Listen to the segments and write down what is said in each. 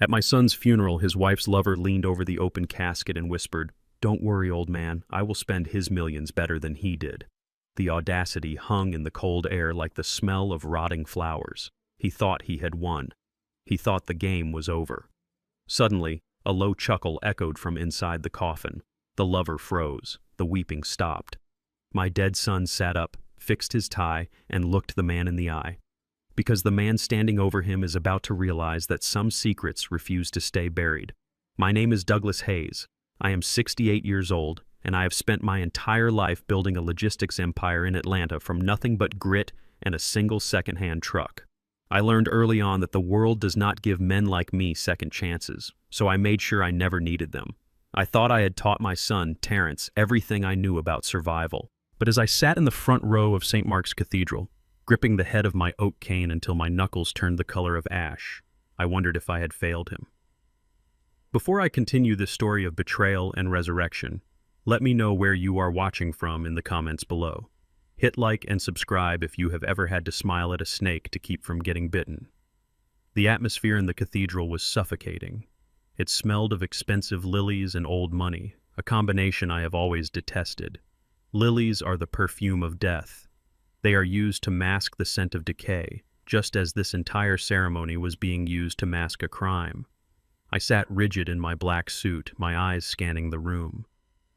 At my son's funeral, his wife's lover leaned over the open casket and whispered, "Don't worry, old man, I will spend his millions better than he did." The audacity hung in the cold air like the smell of rotting flowers. He thought he had won. He thought the game was over. Suddenly, a low chuckle echoed from inside the coffin. The lover froze. The weeping stopped. My dead son sat up, fixed his tie, and looked the man in the eye. Because the man standing over him is about to realize that some secrets refuse to stay buried. My name is Douglas Hayes. I am 68 years old, and I have spent my entire life building a logistics empire in Atlanta from nothing but grit and a single second-hand truck. I learned early on that the world does not give men like me second chances, so I made sure I never needed them. I thought I had taught my son, Terrence, everything I knew about survival. But as I sat in the front row of St. Mark's Cathedral, gripping the head of my oak cane until my knuckles turned the color of ash, I wondered if I had failed him. Before I continue this story of betrayal and resurrection, let me know where you are watching from in the comments below. Hit like and subscribe if you have ever had to smile at a snake to keep from getting bitten. The atmosphere in the cathedral was suffocating. It smelled of expensive lilies and old money, a combination I have always detested. Lilies are the perfume of death. They are used to mask the scent of decay, just as this entire ceremony was being used to mask a crime. I sat rigid in my black suit, my eyes scanning the room.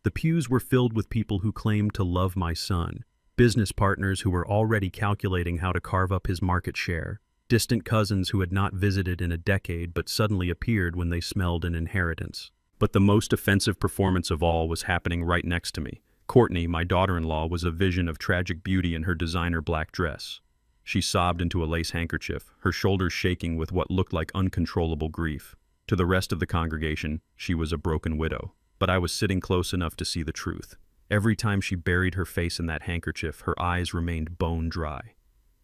The pews were filled with people who claimed to love my son, business partners who were already calculating how to carve up his market share, distant cousins who had not visited in a decade but suddenly appeared when they smelled an inheritance. But the most offensive performance of all was happening right next to me. Courtney, my daughter-in-law, was a vision of tragic beauty in her designer black dress. She sobbed into a lace handkerchief, her shoulders shaking with what looked like uncontrollable grief. To the rest of the congregation, she was a broken widow. But I was sitting close enough to see the truth. Every time she buried her face in that handkerchief, her eyes remained bone dry.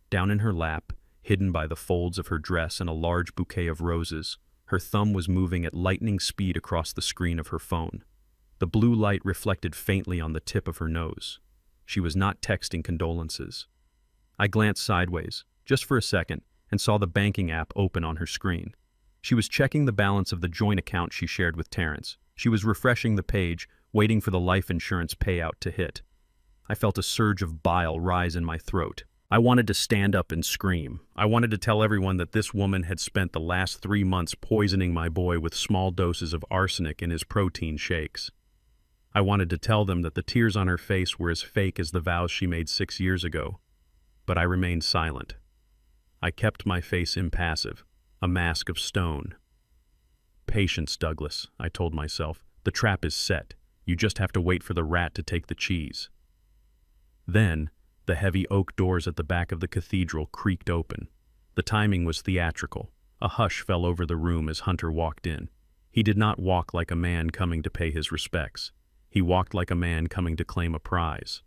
Down in her lap, hidden by the folds of her dress and a large bouquet of roses, her thumb was moving at lightning speed across the screen of her phone. The blue light reflected faintly on the tip of her nose. She was not texting condolences. I glanced sideways, just for a second, and saw the banking app open on her screen. She was checking the balance of the joint account she shared with Terrence. She was refreshing the page, waiting for the life insurance payout to hit. I felt a surge of bile rise in my throat. I wanted to stand up and scream. I wanted to tell everyone that this woman had spent the last 3 months poisoning my boy with small doses of arsenic in his protein shakes. I wanted to tell them that the tears on her face were as fake as the vows she made 6 years ago. But I remained silent. I kept my face impassive, a mask of stone. "Patience, Douglas," I told myself. "The trap is set. You just have to wait for the rat to take the cheese." Then, the heavy oak doors at the back of the cathedral creaked open. The timing was theatrical. A hush fell over the room as Hunter walked in. He did not walk like a man coming to pay his respects. He walked like a man coming to claim a prize.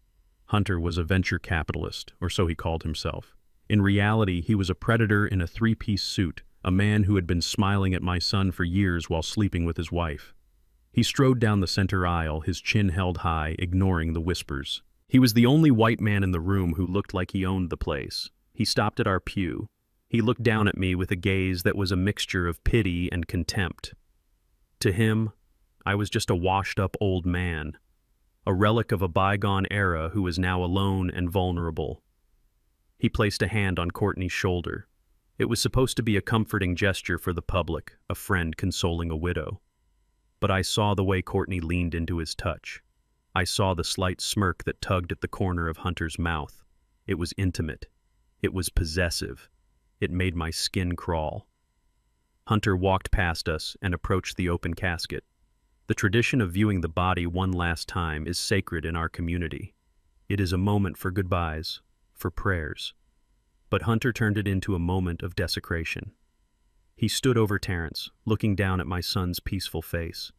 Hunter was a venture capitalist, or so he called himself. In reality, he was a predator in a 3-piece suit, a man who had been smiling at my son for years while sleeping with his wife. He strode down the center aisle, his chin held high, ignoring the whispers. He was the only white man in the room who looked like he owned the place. He stopped at our pew. He looked down at me with a gaze that was a mixture of pity and contempt. To him, I was just a washed-up old man, a relic of a bygone era who was now alone and vulnerable. He placed a hand on Courtney's shoulder. It was supposed to be a comforting gesture for the public, a friend consoling a widow. But I saw the way Courtney leaned into his touch. I saw the slight smirk that tugged at the corner of Hunter's mouth. It was intimate. It was possessive. It made my skin crawl. Hunter walked past us and approached the open casket. The tradition of viewing the body one last time is sacred in our community. It is a moment for goodbyes, for prayers. But Hunter turned it into a moment of desecration. He stood over Terrence, looking down at my son's peaceful face.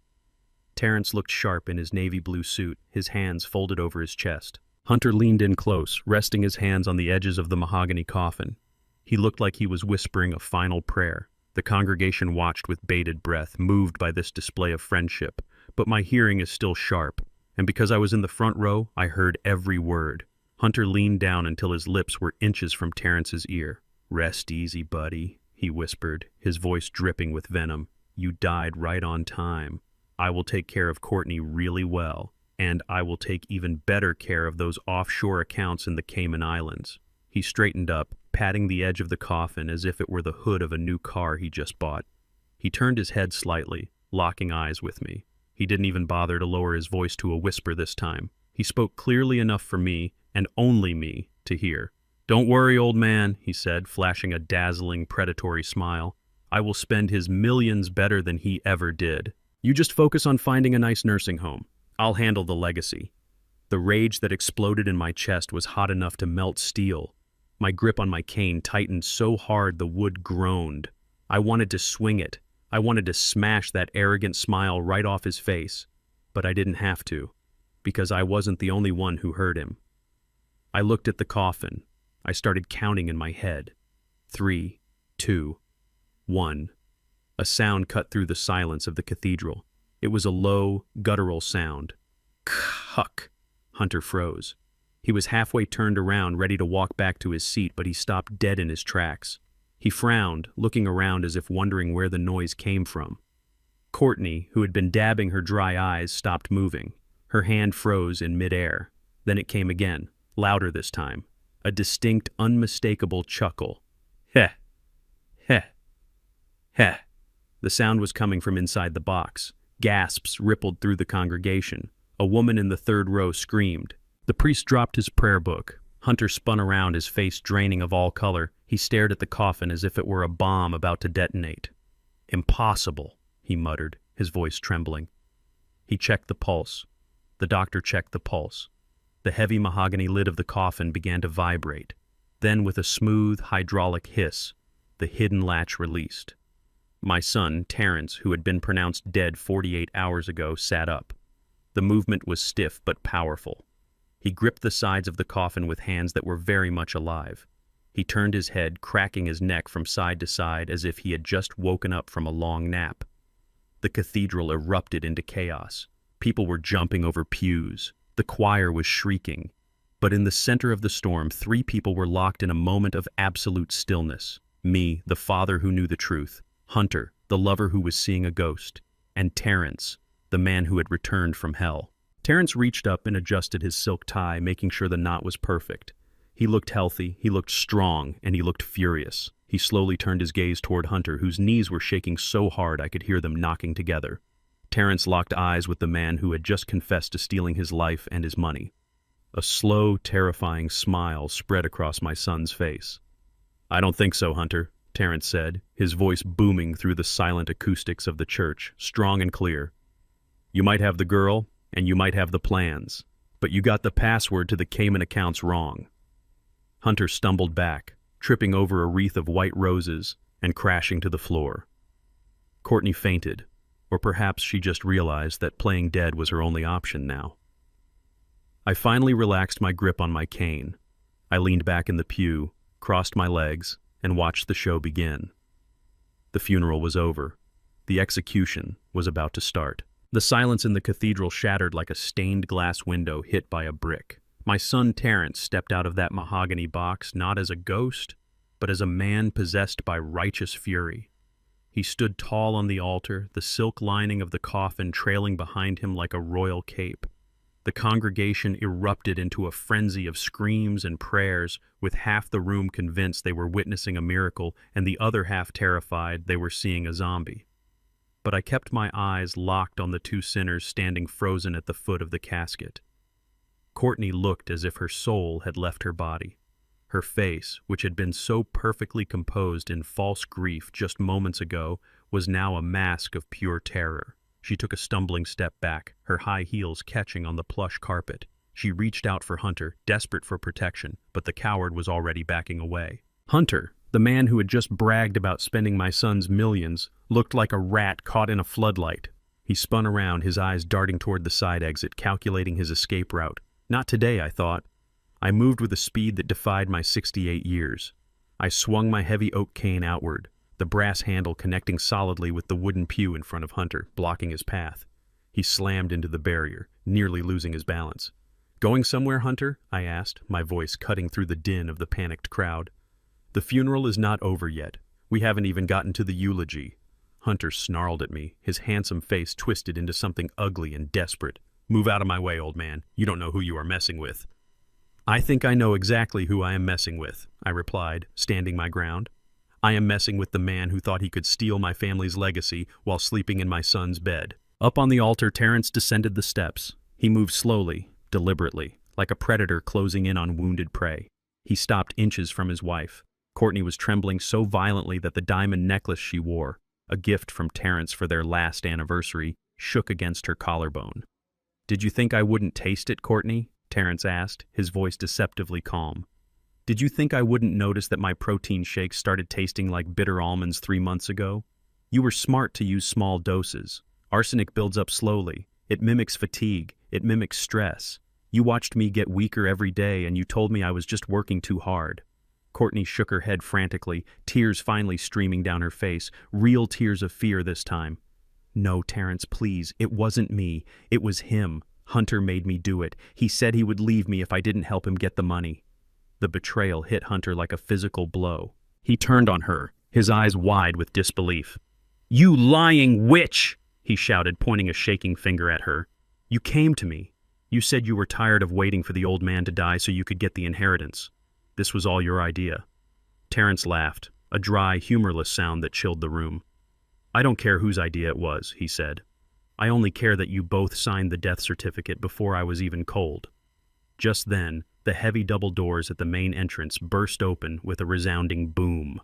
Terrence looked sharp in his navy blue suit, his hands folded over his chest. Hunter leaned in close, resting his hands on the edges of the mahogany coffin. He looked like he was whispering a final prayer. The congregation watched with bated breath, moved by this display of friendship. But my hearing is still sharp, and because I was in the front row, I heard every word. Hunter leaned down until his lips were inches from Terrence's ear. "Rest easy, buddy," he whispered, his voice dripping with venom. You died right on time. I will take care of Courtney really well, and I will take even better care of those offshore accounts in the Cayman Islands." He straightened up, patting the edge of the coffin as if it were the hood of a new car he just bought. He turned his head slightly, locking eyes with me. He didn't even bother to lower his voice to a whisper this time. He spoke clearly enough for me, and only me, to hear. "Don't worry, old man," he said, flashing a dazzling, predatory smile. "I will spend his millions better than he ever did. You just focus on finding a nice nursing home. I'll handle the legacy." The rage that exploded in my chest was hot enough to melt steel. My grip on my cane tightened so hard the wood groaned. I wanted to swing it. I wanted to smash that arrogant smile right off his face. But I didn't have to, because I wasn't the only one who heard him. I looked at the coffin. I started counting in my head. 3, 2, 1. A sound cut through the silence of the cathedral. It was a low, guttural sound. Huck! Hunter froze. He was halfway turned around, ready to walk back to his seat, but he stopped dead in his tracks. He frowned, looking around as if wondering where the noise came from. Courtney, who had been dabbing her dry eyes, stopped moving. Her hand froze in midair. Then it came again, louder this time. A distinct, unmistakable chuckle. Heh! Heh! Heh! The sound was coming from inside the box. Gasps rippled through the congregation. A woman in the third row screamed. The priest dropped his prayer book. Hunter spun around, his face draining of all color. He stared at the coffin as if it were a bomb about to detonate. "Impossible," he muttered, his voice trembling. He checked the pulse. The doctor checked the pulse. The heavy mahogany lid of the coffin began to vibrate. Then, with a smooth, hydraulic hiss, the hidden latch released. My son, Terrence, who had been pronounced dead 48 hours ago, sat up. The movement was stiff but powerful. He gripped the sides of the coffin with hands that were very much alive. He turned his head, cracking his neck from side to side as if he had just woken up from a long nap. The cathedral erupted into chaos. People were jumping over pews. The choir was shrieking. But in the center of the storm, 3 people were locked in a moment of absolute stillness. Me, the father who knew the truth. Hunter, the lover who was seeing a ghost. And Terrence, the man who had returned from hell. Terrence reached up and adjusted his silk tie, making sure the knot was perfect. He looked healthy, he looked strong, and he looked furious. He slowly turned his gaze toward Hunter, whose knees were shaking so hard I could hear them knocking together. Terrence locked eyes with the man who had just confessed to stealing his life and his money. A slow, terrifying smile spread across my son's face. "I don't think so, Hunter," Terrence said, his voice booming through the silent acoustics of the church, strong and clear. "You might have the girl, and you might have the plans, but you got the password to the Cayman accounts wrong." Hunter stumbled back, tripping over a wreath of white roses and crashing to the floor. Courtney fainted, or perhaps she just realized that playing dead was her only option now. I finally relaxed my grip on my cane. I leaned back in the pew, crossed my legs, and watched the show begin. The funeral was over. The execution was about to start. The silence in the cathedral shattered like a stained glass window hit by a brick. My son Terrence stepped out of that mahogany box not as a ghost, but as a man possessed by righteous fury. He stood tall on the altar, the silk lining of the coffin trailing behind him like a royal cape. The congregation erupted into a frenzy of screams and prayers, with half the room convinced they were witnessing a miracle and the other half terrified they were seeing a zombie. But I kept my eyes locked on the 2 sinners standing frozen at the foot of the casket. Courtney looked as if her soul had left her body. Her face, which had been so perfectly composed in false grief just moments ago, was now a mask of pure terror. She took a stumbling step back, her high heels catching on the plush carpet. She reached out for Hunter, desperate for protection, but the coward was already backing away. Hunter, the man who had just bragged about spending my son's millions, looked like a rat caught in a floodlight. He spun around, his eyes darting toward the side exit, calculating his escape route. Not today, I thought. I moved with a speed that defied my 68 years. I swung my heavy oak cane outward, the brass handle connecting solidly with the wooden pew in front of Hunter, blocking his path. He slammed into the barrier, nearly losing his balance. "Going somewhere, Hunter?" I asked, my voice cutting through the din of the panicked crowd. "The funeral is not over yet. We haven't even gotten to the eulogy. Hunter snarled at me, his handsome face twisted into something ugly and desperate. "Move out of my way, old man. You don't know who you are messing with." "I think I know exactly who I am messing with," I replied, standing my ground. "I am messing with the man who thought he could steal my family's legacy while sleeping in my son's bed." Up on the altar, Terrence descended the steps. He moved slowly, deliberately, like a predator closing in on wounded prey. He stopped inches from his wife. Courtney was trembling so violently that the diamond necklace she wore, a gift from Terrence for their last anniversary, shook against her collarbone. "Did you think I wouldn't taste it, Courtney?" Terrence asked, his voice deceptively calm. "Did you think I wouldn't notice that my protein shakes started tasting like bitter almonds 3 months ago? You were smart to use small doses. Arsenic builds up slowly. It mimics fatigue. It mimics stress. You watched me get weaker every day and you told me I was just working too hard." Courtney shook her head frantically, tears finally streaming down her face, real tears of fear this time. "No, Terrence, please. It wasn't me. It was him. Hunter made me do it. He said he would leave me if I didn't help him get the money." The betrayal hit Hunter like a physical blow. He turned on her, his eyes wide with disbelief. "You lying witch!" he shouted, pointing a shaking finger at her. "You came to me. You said you were tired of waiting for the old man to die so you could get the inheritance. This was all your idea." Terrence laughed, a dry, humorless sound that chilled the room. "I don't care whose idea it was," he said. "I only care that you both signed the death certificate before I was even cold." Just then, the heavy double doors at the main entrance burst open with a resounding boom.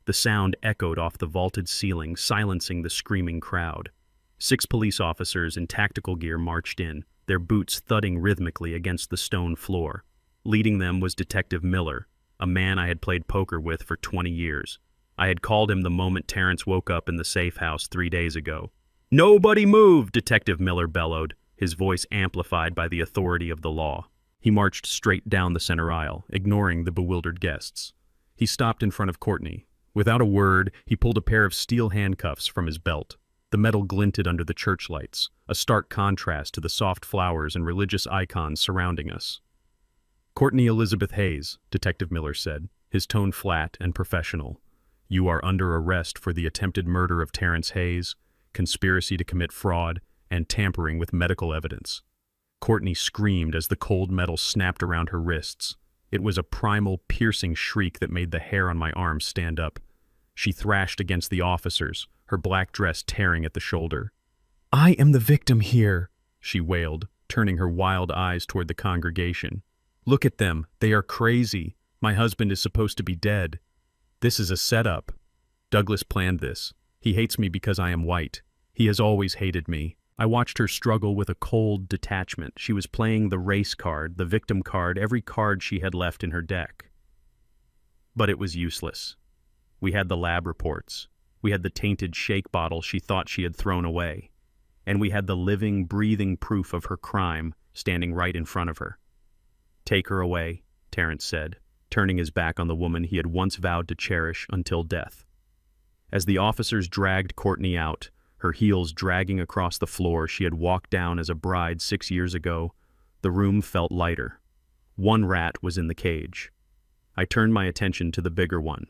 The sound echoed off the vaulted ceiling, silencing the screaming crowd. 6 police officers in tactical gear marched in, their boots thudding rhythmically against the stone floor. Leading them was Detective Miller, a man I had played poker with for 20 years. I had called him the moment Terrence woke up in the safe house 3 days ago. "Nobody move!" Detective Miller bellowed, his voice amplified by the authority of the law. He marched straight down the center aisle, ignoring the bewildered guests. He stopped in front of Courtney. Without a word, he pulled a pair of steel handcuffs from his belt. The metal glinted under the church lights, a stark contrast to the soft flowers and religious icons surrounding us. "Courtney Elizabeth Hayes," Detective Miller said, his tone flat and professional. "You are under arrest for the attempted murder of Terrence Hayes, conspiracy to commit fraud, and tampering with medical evidence." Courtney screamed as the cold metal snapped around her wrists. It was a primal, piercing shriek that made the hair on my arms stand up. She thrashed against the officers, her black dress tearing at the shoulder. "I am the victim here," she wailed, turning her wild eyes toward the congregation. "Look at them. They are crazy. My husband is supposed to be dead. This is a setup. Douglas planned this. He hates me because I am white. He has always hated me." I watched her struggle with a cold detachment. She was playing the race card, the victim card, every card she had left in her deck. But it was useless. We had the lab reports. We had the tainted shake bottle she thought she had thrown away. And we had the living, breathing proof of her crime standing right in front of her. "Take her away," Terrence said, turning his back on the woman he had once vowed to cherish until death. As the officers dragged Courtney out, her heels dragging across the floor she had walked down as a bride 6 years ago, the room felt lighter. One rat was in the cage. I turned my attention to the bigger one.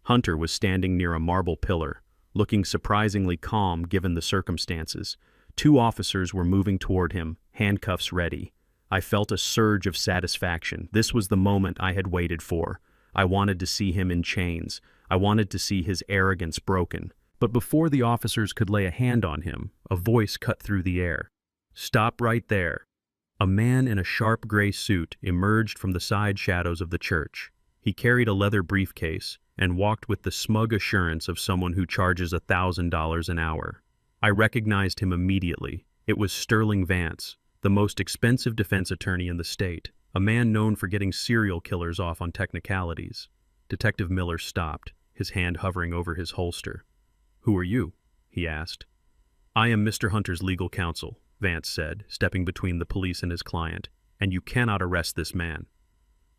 Hunter was standing near a marble pillar, looking surprisingly calm given the circumstances. 2 officers were moving toward him, handcuffs ready. I felt a surge of satisfaction. This was the moment I had waited for. I wanted to see him in chains. I wanted to see his arrogance broken. But before the officers could lay a hand on him, a voice cut through the air. "Stop right there." A man in a sharp gray suit emerged from the side shadows of the church. He carried a leather briefcase and walked with the smug assurance of someone who charges $1,000 an hour. I recognized him immediately. It was Sterling Vance, the most expensive defense attorney in the state, a man known for getting serial killers off on technicalities. Detective Miller stopped, his hand hovering over his holster. "Who are you?" he asked. "I am Mr. Hunter's legal counsel," Vance said, stepping between the police and his client, "and you cannot arrest this man."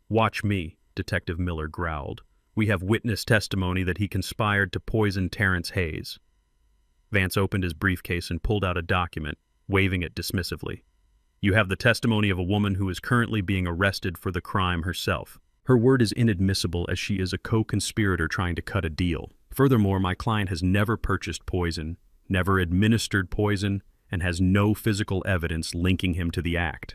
"Watch me," Detective Miller growled. "We have witness testimony that he conspired to poison Terrence Hayes." Vance opened his briefcase and pulled out a document, waving it dismissively. "You have the testimony of a woman who is currently being arrested for the crime herself. Her word is inadmissible as she is a co-conspirator trying to cut a deal. Furthermore, my client has never purchased poison, never administered poison, and has no physical evidence linking him to the act.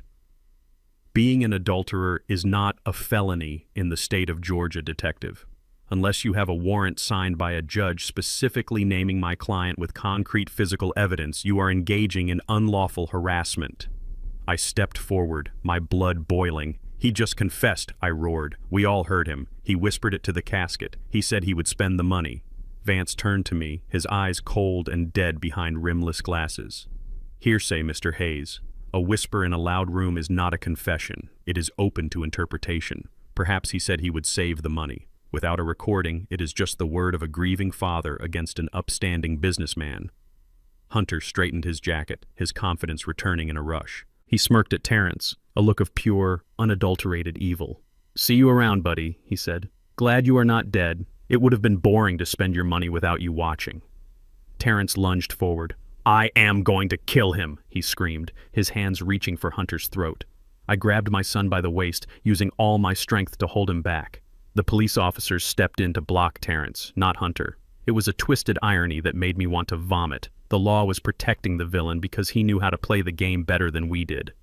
Being an adulterer is not a felony in the state of Georgia, detective, unless you have a warrant signed by a judge specifically naming my client with concrete physical evidence. You are engaging in unlawful harassment. I stepped forward, my blood boiling. He just confessed, I roared. We all heard him. He whispered it to the casket. He said he would spend the money. Vance turned to me, his eyes cold and dead behind rimless glasses. Hearsay, Mr. Hayes. A whisper in a loud room is not a confession. It is open to interpretation. Perhaps he said he would save the money. Without a recording, it is just the word of a grieving father against an upstanding businessman. Hunter straightened his jacket, his confidence returning in a rush. He smirked at Terrence, a look of pure, unadulterated evil. "See you around, buddy," he said. "Glad you are not dead. It would have been boring to spend your money without you watching." Terrence lunged forward. "I am going to kill him," he screamed, his hands reaching for Hunter's throat. I grabbed my son by the waist, using all my strength to hold him back. The police officers stepped in to block Terrence, not Hunter. It was a twisted irony that made me want to vomit. The law was protecting the villain because he knew how to play the game better than we did.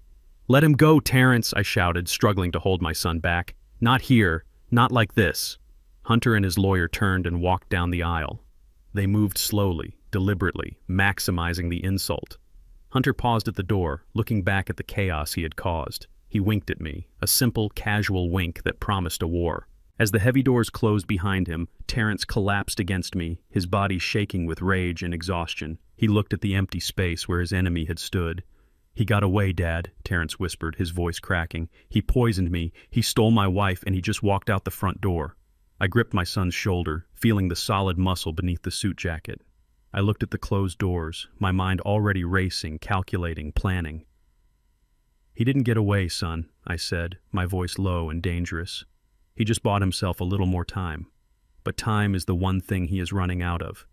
"Let him go, Terrence," I shouted, struggling to hold my son back. "Not here. Not like this." Hunter and his lawyer turned and walked down the aisle. They moved slowly, deliberately, maximizing the insult. Hunter paused at the door, looking back at the chaos he had caused. He winked at me, a simple, casual wink that promised a war. As the heavy doors closed behind him, Terrence collapsed against me, his body shaking with rage and exhaustion. He looked at the empty space where his enemy had stood. "He got away, Dad," Terrence whispered, his voice cracking. "He poisoned me, he stole my wife, and he just walked out the front door." I gripped my son's shoulder, feeling the solid muscle beneath the suit jacket. I looked at the closed doors, my mind already racing, calculating, planning. "He didn't get away, son," I said, my voice low and dangerous. "He just bought himself a little more time. But time is the one thing he is running out of.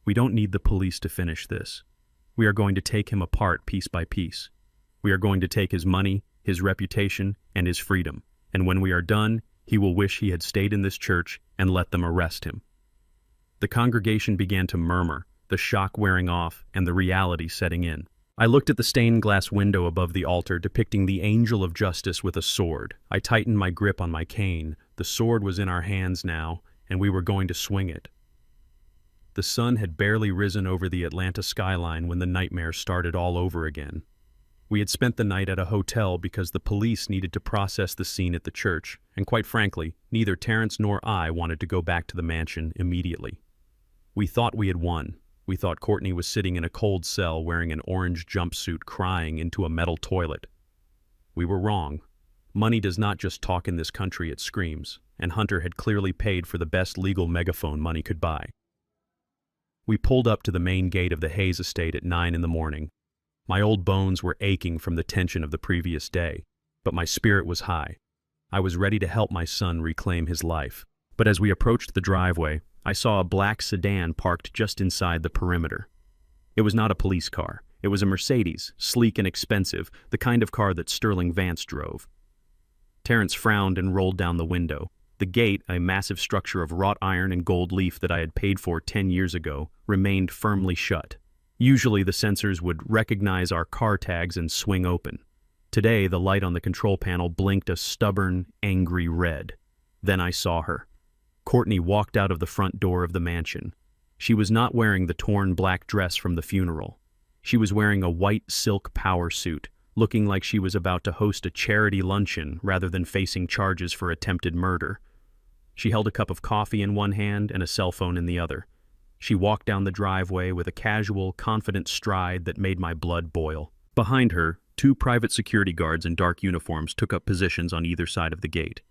We don't need the police to finish this. We are going to take him apart piece by piece. We are going to take his money, his reputation, and his freedom. And when we are done, he will wish he had stayed in this church and let them arrest him." The congregation began to murmur, the shock wearing off and the reality setting in. I looked at the stained glass window above the altar depicting the angel of justice with a sword. I tightened my grip on my cane. The sword was in our hands now, and we were going to swing it. The sun had barely risen over the Atlanta skyline when the nightmare started all over again. We had spent the night at a hotel because the police needed to process the scene at the church, and quite frankly, neither Terrence nor I wanted to go back to the mansion immediately. We thought we had won. We thought Courtney was sitting in a cold cell wearing an orange jumpsuit crying into a metal toilet. We were wrong. Money does not just talk in this country, it screams, and Hunter had clearly paid for the best legal megaphone money could buy. We pulled up to the main gate of the Hayes estate at 9 in the morning. My old bones were aching from the tension of the previous day, but my spirit was high. I was ready to help my son reclaim his life. But as we approached the driveway, I saw a black sedan parked just inside the perimeter. It was not a police car. It was a Mercedes, sleek and expensive, the kind of car that Sterling Vance drove. Terrence frowned and rolled down the window. The gate, a massive structure of wrought iron and gold leaf that I had paid for 10 years ago, remained firmly shut. Usually the sensors would recognize our car tags and swing open. Today, the light on the control panel blinked a stubborn, angry red. Then I saw her. Courtney walked out of the front door of the mansion. She was not wearing the torn black dress from the funeral. She was wearing a white silk power suit, looking like she was about to host a charity luncheon rather than facing charges for attempted murder. She held a cup of coffee in one hand and a cell phone in the other. She walked down the driveway with a casual, confident stride that made my blood boil. Behind her, 2 private security guards in dark uniforms took up positions on either side of the gate.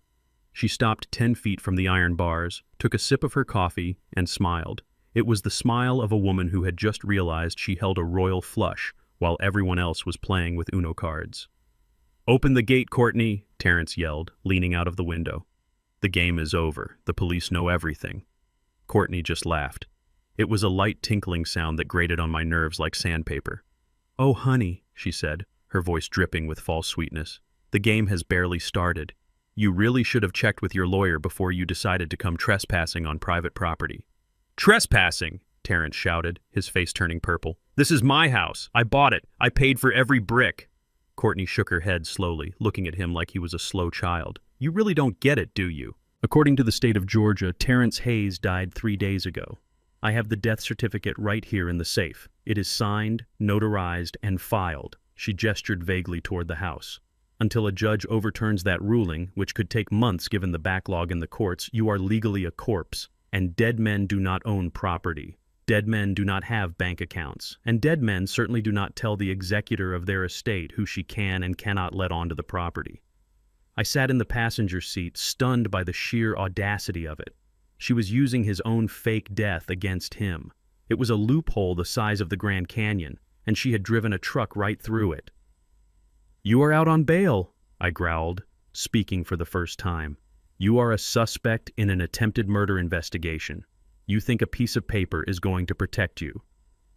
She stopped 10 feet from the iron bars, took a sip of her coffee, and smiled. It was the smile of a woman who had just realized she held a royal flush while everyone else was playing with Uno cards. "Open the gate, Courtney," Terrence yelled, leaning out of the window. "The game is over. The police know everything." Courtney just laughed. It was a light tinkling sound that grated on my nerves like sandpaper. "Oh, honey," she said, her voice dripping with false sweetness. "The game has barely started. You really should have checked with your lawyer before you decided to come trespassing on private property." Trespassing, Terrence shouted, his face turning purple. This is my house. I bought it. I paid for every brick. Courtney shook her head slowly, looking at him like he was a slow child. You really don't get it, do you? According to the state of Georgia, Terrence Hayes died 3 days ago. I have the death certificate right here in the safe. It is signed, notarized, and filed. She gestured vaguely toward the house. Until a judge overturns that ruling, which could take months given the backlog in the courts, you are legally a corpse, and dead men do not own property. Dead men do not have bank accounts, and dead men certainly do not tell the executor of their estate who she can and cannot let onto the property. I sat in the passenger seat, stunned by the sheer audacity of it. She was using his own fake death against him. It was a loophole the size of the Grand Canyon, and she had driven a truck right through it. You are out on bail, I growled, speaking for the first time. You are a suspect in an attempted murder investigation. You think a piece of paper is going to protect you.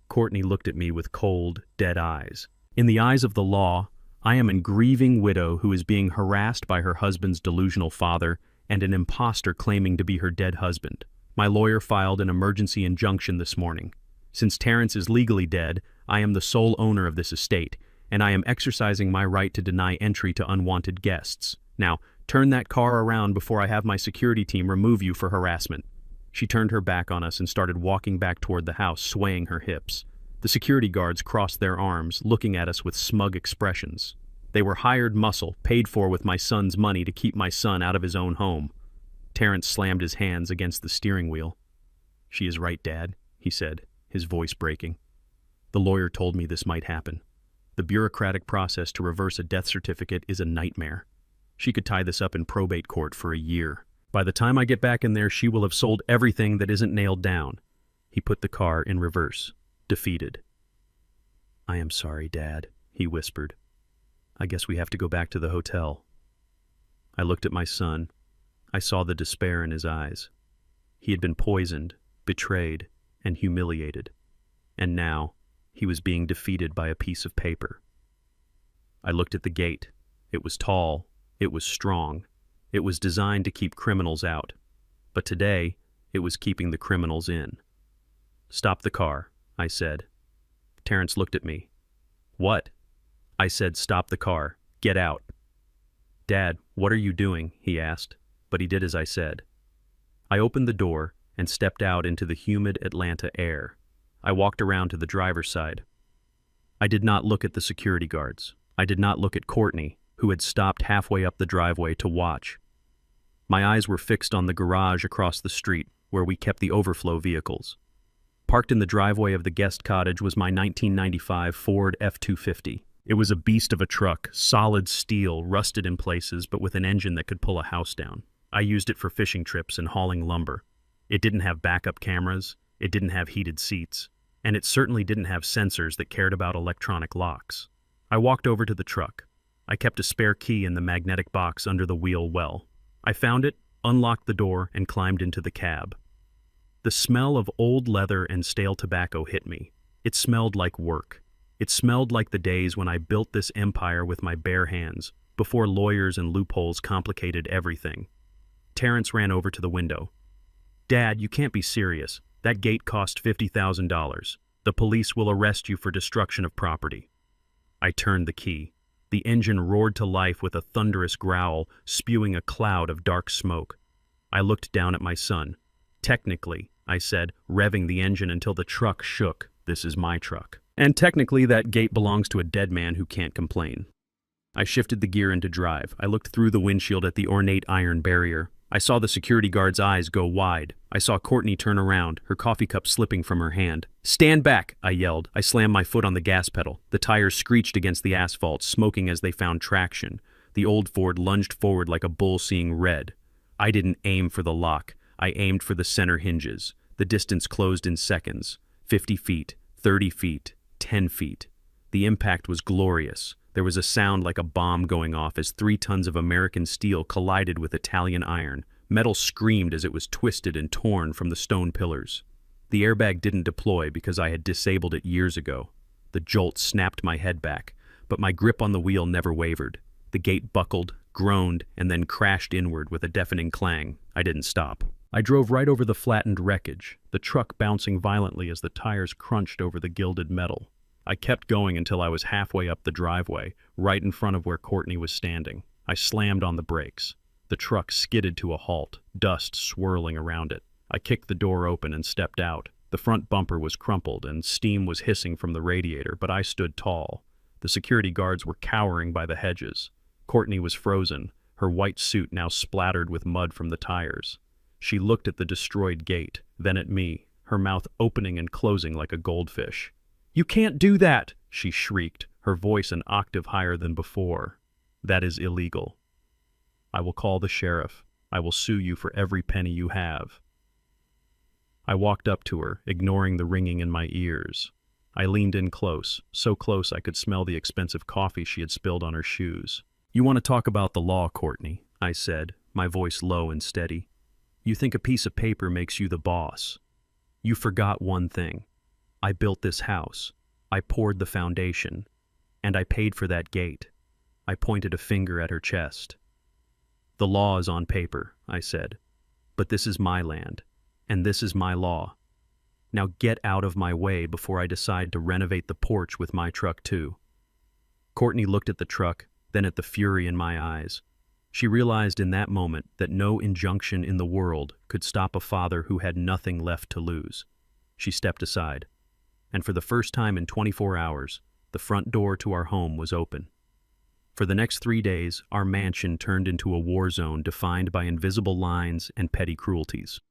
Courtney looked at me with cold, dead eyes. In the eyes of the law, I am a grieving widow who is being harassed by her husband's delusional father and an imposter claiming to be her dead husband. My lawyer filed an emergency injunction this morning. Since Terrence is legally dead, I am the sole owner of this estate, and I am exercising my right to deny entry to unwanted guests. Now, turn that car around before I have my security team remove you for harassment. She turned her back on us and started walking back toward the house, swaying her hips. The security guards crossed their arms, looking at us with smug expressions. They were hired muscle, paid for with my son's money to keep my son out of his own home. Terrence slammed his hands against the steering wheel. She is right, Dad, he said, his voice breaking. The lawyer told me this might happen. The bureaucratic process to reverse a death certificate is a nightmare. She could tie this up in probate court for a year. By the time I get back in there, she will have sold everything that isn't nailed down. He put the car in reverse, defeated. I am sorry, Dad, he whispered. I guess we have to go back to the hotel. I looked at my son. I saw the despair in his eyes. He had been poisoned, betrayed, and humiliated. And now, he was being defeated by a piece of paper. I looked at the gate. It was tall. It was strong. It was designed to keep criminals out. But today, it was keeping the criminals in. Stop the car, I said. Terrence looked at me. What? I said, stop the car. Get out. Dad, what are you doing? He asked, but he did as I said. I opened the door and stepped out into the humid Atlanta air. I walked around to the driver's side. I did not look at the security guards. I did not look at Courtney, who had stopped halfway up the driveway to watch. My eyes were fixed on the garage across the street where we kept the overflow vehicles. Parked in the driveway of the guest cottage was my 1995 Ford F-250. It was a beast of a truck, solid steel, rusted in places, but with an engine that could pull a house down. I used it for fishing trips and hauling lumber. It didn't have backup cameras, it didn't have heated seats, and it certainly didn't have sensors that cared about electronic locks. I walked over to the truck. I kept a spare key in the magnetic box under the wheel well. I found it, unlocked the door, and climbed into the cab. The smell of old leather and stale tobacco hit me. It smelled like work. It smelled like the days when I built this empire with my bare hands, before lawyers and loopholes complicated everything. Terrence ran over to the window. Dad, you can't be serious. That gate cost $50,000. The police will arrest you for destruction of property. I turned the key. The engine roared to life with a thunderous growl, spewing a cloud of dark smoke. I looked down at my son. Technically, I said, revving the engine until the truck shook. This is my truck. And technically, that gate belongs to a dead man who can't complain. I shifted the gear into drive. I looked through the windshield at the ornate iron barrier. I saw the security guard's eyes go wide. I saw Courtney turn around, her coffee cup slipping from her hand. Stand back, I yelled. I slammed my foot on the gas pedal. The tires screeched against the asphalt, smoking as they found traction. The old Ford lunged forward like a bull seeing red. I didn't aim for the lock. I aimed for the center hinges. The distance closed in seconds. 50 feet, 30 feet, 10 feet. The impact was glorious. There was a sound like a bomb going off as 3 tons of American steel collided with Italian iron. Metal screamed as it was twisted and torn from the stone pillars. The airbag didn't deploy because I had disabled it years ago. The jolt snapped my head back, but my grip on the wheel never wavered. The gate buckled, groaned, and then crashed inward with a deafening clang. I didn't stop. I drove right over the flattened wreckage, the truck bouncing violently as the tires crunched over the gilded metal. I kept going until I was halfway up the driveway, right in front of where Courtney was standing. I slammed on the brakes. The truck skidded to a halt, dust swirling around it. I kicked the door open and stepped out. The front bumper was crumpled and steam was hissing from the radiator, but I stood tall. The security guards were cowering by the hedges. Courtney was frozen, her white suit now splattered with mud from the tires. She looked at the destroyed gate, then at me, her mouth opening and closing like a goldfish. "You can't do that!" she shrieked, her voice an octave higher than before. "That is illegal. I will call the sheriff. I will sue you for every penny you have." I walked up to her, ignoring the ringing in my ears. I leaned in close, so close I could smell the expensive coffee she had spilled on her shoes. "You want to talk about the law, Courtney," I said, my voice low and steady. "You think a piece of paper makes you the boss. You forgot one thing. I built this house. I poured the foundation. And I paid for that gate." I pointed a finger at her chest. "The law is on paper," I said. "But this is my land, and this is my law. Now get out of my way before I decide to renovate the porch with my truck too." Courtney looked at the truck, then at the fury in my eyes. She realized in that moment that no injunction in the world could stop a father who had nothing left to lose. She stepped aside, and for the first time in 24 hours, the front door to our home was open. For the next 3 days, our mansion turned into a war zone defined by invisible lines and petty cruelties.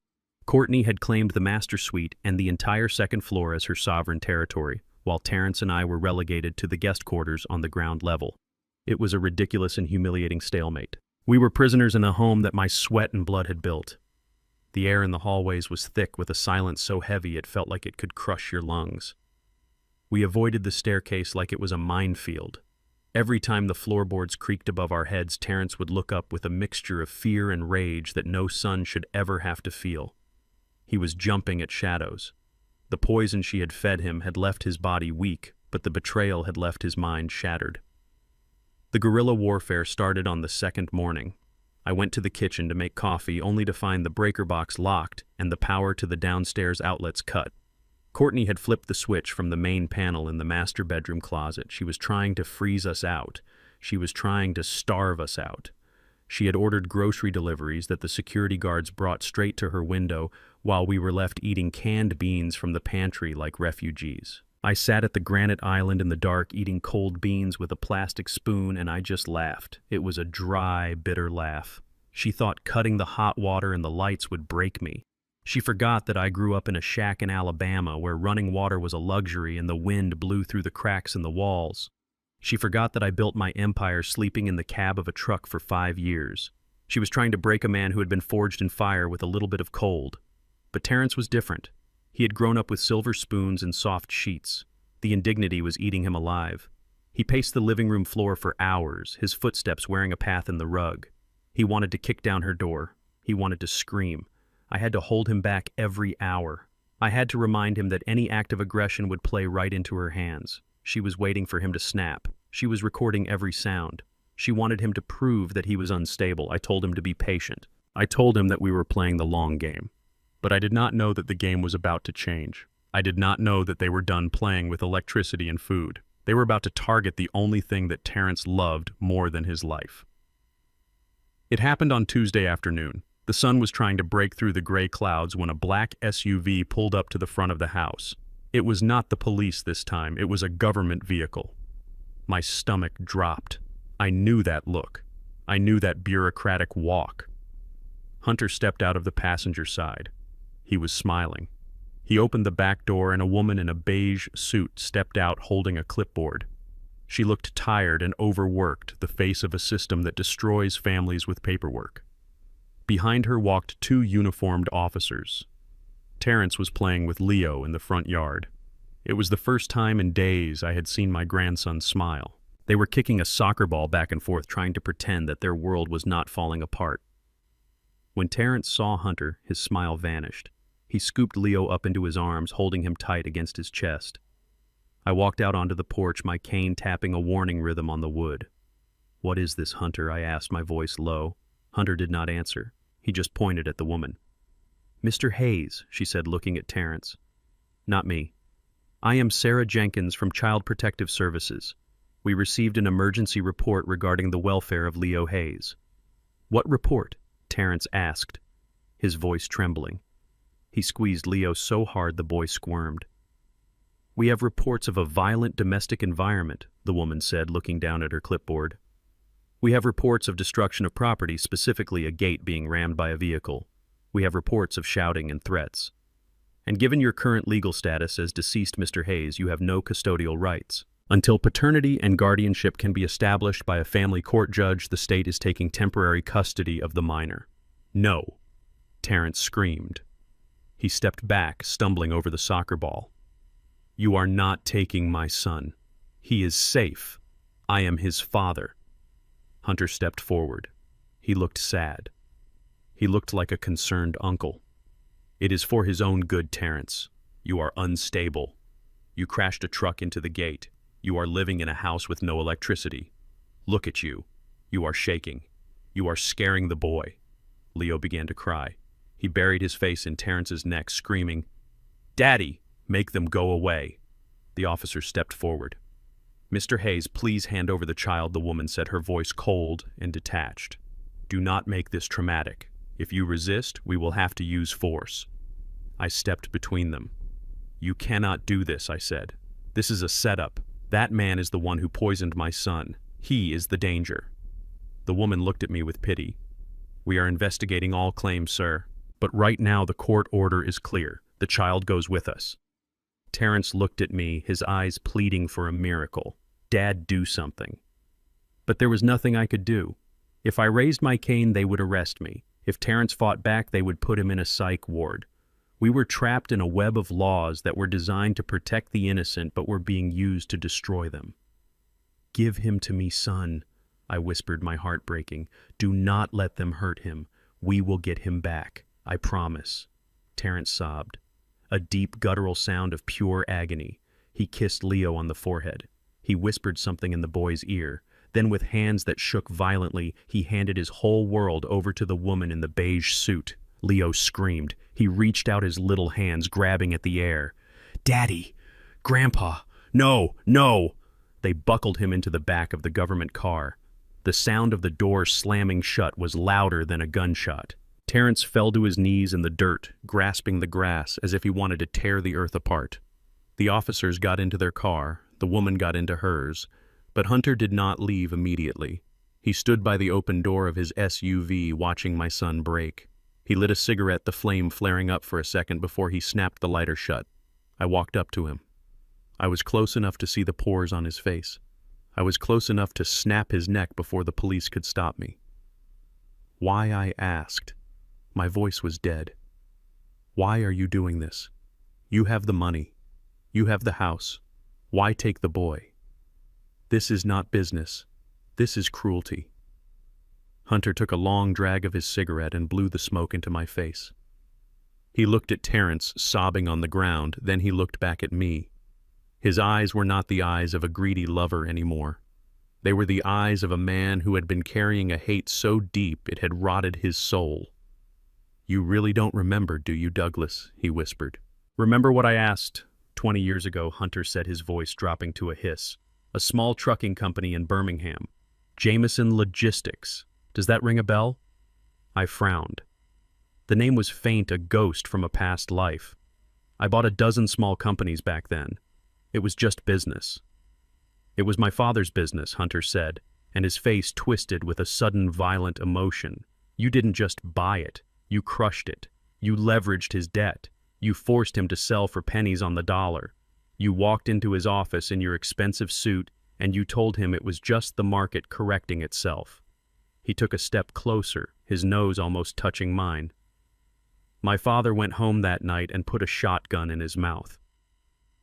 Courtney had claimed the master suite and the entire second floor as her sovereign territory, while Terrence and I were relegated to the guest quarters on the ground level. It was a ridiculous and humiliating stalemate. We were prisoners in a home that my sweat and blood had built. The air in the hallways was thick with a silence so heavy it felt like it could crush your lungs. We avoided the staircase like it was a minefield. Every time the floorboards creaked above our heads, Terrence would look up with a mixture of fear and rage that no son should ever have to feel. He was jumping at shadows. The poison she had fed him had left his body weak, but the betrayal had left his mind shattered. The guerrilla warfare started on the second morning. I went to the kitchen to make coffee, only to find the breaker box locked and the power to the downstairs outlets cut. Courtney had flipped the switch from the main panel in the master bedroom closet. She was trying to freeze us out. She was trying to starve us out. She had ordered grocery deliveries that the security guards brought straight to her window, while we were left eating canned beans from the pantry like refugees. I sat at the granite island in the dark eating cold beans with a plastic spoon, and I just laughed. It was a dry, bitter laugh. She thought cutting the hot water and the lights would break me. She forgot that I grew up in a shack in Alabama where running water was a luxury and the wind blew through the cracks in the walls. She forgot that I built my empire sleeping in the cab of a truck for 5 years. She was trying to break a man who had been forged in fire with a little bit of cold. But Terrence was different. He had grown up with silver spoons and soft sheets. The indignity was eating him alive. He paced the living room floor for hours, his footsteps wearing a path in the rug. He wanted to kick down her door. He wanted to scream. I had to hold him back every hour. I had to remind him that any act of aggression would play right into her hands. She was waiting for him to snap. She was recording every sound. She wanted him to prove that he was unstable. I told him to be patient. I told him that we were playing the long game. But I did not know that the game was about to change. I did not know that they were done playing with electricity and food. They were about to target the only thing that Terrence loved more than his life. It happened on Tuesday afternoon. The sun was trying to break through the gray clouds when a black SUV pulled up to the front of the house. It was not the police this time. It was a government vehicle. My stomach dropped. I knew that look. I knew that bureaucratic walk. Hunter stepped out of the passenger side. He was smiling. He opened the back door and a woman in a beige suit stepped out holding a clipboard. She looked tired and overworked, the face of a system that destroys families with paperwork. Behind her walked 2 uniformed officers. Terrence was playing with Leo in the front yard. It was the first time in days I had seen my grandson smile. They were kicking a soccer ball back and forth, trying to pretend that their world was not falling apart. When Terrence saw Hunter, his smile vanished. He scooped Leo up into his arms, holding him tight against his chest. I walked out onto the porch, my cane tapping a warning rhythm on the wood. "What is this, Hunter?" I asked, my voice low. Hunter did not answer. He just pointed at the woman. "Mr. Hayes," she said, looking at Terrence. "Not me. I am Sarah Jenkins from Child Protective Services. We received an emergency report regarding the welfare of Leo Hayes." "What report?" Terrence asked, his voice trembling. He squeezed Leo so hard the boy squirmed. "We have reports of a violent domestic environment," the woman said, looking down at her clipboard. "We have reports of destruction of property, specifically a gate being rammed by a vehicle. We have reports of shouting and threats. And given your current legal status as deceased Mr. Hayes, you have no custodial rights. Until paternity and guardianship can be established by a family court judge, the state is taking temporary custody of the minor." "No!" Terrence screamed. He stepped back, stumbling over the soccer ball. "You are not taking my son. He is safe. I am his father." Hunter stepped forward. He looked sad. He looked like a concerned uncle. "It is for his own good, Terrence. You are unstable. You crashed a truck into the gate. You are living in a house with no electricity. Look at you. You are shaking. You are scaring the boy." Leo began to cry. He buried his face in Terrence's neck, screaming, "Daddy, make them go away." The officer stepped forward. "Mr. Hayes, please hand over the child," the woman said, her voice cold and detached. "Do not make this traumatic. If you resist, we will have to use force." I stepped between them. "You cannot do this," I said. "This is a setup. That man is the one who poisoned my son. He is the danger." The woman looked at me with pity. "We are investigating all claims, sir. But right now the court order is clear. The child goes with us." Terrence looked at me, his eyes pleading for a miracle. "Dad, do something." But there was nothing I could do. If I raised my cane, they would arrest me. If Terrence fought back, they would put him in a psych ward. We were trapped in a web of laws that were designed to protect the innocent but were being used to destroy them. "Give him to me, son," I whispered, my heart breaking. "Do not let them hurt him. We will get him back. I promise." Terrence sobbed. A deep, guttural sound of pure agony. He kissed Leo on the forehead. He whispered something in the boy's ear. Then, with hands that shook violently, he handed his whole world over to the woman in the beige suit. Leo screamed. He reached out his little hands, grabbing at the air. "Daddy! Grandpa! No! No!" They buckled him into the back of the government car. The sound of the door slamming shut was louder than a gunshot. Terrence fell to his knees in the dirt, grasping the grass as if he wanted to tear the earth apart. The officers got into their car. The woman got into hers. But Hunter did not leave immediately. He stood by the open door of his SUV, watching my son break. He lit a cigarette, the flame flaring up for a second before he snapped the lighter shut. I walked up to him. I was close enough to see the pores on his face. I was close enough to snap his neck before the police could stop me. "Why?" I asked. My voice was dead. "Why are you doing this? You have the money. You have the house. Why take the boy? This is not business. This is cruelty." Hunter took a long drag of his cigarette and blew the smoke into my face. He looked at Terrence, sobbing on the ground, then he looked back at me. His eyes were not the eyes of a greedy lover anymore. They were the eyes of a man who had been carrying a hate so deep it had rotted his soul. "You really don't remember, do you, Douglas?" he whispered. "Remember what I asked 20 years ago," Hunter said, his voice dropping to a hiss. "A small trucking company in Birmingham. Jameson Logistics. Does that ring a bell?" I frowned. The name was faint, a ghost from a past life. I bought a dozen small companies back then. It was just business. "It was my father's business," Hunter said, and his face twisted with a sudden violent emotion. "You didn't just buy it. You crushed it. You leveraged his debt. You forced him to sell for pennies on the dollar. You walked into his office in your expensive suit, and you told him it was just the market correcting itself." He took a step closer, his nose almost touching mine. "My father went home that night and put a shotgun in his mouth.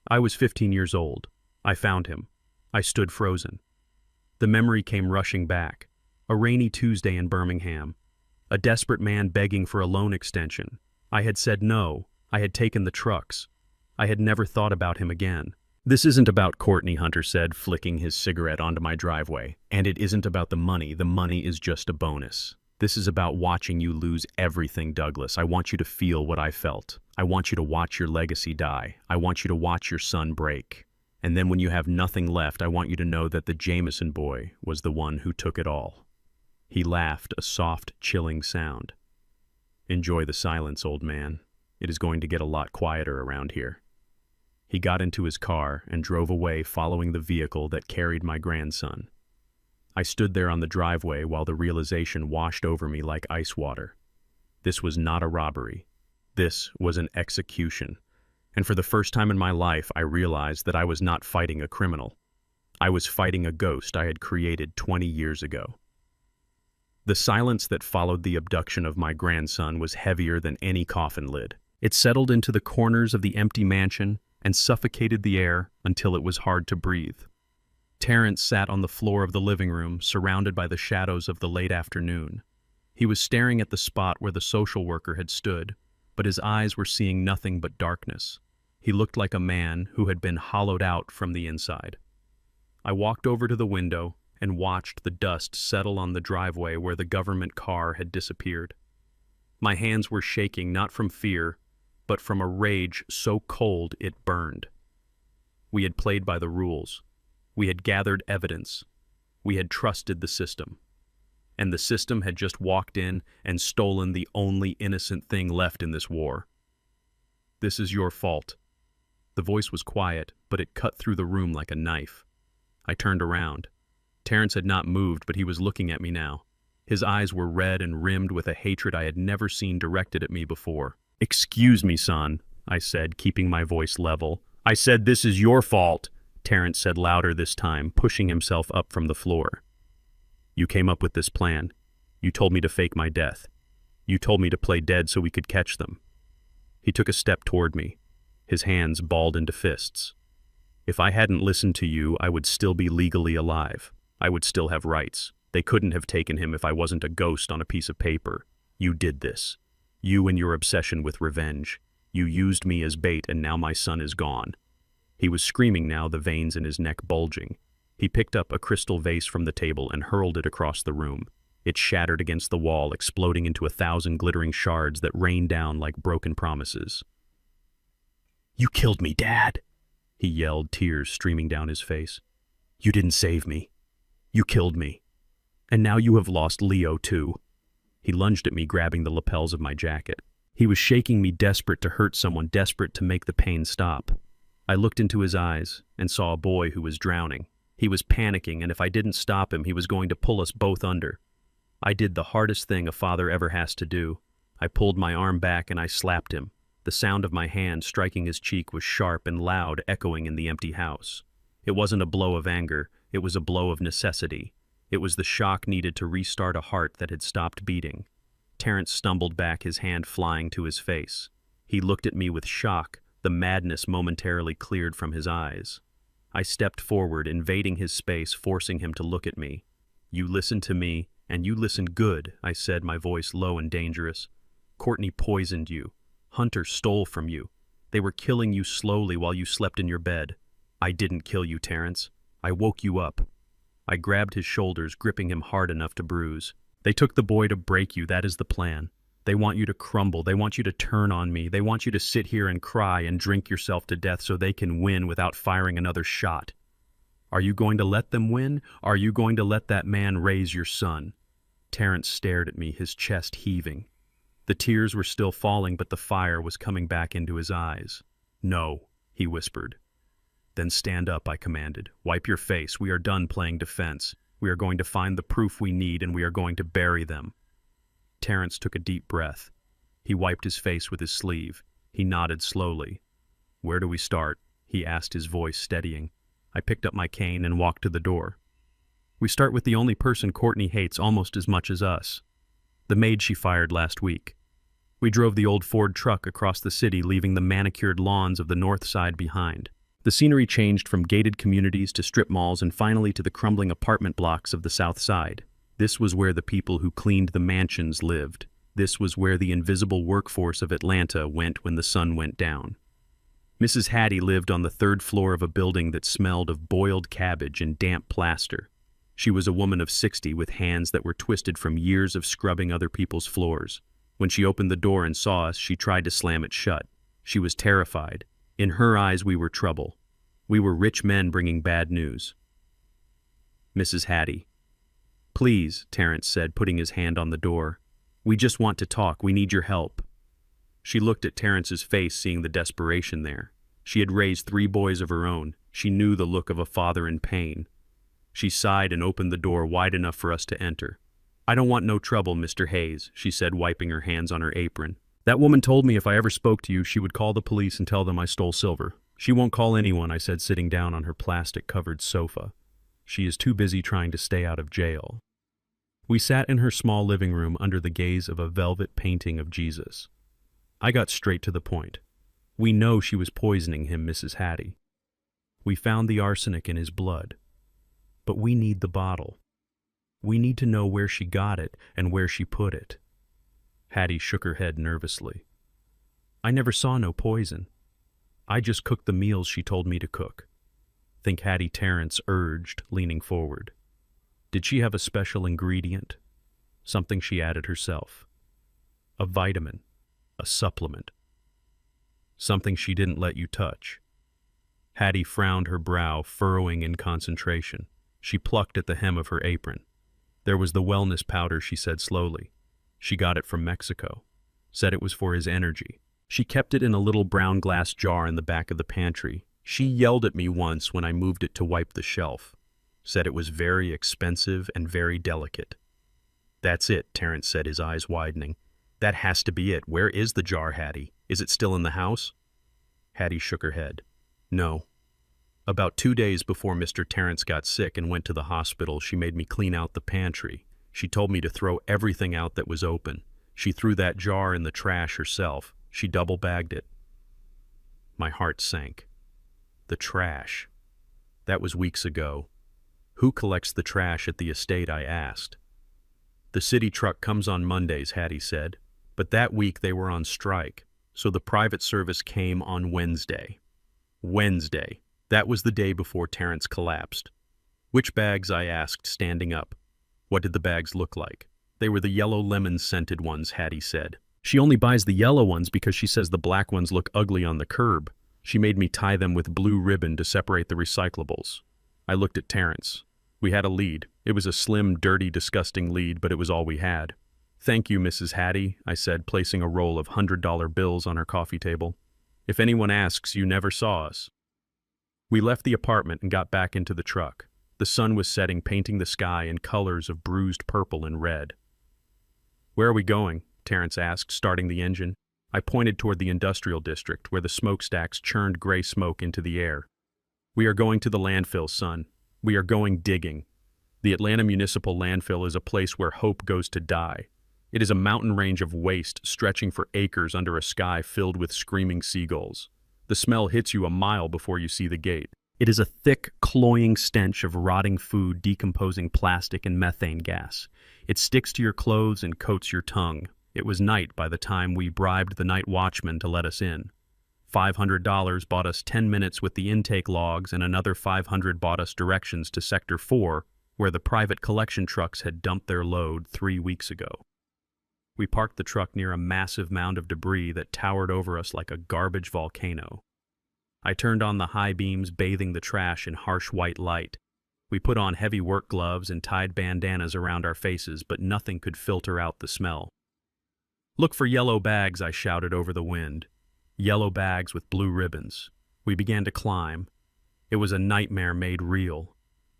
I was 15 years old. I found him. I stood frozen. The memory came rushing back. A rainy Tuesday in Birmingham. A desperate man begging for a loan extension. I had said no. I had taken the trucks. I had never thought about him again. "This isn't about Courtney," Hunter said, flicking his cigarette onto my driveway. "And it isn't about the money. The money is just a bonus. This is about watching you lose everything, Douglas. I want you to feel what I felt. I want you to watch your legacy die. I want you to watch your son break. And then when you have nothing left, I want you to know that the Jameson boy was the one who took it all." He laughed, a soft, chilling sound. "Enjoy the silence, old man. It is going to get a lot quieter around here." He got into his car and drove away, following the vehicle that carried my grandson. I stood there on the driveway while the realization washed over me like ice water. This was not a robbery. This was an execution. And for the first time in my life, I realized that I was not fighting a criminal. I was fighting a ghost I had created 20 years ago. The silence that followed the abduction of my grandson was heavier than any coffin lid. It settled into the corners of the empty mansion and suffocated the air until it was hard to breathe. Terrence sat on the floor of the living room, surrounded by the shadows of the late afternoon. He was staring at the spot where the social worker had stood, but his eyes were seeing nothing but darkness. He looked like a man who had been hollowed out from the inside. I walked over to the window and watched the dust settle on the driveway where the government car had disappeared. My hands were shaking, not from fear, but from a rage so cold it burned. We had played by the rules. We had gathered evidence. We had trusted the system. And the system had just walked in and stolen the only innocent thing left in this war. "This is your fault." The voice was quiet, but it cut through the room like a knife. I turned around. Terrence had not moved, but he was looking at me now. His eyes were red and rimmed with a hatred I had never seen directed at me before. "Excuse me, son," I said, keeping my voice level. "I said this is your fault," Terrence said louder this time, pushing himself up from the floor. "You came up with this plan. You told me to fake my death. You told me to play dead so we could catch them." He took a step toward me, his hands balled into fists. "If I hadn't listened to you, I would still be legally alive. I would still have rights. They couldn't have taken him if I wasn't a ghost on a piece of paper. You did this. You and your obsession with revenge. You used me as bait, and now my son is gone." He was screaming now, the veins in his neck bulging. He picked up a crystal vase from the table and hurled it across the room. It shattered against the wall, exploding into 1,000 glittering shards that rained down like broken promises. "You killed me, Dad," he yelled, tears streaming down his face. "You didn't save me. You killed me. And now you have lost Leo, too." He lunged at me, grabbing the lapels of my jacket. He was shaking me, desperate to hurt someone, desperate to make the pain stop. I looked into his eyes and saw a boy who was drowning. He was panicking, and if I didn't stop him, he was going to pull us both under. I did the hardest thing a father ever has to do. I pulled my arm back and I slapped him. The sound of my hand striking his cheek was sharp and loud, echoing in the empty house. It wasn't a blow of anger, it was a blow of necessity. It was the shock needed to restart a heart that had stopped beating. Terrence stumbled back, his hand flying to his face. He looked at me with shock, the madness momentarily cleared from his eyes. I stepped forward, invading his space, forcing him to look at me. "You listen to me, and you listen good," I said, my voice low and dangerous. "Courtney poisoned you. Hunter stole from you. They were killing you slowly while you slept in your bed. I didn't kill you, Terrence. I woke you up." I grabbed his shoulders, gripping him hard enough to bruise. "They took the boy to break you, that is the plan. They want you to crumble, they want you to turn on me, they want you to sit here and cry and drink yourself to death so they can win without firing another shot. Are you going to let them win? Are you going to let that man raise your son?" Terrence stared at me, his chest heaving. The tears were still falling, but the fire was coming back into his eyes. "No," he whispered. "Then stand up," I commanded. "Wipe your face. We are done playing defense. We are going to find the proof we need, and we are going to bury them." Terrence took a deep breath. He wiped his face with his sleeve. He nodded slowly. "Where do we start?" he asked, his voice steadying. I picked up my cane and walked to the door. "We start with the only person Courtney hates almost as much as us. The maid she fired last week. We drove the old Ford truck across the city, leaving the manicured lawns of the north side behind. The scenery changed from gated communities to strip malls and finally to the crumbling apartment blocks of the south side. This was where the people who cleaned the mansions lived. This was where the invisible workforce of Atlanta went when the sun went down. Mrs. Hattie lived on the third floor of a building that smelled of boiled cabbage and damp plaster. She was a woman of 60 with hands that were twisted from years of scrubbing other people's floors. When she opened the door and saw us, she tried to slam it shut. She was terrified. In her eyes, we were trouble. We were rich men bringing bad news. Mrs. Hattie. Please, Terrence said, putting his hand on the door. We just want to talk. We need your help. She looked at Terrence's face, seeing the desperation there. She had raised 3 boys of her own. She knew the look of a father in pain. She sighed and opened the door wide enough for us to enter. I don't want no trouble, Mr. Hayes, she said, wiping her hands on her apron. That woman told me if I ever spoke to you, she would call the police and tell them I stole silver. She won't call anyone, I said, sitting down on her plastic-covered sofa. She is too busy trying to stay out of jail. We sat in her small living room under the gaze of a velvet painting of Jesus. I got straight to the point. We know she was poisoning him, Mrs. Hattie. We found the arsenic in his blood. But we need the bottle. We need to know where she got it and where she put it. Hattie shook her head nervously. I never saw no poison. I just cooked the meals she told me to cook. Think Hattie, Terrence urged, leaning forward. Did she have a special ingredient? Something she added herself? A vitamin? A supplement? Something she didn't let you touch? Hattie frowned, her brow furrowing in concentration. She plucked at the hem of her apron. There was the wellness powder, she said slowly. She got it from Mexico. Said it was for his energy. She kept it in a little brown glass jar in the back of the pantry. She yelled at me once when I moved it to wipe the shelf. Said it was very expensive and very delicate. That's it, Terrence said, his eyes widening. That has to be it. Where is the jar, Hattie? Is it still in the house? Hattie shook her head. No. About 2 days before Mr. Terrence got sick and went to the hospital, she made me clean out the pantry. She told me to throw everything out that was open. She threw that jar in the trash herself. She double-bagged it. My heart sank. The trash. That was weeks ago. Who collects the trash at the estate, I asked. The city truck comes on Mondays, Hattie said. But that week they were on strike, so the private service came on Wednesday. Wednesday. That was the day before Terrence collapsed. Which bags, I asked, standing up. What did the bags look like? They were the yellow lemon-scented ones, Hattie said. She only buys the yellow ones because she says the black ones look ugly on the curb. She made me tie them with blue ribbon to separate the recyclables. I looked at Terrence. We had a lead. It was a slim, dirty, disgusting lead, but it was all we had. Thank you, Mrs. Hattie, I said, placing a roll of $100 bills on her coffee table. If anyone asks, you never saw us. We left the apartment and got back into the truck. The sun was setting, painting the sky in colors of bruised purple and red. Where are we going? Terrence asked, starting the engine. I pointed toward the industrial district, where the smokestacks churned gray smoke into the air. We are going to the landfill, son. We are going digging. The Atlanta Municipal Landfill is a place where hope goes to die. It is a mountain range of waste stretching for acres under a sky filled with screaming seagulls. The smell hits you a mile before you see the gate. It is a thick, cloying stench of rotting food, decomposing plastic, and methane gas. It sticks to your clothes and coats your tongue. It was night by the time we bribed the night watchman to let us in. $500 bought us 10 minutes with the intake logs, and another $500 bought us directions to Sector 4, where the private collection trucks had dumped their load 3 weeks ago. We parked the truck near a massive mound of debris that towered over us like a garbage volcano. I turned on the high beams, bathing the trash in harsh white light. We put on heavy work gloves and tied bandanas around our faces, but nothing could filter out the smell. Look for yellow bags, I shouted over the wind. Yellow bags with blue ribbons. We began to climb. It was a nightmare made real.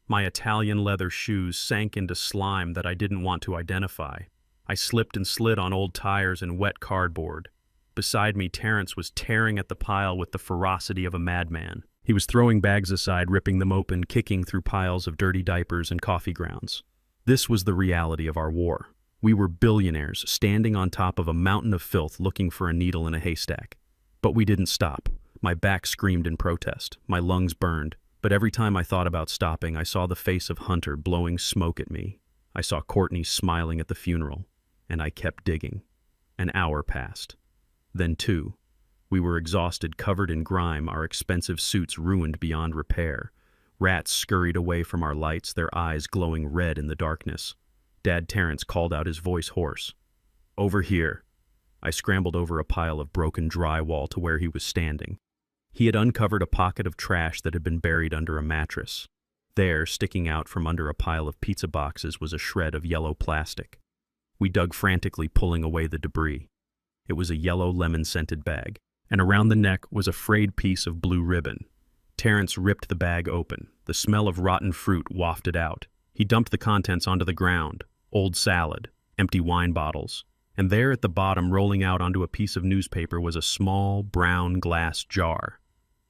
My Italian leather shoes sank into slime that I didn't want to identify. I slipped and slid on old tires and wet cardboard. Beside me, Terrence was tearing at the pile with the ferocity of a madman. He was throwing bags aside, ripping them open, kicking through piles of dirty diapers and coffee grounds. This was the reality of our war. We were billionaires standing on top of a mountain of filth looking for a needle in a haystack. But we didn't stop. My back screamed in protest. My lungs burned. But every time I thought about stopping, I saw the face of Hunter blowing smoke at me. I saw Courtney smiling at the funeral. And I kept digging. An hour passed. Then 2. We were exhausted, covered in grime, our expensive suits ruined beyond repair. Rats scurried away from our lights, their eyes glowing red in the darkness. Dad Terrence called out, his voice hoarse. "Over here." I scrambled over a pile of broken drywall to where he was standing. He had uncovered a pocket of trash that had been buried under a mattress. There, sticking out from under a pile of pizza boxes, was a shred of yellow plastic. We dug frantically, pulling away the debris. It was a yellow lemon-scented bag, and around the neck was a frayed piece of blue ribbon. Terrence ripped the bag open. The smell of rotten fruit wafted out. He dumped the contents onto the ground. Old salad, empty wine bottles, and there at the bottom, rolling out onto a piece of newspaper, was a small, brown glass jar.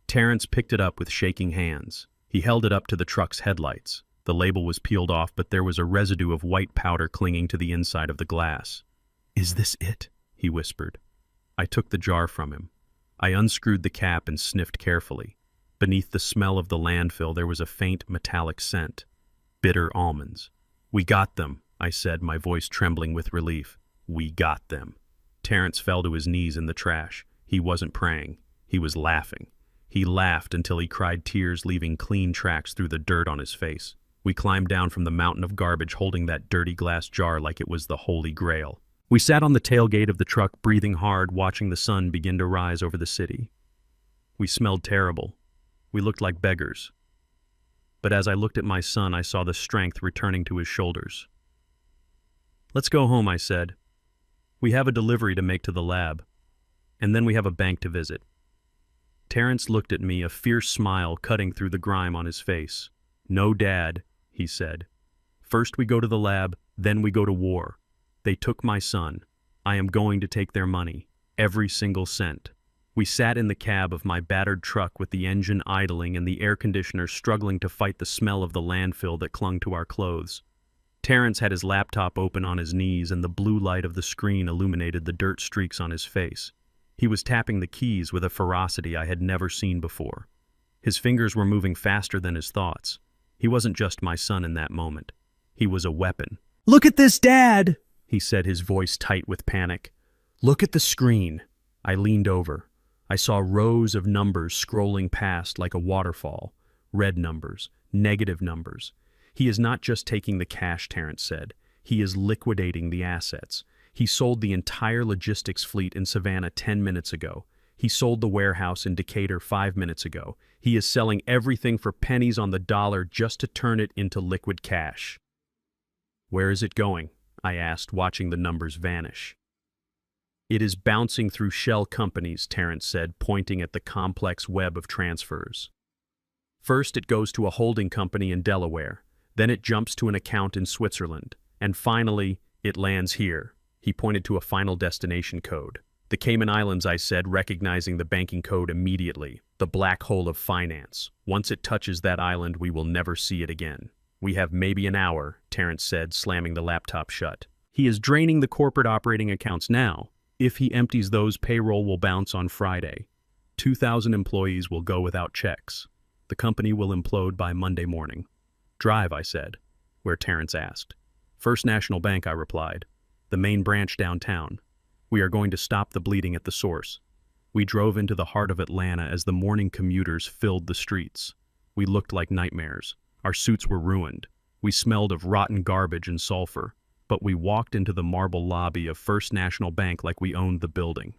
Terrence picked it up with shaking hands. He held it up to the truck's headlights. The label was peeled off, but there was a residue of white powder clinging to the inside of the glass. "Is this it?" he whispered. I took the jar from him. I unscrewed the cap and sniffed carefully. Beneath the smell of the landfill, there was a faint metallic scent. Bitter almonds. "We got them," I said, my voice trembling with relief. "We got them." Terrence fell to his knees in the trash. He wasn't praying. He was laughing. He laughed until he cried tears, leaving clean tracks through the dirt on his face. We climbed down from the mountain of garbage, holding that dirty glass jar like it was the Holy Grail. We sat on the tailgate of the truck, breathing hard, watching the sun begin to rise over the city. We smelled terrible. We looked like beggars. But as I looked at my son, I saw the strength returning to his shoulders. "Let's go home," I said. "We have a delivery to make to the lab, and then we have a bank to visit." Terrence looked at me, a fierce smile cutting through the grime on his face. "No, Dad," he said. "First we go to the lab, then we go to war. They took my son. I am going to take their money, every single cent." We sat in the cab of my battered truck with the engine idling and the air conditioner struggling to fight the smell of the landfill that clung to our clothes. Terrence had his laptop open on his knees, and the blue light of the screen illuminated the dirt streaks on his face. He was tapping the keys with a ferocity I had never seen before. His fingers were moving faster than his thoughts. He wasn't just my son in that moment. He was a weapon. "Look at this, Dad!" he said, his voice tight with panic. "Look at the screen." I leaned over. I saw rows of numbers scrolling past like a waterfall. Red numbers, negative numbers. "He is not just taking the cash," Terrence said. "He is liquidating the assets. He sold the entire logistics fleet in Savannah 10 minutes ago. He sold the warehouse in Decatur 5 minutes ago. He is selling everything for pennies on the dollar just to turn it into liquid cash." "Where is it going?" I asked, watching the numbers vanish. "It is bouncing through shell companies," Terrence said, pointing at the complex web of transfers. "First, it goes to a holding company in Delaware. Then it jumps to an account in Switzerland. And finally, it lands here." He pointed to a final destination code. "The Cayman Islands," I said, recognizing the banking code immediately. "The black hole of finance. Once it touches that island, we will never see it again." "We have maybe an hour," Terrence said, slamming the laptop shut. "He is draining the corporate operating accounts now. If he empties those, payroll will bounce on Friday. 2,000 employees will go without checks. The company will implode by Monday morning." "Drive," I said. "Where?" Terrence asked. "First National Bank," I replied. "The main branch downtown. We are going to stop the bleeding at the source." We drove into the heart of Atlanta as the morning commuters filled the streets. We looked like nightmares. Our suits were ruined. We smelled of rotten garbage and sulfur. But we walked into the marble lobby of First National Bank like we owned the building.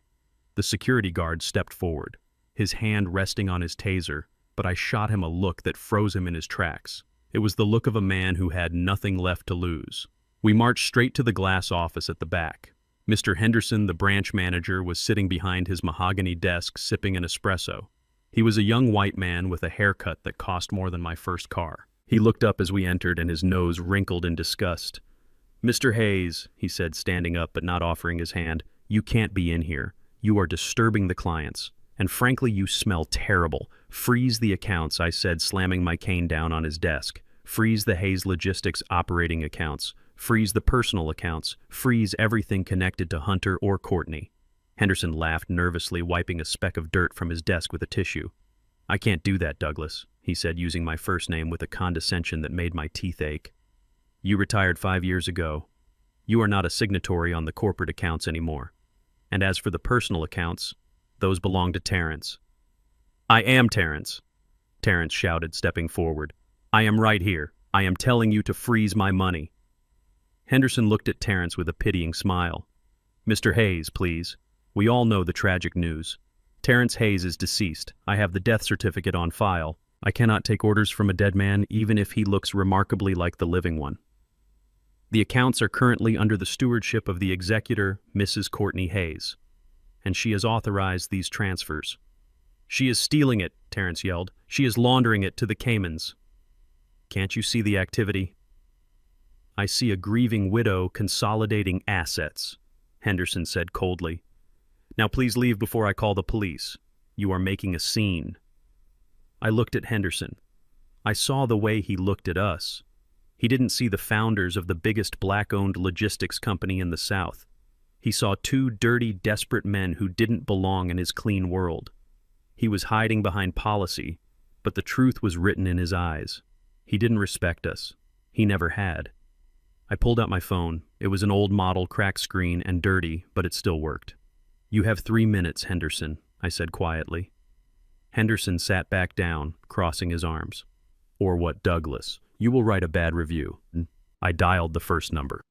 The security guard stepped forward, his hand resting on his taser, but I shot him a look that froze him in his tracks. It was the look of a man who had nothing left to lose. We marched straight to the glass office at the back. Mr. Henderson, the branch manager, was sitting behind his mahogany desk sipping an espresso. He was a young white man with a haircut that cost more than my first car. He looked up as we entered, and his nose wrinkled in disgust. "Mr. Hayes," he said, standing up but not offering his hand, "you can't be in here. You are disturbing the clients. And frankly, you smell terrible. Freeze the accounts," I said, slamming my cane down on his desk. "Freeze the Hayes Logistics operating accounts. Freeze the personal accounts. Freeze everything connected to Hunter or Courtney." Henderson laughed nervously, wiping a speck of dirt from his desk with a tissue. "I can't do that, Douglas," he said, using my first name with a condescension that made my teeth ache. "You retired 5 years ago. You are not a signatory on the corporate accounts anymore. And as for the personal accounts, those belong to Terrence." "I am Terrence." Terrence shouted, stepping forward. I am right here. I am telling you to freeze my money. Henderson looked at Terrence with a pitying smile. Mr. Hayes, please. We all know the tragic news. Terrence Hayes is deceased. I have the death certificate on file. I cannot take orders from a dead man, even if he looks remarkably like the living one. The accounts are currently under the stewardship of the executor, Mrs. Courtney Hayes, and she has authorized these transfers. She is stealing it, Terrence yelled. She is laundering it to the Caymans. Can't you see the activity? I see a grieving widow consolidating assets, Henderson said coldly. Now please leave before I call the police. You are making a scene. I looked at Henderson. I saw the way he looked at us. He didn't see the founders of the biggest black-owned logistics company in the South. He saw two dirty, desperate men who didn't belong in his clean world. He was hiding behind policy, but the truth was written in his eyes. He didn't respect us. He never had. I pulled out my phone. It was an old model, cracked screen, and dirty, but it still worked. You have 3 minutes, Henderson, I said quietly. Henderson sat back down, crossing his arms. Or what, Douglas? You will write a bad review. I dialed the first number.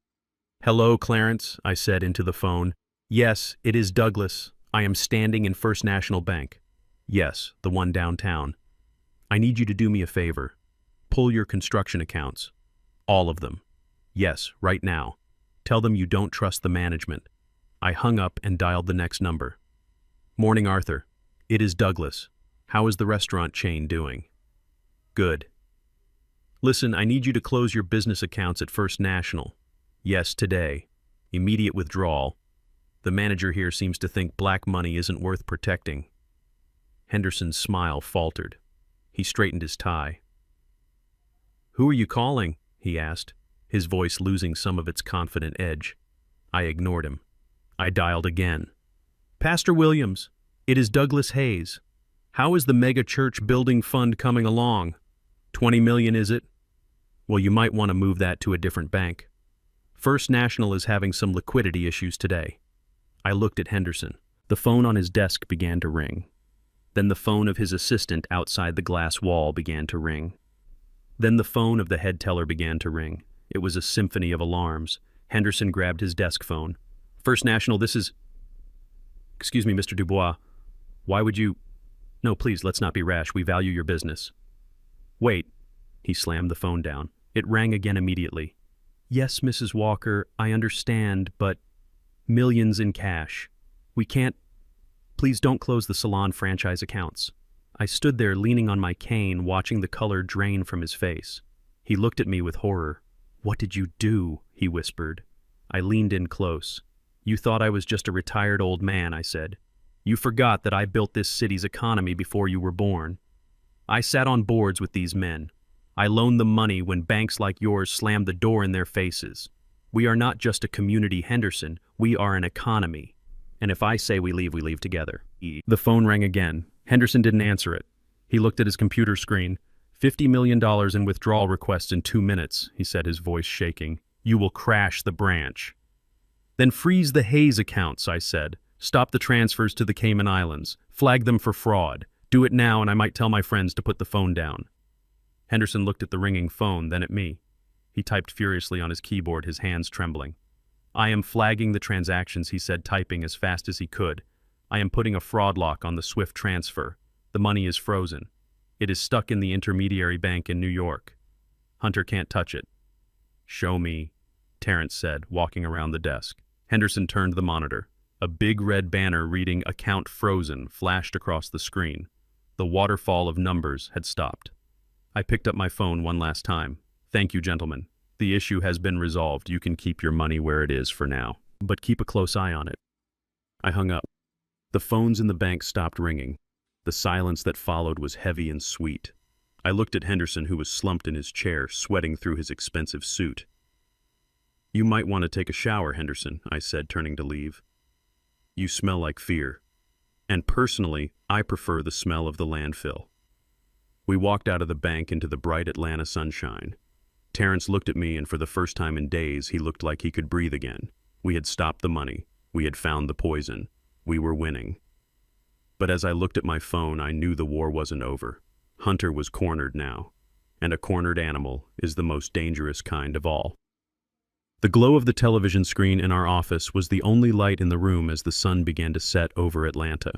Hello, Clarence, I said into the phone. Yes, it is Douglas. I am standing in First National Bank. Yes, the one downtown. I need you to do me a favor. Pull your construction accounts. All of them. Yes, right now. Tell them you don't trust the management. I hung up and dialed the next number. Morning, Arthur. It is Douglas. How is the restaurant chain doing? Good. Listen, I need you to close your business accounts at First National. Yes, today. Immediate withdrawal. The manager here seems to think black money isn't worth protecting. Henderson's smile faltered. He straightened his tie. Who are you calling? He asked, his voice losing some of its confident edge. I ignored him. I dialed again. Pastor Williams, it is Douglas Hayes. How is the mega church building fund coming along? 20 million, is it? Well, you might want to move that to a different bank. First National is having some liquidity issues today. I looked at Henderson. The phone on his desk began to ring. Then the phone of his assistant outside the glass wall began to ring. Then the phone of the head teller began to ring. It was a symphony of alarms. Henderson grabbed his desk phone. First National, this is... Excuse me, Mr. Dubois. Why would you... No, please, let's not be rash. We value your business. Wait. He slammed the phone down. It rang again immediately. Yes, Mrs. Walker, I understand, but... Millions in cash. We can't... Please don't close the salon franchise accounts. I stood there leaning on my cane, watching the color drain from his face. He looked at me with horror. What did you do? He whispered. I leaned in close. You thought I was just a retired old man, I said. You forgot that I built this city's economy before you were born. I sat on boards with these men. I loaned them money when banks like yours slammed the door in their faces. We are not just a community, Henderson. We are an economy. And if I say we leave together. The phone rang again. Henderson didn't answer it. He looked at his computer screen. $50 million in withdrawal requests in 2 minutes, he said, his voice shaking. You will crash the branch. Then freeze the Hayes accounts, I said. Stop the transfers to the Cayman Islands. Flag them for fraud. Do it now and I might tell my friends to put the phone down. Henderson looked at the ringing phone, then at me. He typed furiously on his keyboard, his hands trembling. I am flagging the transactions, he said, typing as fast as he could. I am putting a fraud lock on the SWIFT transfer. The money is frozen. It is stuck in the intermediary bank in New York. Hunter can't touch it. Show me, Terrence said, walking around the desk. Henderson turned the monitor. A big red banner reading "Account Frozen" flashed across the screen. The waterfall of numbers had stopped. I picked up my phone one last time. Thank you, gentlemen. The issue has been resolved. You can keep your money where it is for now, but keep a close eye on it. I hung up. The phones in the bank stopped ringing. The silence that followed was heavy and sweet. I looked at Henderson, who was slumped in his chair, sweating through his expensive suit. You might want to take a shower, Henderson, I said, turning to leave. You smell like fear. And personally, I prefer the smell of the landfill. We walked out of the bank into the bright Atlanta sunshine. Terrence looked at me, and for the first time in days, he looked like he could breathe again. We had stopped the money. We had found the poison. We were winning. But as I looked at my phone, I knew the war wasn't over. Hunter was cornered now, and a cornered animal is the most dangerous kind of all. The glow of the television screen in our office was the only light in the room as the sun began to set over Atlanta.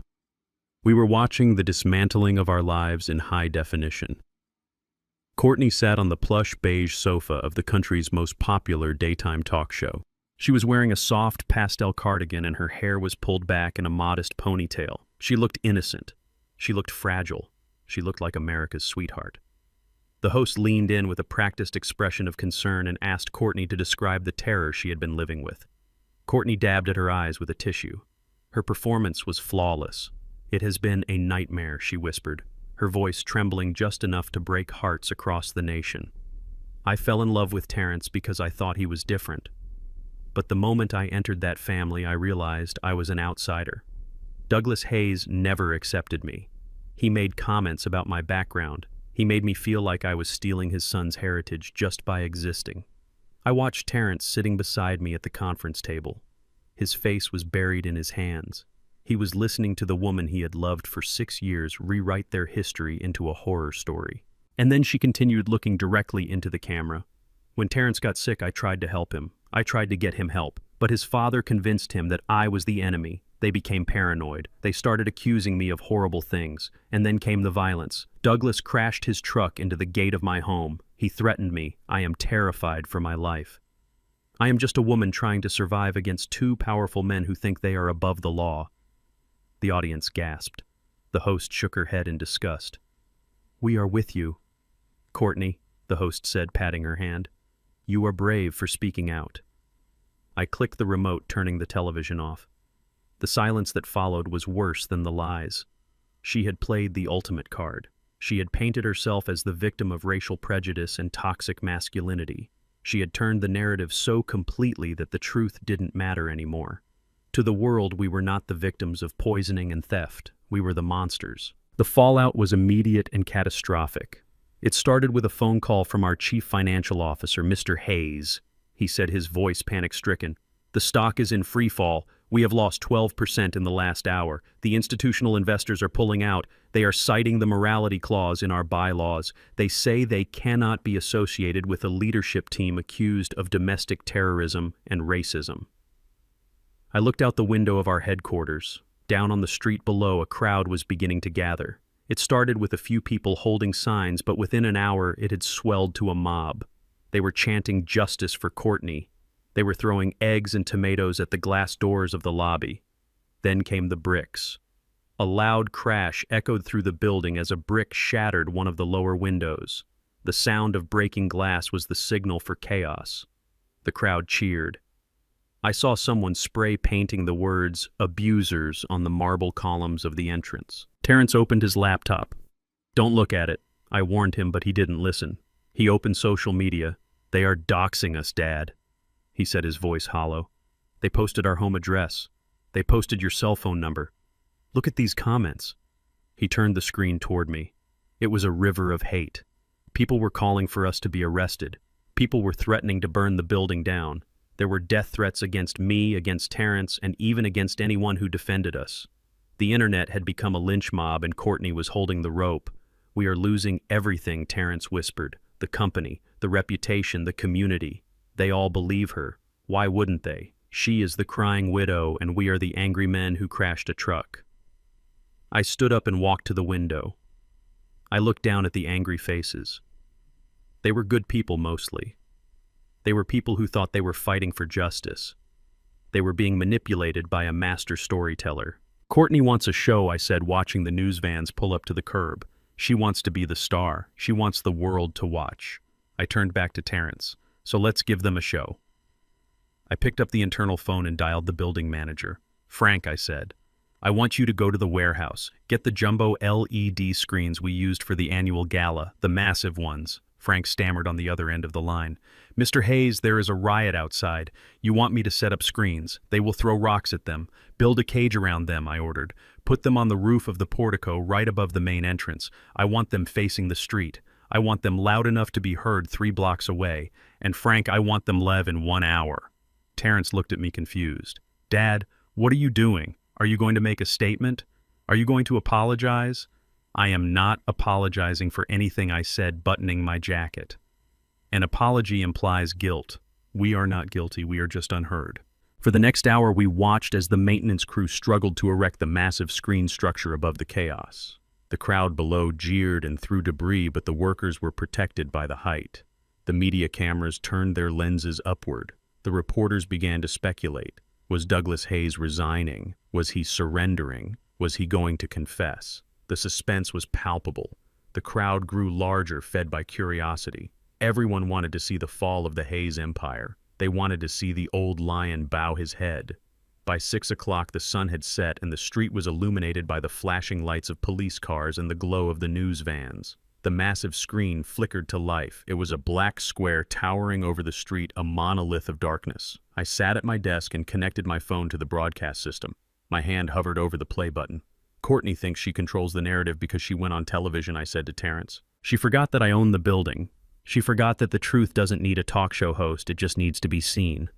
We were watching the dismantling of our lives in high definition. Courtney sat on the plush beige sofa of the country's most popular daytime talk show. She was wearing a soft pastel cardigan and her hair was pulled back in a modest ponytail. She looked innocent. She looked fragile. She looked like America's sweetheart. The host leaned in with a practiced expression of concern and asked Courtney to describe the terror she had been living with. Courtney dabbed at her eyes with a tissue. Her performance was flawless. "It has been a nightmare," she whispered, her voice trembling just enough to break hearts across the nation. "I fell in love with Terrence because I thought he was different. But the moment I entered that family, I realized I was an outsider. Douglas Hayes never accepted me. He made comments about my background. He made me feel like I was stealing his son's heritage just by existing. I watched Terrence sitting beside me at the conference table. His face was buried in his hands. He was listening to the woman he had loved for 6 years rewrite their history into a horror story." And then she continued, looking directly into the camera. "When Terrence got sick, I tried to help him. I tried to get him help. But his father convinced him that I was the enemy. They became paranoid. They started accusing me of horrible things. And then came the violence. Douglas crashed his truck into the gate of my home. He threatened me. I am terrified for my life. I am just a woman trying to survive against 2 powerful men who think they are above the law." The audience gasped. The host shook her head in disgust. "We are with you, Courtney," the host said, patting her hand. "You are brave for speaking out." I clicked the remote, turning the television off. The silence that followed was worse than the lies. She had played the ultimate card. She had painted herself as the victim of racial prejudice and toxic masculinity. She had turned the narrative so completely that the truth didn't matter anymore. To the world, we were not the victims of poisoning and theft. We were the monsters. The fallout was immediate and catastrophic. It started with a phone call from our chief financial officer, Mr. Hayes. He said, his voice panic-stricken. "The stock is in free fall. We have lost 12% in the last hour. The institutional investors are pulling out. They are citing the morality clause in our bylaws. They say they cannot be associated with a leadership team accused of domestic terrorism and racism." I looked out the window of our headquarters. Down on the street below, a crowd was beginning to gather. It started with a few people holding signs, but within an hour it had swelled to a mob. They were chanting justice for Courtney. They were throwing eggs and tomatoes at the glass doors of the lobby. Then came the bricks. A loud crash echoed through the building as a brick shattered one of the lower windows. The sound of breaking glass was the signal for chaos. The crowd cheered. I saw someone spray painting the words "abusers" on the marble columns of the entrance. Terrence opened his laptop. "Don't look at it," I warned him, but he didn't listen. He opened social media. "They are doxing us, Dad," he said, his voice hollow. "They posted our home address. They posted your cell phone number. Look at these comments." He turned the screen toward me. It was a river of hate. People were calling for us to be arrested. People were threatening to burn the building down. There were death threats against me, against Terrence, and even against anyone who defended us. The internet had become a lynch mob and Courtney was holding the rope. "We are losing everything," Terrence whispered. "The company, the reputation, the community. They all believe her. Why wouldn't they? She is the crying widow and we are the angry men who crashed a truck." I stood up and walked to the window. I looked down at the angry faces. They were good people mostly. They were people who thought they were fighting for justice. They were being manipulated by a master storyteller. "Courtney wants a show," I said, watching the news vans pull up to the curb. "She wants to be the star. She wants the world to watch." I turned back to Terrence. "So let's give them a show." I picked up the internal phone and dialed the building manager. "Frank," I said, "I want you to go to the warehouse. Get the jumbo LED screens we used for the annual gala, the massive ones." Frank stammered on the other end of the line. "Mr. Hayes, there is a riot outside. You want me to set up screens. They will throw rocks at them. Build a cage around them," I ordered. "Put them on the roof of the portico right above the main entrance. I want them facing the street. I want them loud enough to be heard 3 blocks away. And Frank, I want them live in 1 hour." Terrence looked at me confused. "Dad, what are you doing? Are you going to make a statement? Are you going to apologize?" I am not apologizing for anything I said, buttoning my jacket. An apology implies guilt. We are not guilty, we are just unheard. For the next hour, we watched as the maintenance crew struggled to erect the massive screen structure above the chaos. The crowd below jeered and threw debris, but the workers were protected by the height. The media cameras turned their lenses upward. The reporters began to speculate. Was Douglas Hayes resigning? Was he surrendering? Was he going to confess? The suspense was palpable. The crowd grew larger, fed by curiosity. Everyone wanted to see the fall of the Hayes empire. They wanted to see the old lion bow his head. By 6 o'clock, the sun had set and the street was illuminated by the flashing lights of police cars and the glow of the news vans. The massive screen flickered to life. It was a black square towering over the street, a monolith of darkness. I sat at my desk and connected my phone to the broadcast system. My hand hovered over the play button. Courtney thinks she controls the narrative because she went on television, I said to Terrence. She forgot that I own the building. She forgot that the truth doesn't need a talk show host, it just needs to be seen.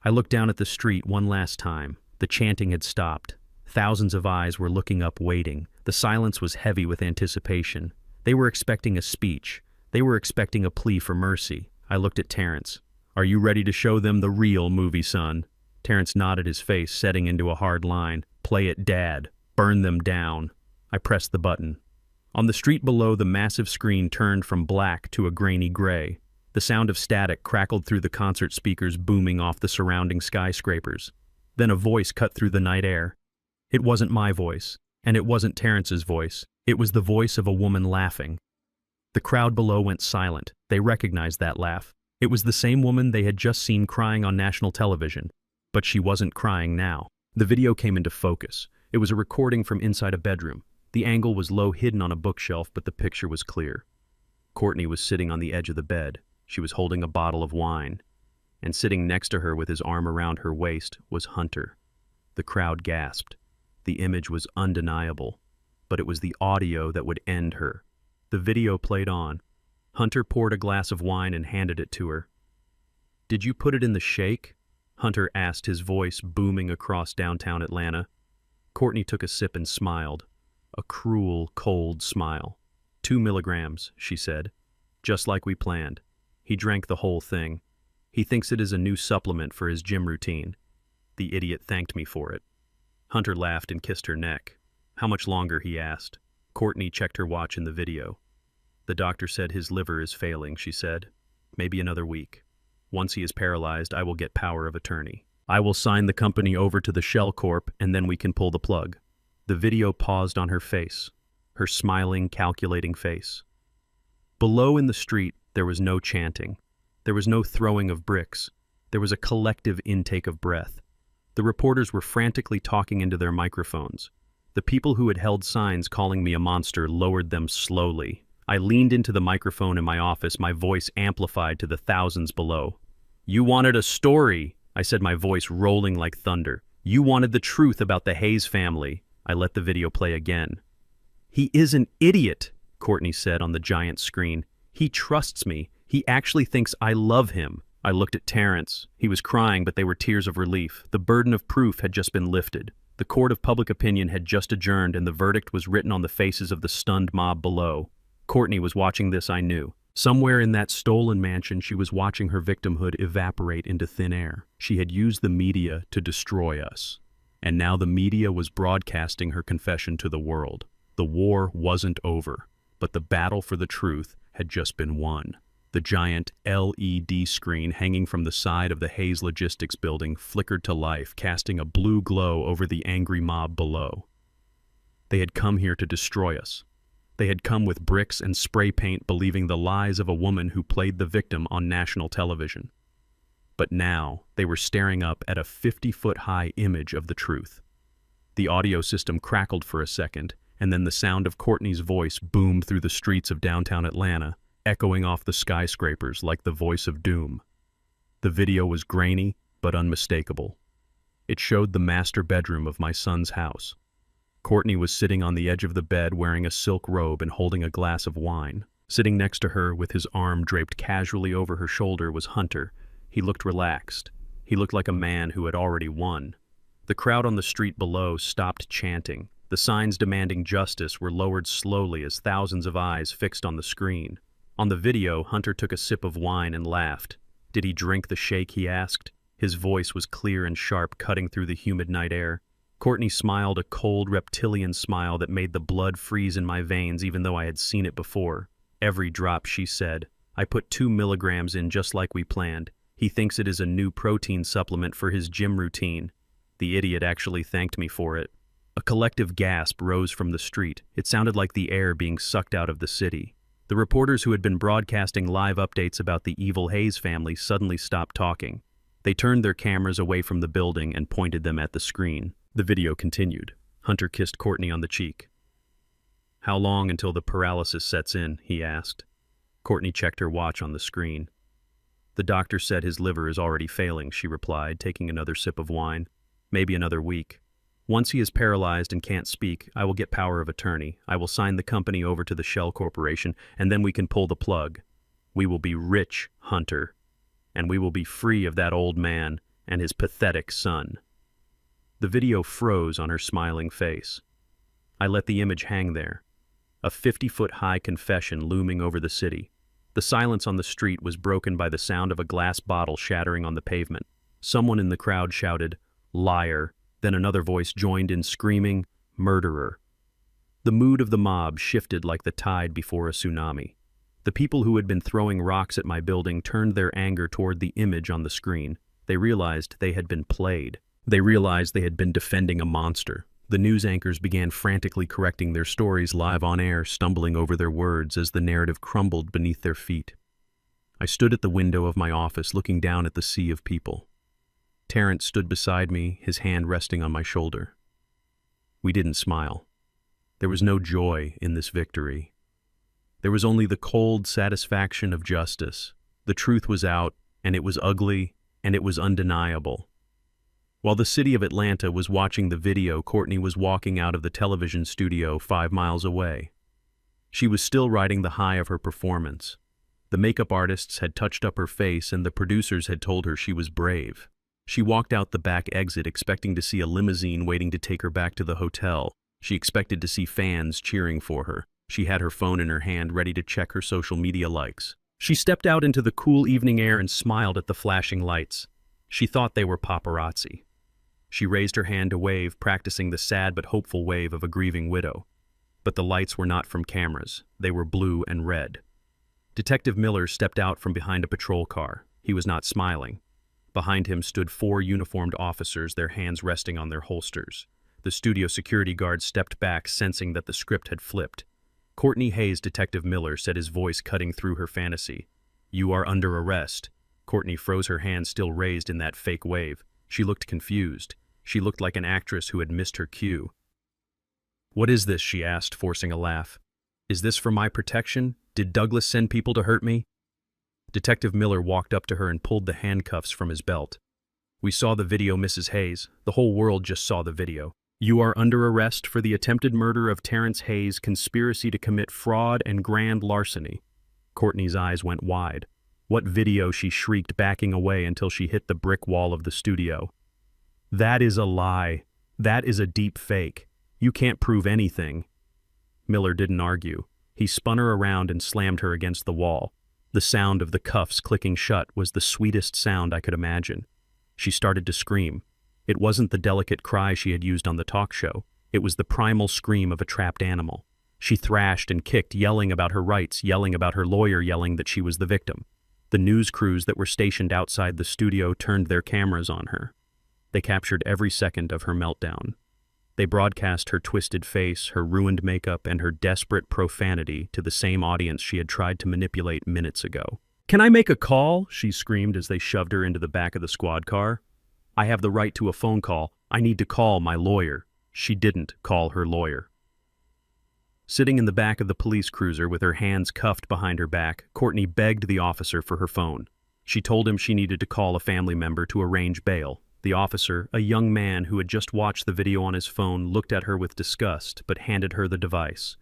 I looked down at the street one last time. The chanting had stopped. Thousands of eyes were looking up, waiting. The silence was heavy with anticipation. They were expecting a speech. They were expecting a plea for mercy. I looked at Terrence. Are you ready to show them the real movie, son? Terrence nodded, his face setting into a hard line. Play it, Dad. Burn them down. I pressed the button. On the street below, the massive screen turned from black to a grainy gray. The sound of static crackled through the concert speakers, booming off the surrounding skyscrapers. Then a voice cut through the night air. It wasn't my voice, and it wasn't Terrence's voice. It was the voice of a woman laughing. The crowd below went silent. They recognized that laugh. It was the same woman they had just seen crying on national television. But she wasn't crying now. The video came into focus. It was a recording from inside a bedroom. The angle was low, hidden on a bookshelf, but the picture was clear. Courtney was sitting on the edge of the bed. She was holding a bottle of wine. And sitting next to her with his arm around her waist was Hunter. The crowd gasped. The image was undeniable, but it was the audio that would end her. The video played on. Hunter poured a glass of wine and handed it to her. Did you put it in the shake? Hunter asked, his voice booming across downtown Atlanta. Courtney took a sip and smiled. A cruel, cold smile. 2 milligrams, she said. Just like we planned. He drank the whole thing. He thinks it is a new supplement for his gym routine. The idiot thanked me for it. Hunter laughed and kissed her neck. How much longer, he asked. Courtney checked her watch in the video. The doctor said his liver is failing, she said. Maybe another week. Once he is paralyzed, I will get power of attorney. I will sign the company over to the Shell Corp, and then we can pull the plug. The video paused on her face, her smiling, calculating face. Below in the street, there was no chanting. There was no throwing of bricks. There was a collective intake of breath. The reporters were frantically talking into their microphones. The people who had held signs calling me a monster lowered them slowly. I leaned into the microphone in my office, my voice amplified to the thousands below. You wanted a story, I said, my voice rolling like thunder. You wanted the truth about the Hayes family. I let the video play again. He is an idiot, Courtney said on the giant screen. He trusts me. He actually thinks I love him. I looked at Terrence. He was crying, but they were tears of relief. The burden of proof had just been lifted. The court of public opinion had just adjourned, and the verdict was written on the faces of the stunned mob below. Courtney was watching this, I knew. Somewhere in that stolen mansion, she was watching her victimhood evaporate into thin air. She had used the media to destroy us. And now the media was broadcasting her confession to the world. The war wasn't over, but the battle for the truth had just been won. The giant LED screen hanging from the side of the Hayes Logistics building flickered to life, casting a blue glow over the angry mob below. They had come here to destroy us. They had come with bricks and spray paint, believing the lies of a woman who played the victim on national television. But now they were staring up at a 50-foot-high image of the truth. The audio system crackled for a second, and then the sound of Courtney's voice boomed through the streets of downtown Atlanta, echoing off the skyscrapers like the voice of doom. The video was grainy but unmistakable. It showed the master bedroom of my son's house. Courtney was sitting on the edge of the bed wearing a silk robe and holding a glass of wine. Sitting next to her with his arm draped casually over her shoulder was Hunter. He looked relaxed. He looked like a man who had already won. The crowd on the street below stopped chanting. The signs demanding justice were lowered slowly as thousands of eyes fixed on the screen. On the video, Hunter took a sip of wine and laughed. Did he drink the shake, he asked. His voice was clear and sharp, cutting through the humid night air. Courtney smiled, a cold, reptilian smile that made the blood freeze in my veins even though I had seen it before. Every drop, she said. I put 2 milligrams in just like we planned. He thinks it is a new protein supplement for his gym routine. The idiot actually thanked me for it. A collective gasp rose from the street. It sounded like the air being sucked out of the city. The reporters who had been broadcasting live updates about the evil Hayes family suddenly stopped talking. They turned their cameras away from the building and pointed them at the screen. The video continued. Hunter kissed Courtney on the cheek. "How long until the paralysis sets in?" he asked. Courtney checked her watch on the screen. "The doctor said his liver is already failing," she replied, taking another sip of wine. "Maybe another week. Once he is paralyzed and can't speak, I will get power of attorney. I will sign the company over to the Shell Corporation, and then we can pull the plug. We will be rich, Hunter, and we will be free of that old man and his pathetic son." The video froze on her smiling face. I let the image hang there, a 50-foot-high confession looming over the city. The silence on the street was broken by the sound of a glass bottle shattering on the pavement. Someone in the crowd shouted, "Liar." Then another voice joined in screaming, "Murderer." The mood of the mob shifted like the tide before a tsunami. The people who had been throwing rocks at my building turned their anger toward the image on the screen. They realized they had been played. They realized they had been defending a monster. The news anchors began frantically correcting their stories live on air, stumbling over their words as the narrative crumbled beneath their feet. I stood at the window of my office looking down at the sea of people. Terrence stood beside me, his hand resting on my shoulder. We didn't smile. There was no joy in this victory. There was only the cold satisfaction of justice. The truth was out, and it was ugly, and it was undeniable. While the city of Atlanta was watching the video, Courtney was walking out of the television studio 5 miles away. She was still riding the high of her performance. The makeup artists had touched up her face, and the producers had told her she was brave. She walked out the back exit expecting to see a limousine waiting to take her back to the hotel. She expected to see fans cheering for her. She had her phone in her hand, ready to check her social media likes. She stepped out into the cool evening air and smiled at the flashing lights. She thought they were paparazzi. She raised her hand to wave, practicing the sad but hopeful wave of a grieving widow. But the lights were not from cameras. They were blue and red. Detective Miller stepped out from behind a patrol car. He was not smiling. Behind him stood 4 uniformed officers, their hands resting on their holsters. The studio security guard stepped back, sensing that the script had flipped. "Courtney Hayes," Detective Miller said, his voice cutting through her fantasy. "You are under arrest." Courtney froze, her hand still raised in that fake wave. She looked confused. She looked like an actress who had missed her cue. "What is this?" she asked, forcing a laugh. "Is this for my protection? Did Douglas send people to hurt me?" Detective Miller walked up to her and pulled the handcuffs from his belt. "We saw the video, Mrs. Hayes. The whole world just saw the video. You are under arrest for the attempted murder of Terrence Hayes, conspiracy to commit fraud and grand larceny." Courtney's eyes went wide. "What video?" she shrieked, backing away until she hit the brick wall of the studio. "That is a lie. That is a deep fake. You can't prove anything." Miller didn't argue. He spun her around and slammed her against the wall. The sound of the cuffs clicking shut was the sweetest sound I could imagine. She started to scream. It wasn't the delicate cry she had used on the talk show. It was the primal scream of a trapped animal. She thrashed and kicked, yelling about her rights, yelling about her lawyer, yelling that she was the victim. The news crews that were stationed outside the studio turned their cameras on her. They captured every second of her meltdown. They broadcast her twisted face, her ruined makeup, and her desperate profanity to the same audience she had tried to manipulate minutes ago. "Can I make a call?" she screamed as they shoved her into the back of the squad car. "I have the right to a phone call. I need to call my lawyer." She didn't call her lawyer. Sitting in the back of the police cruiser with her hands cuffed behind her back, Courtney begged the officer for her phone. She told him she needed to call a family member to arrange bail. The officer, a young man who had just watched the video on his phone, looked at her with disgust, but handed her the device.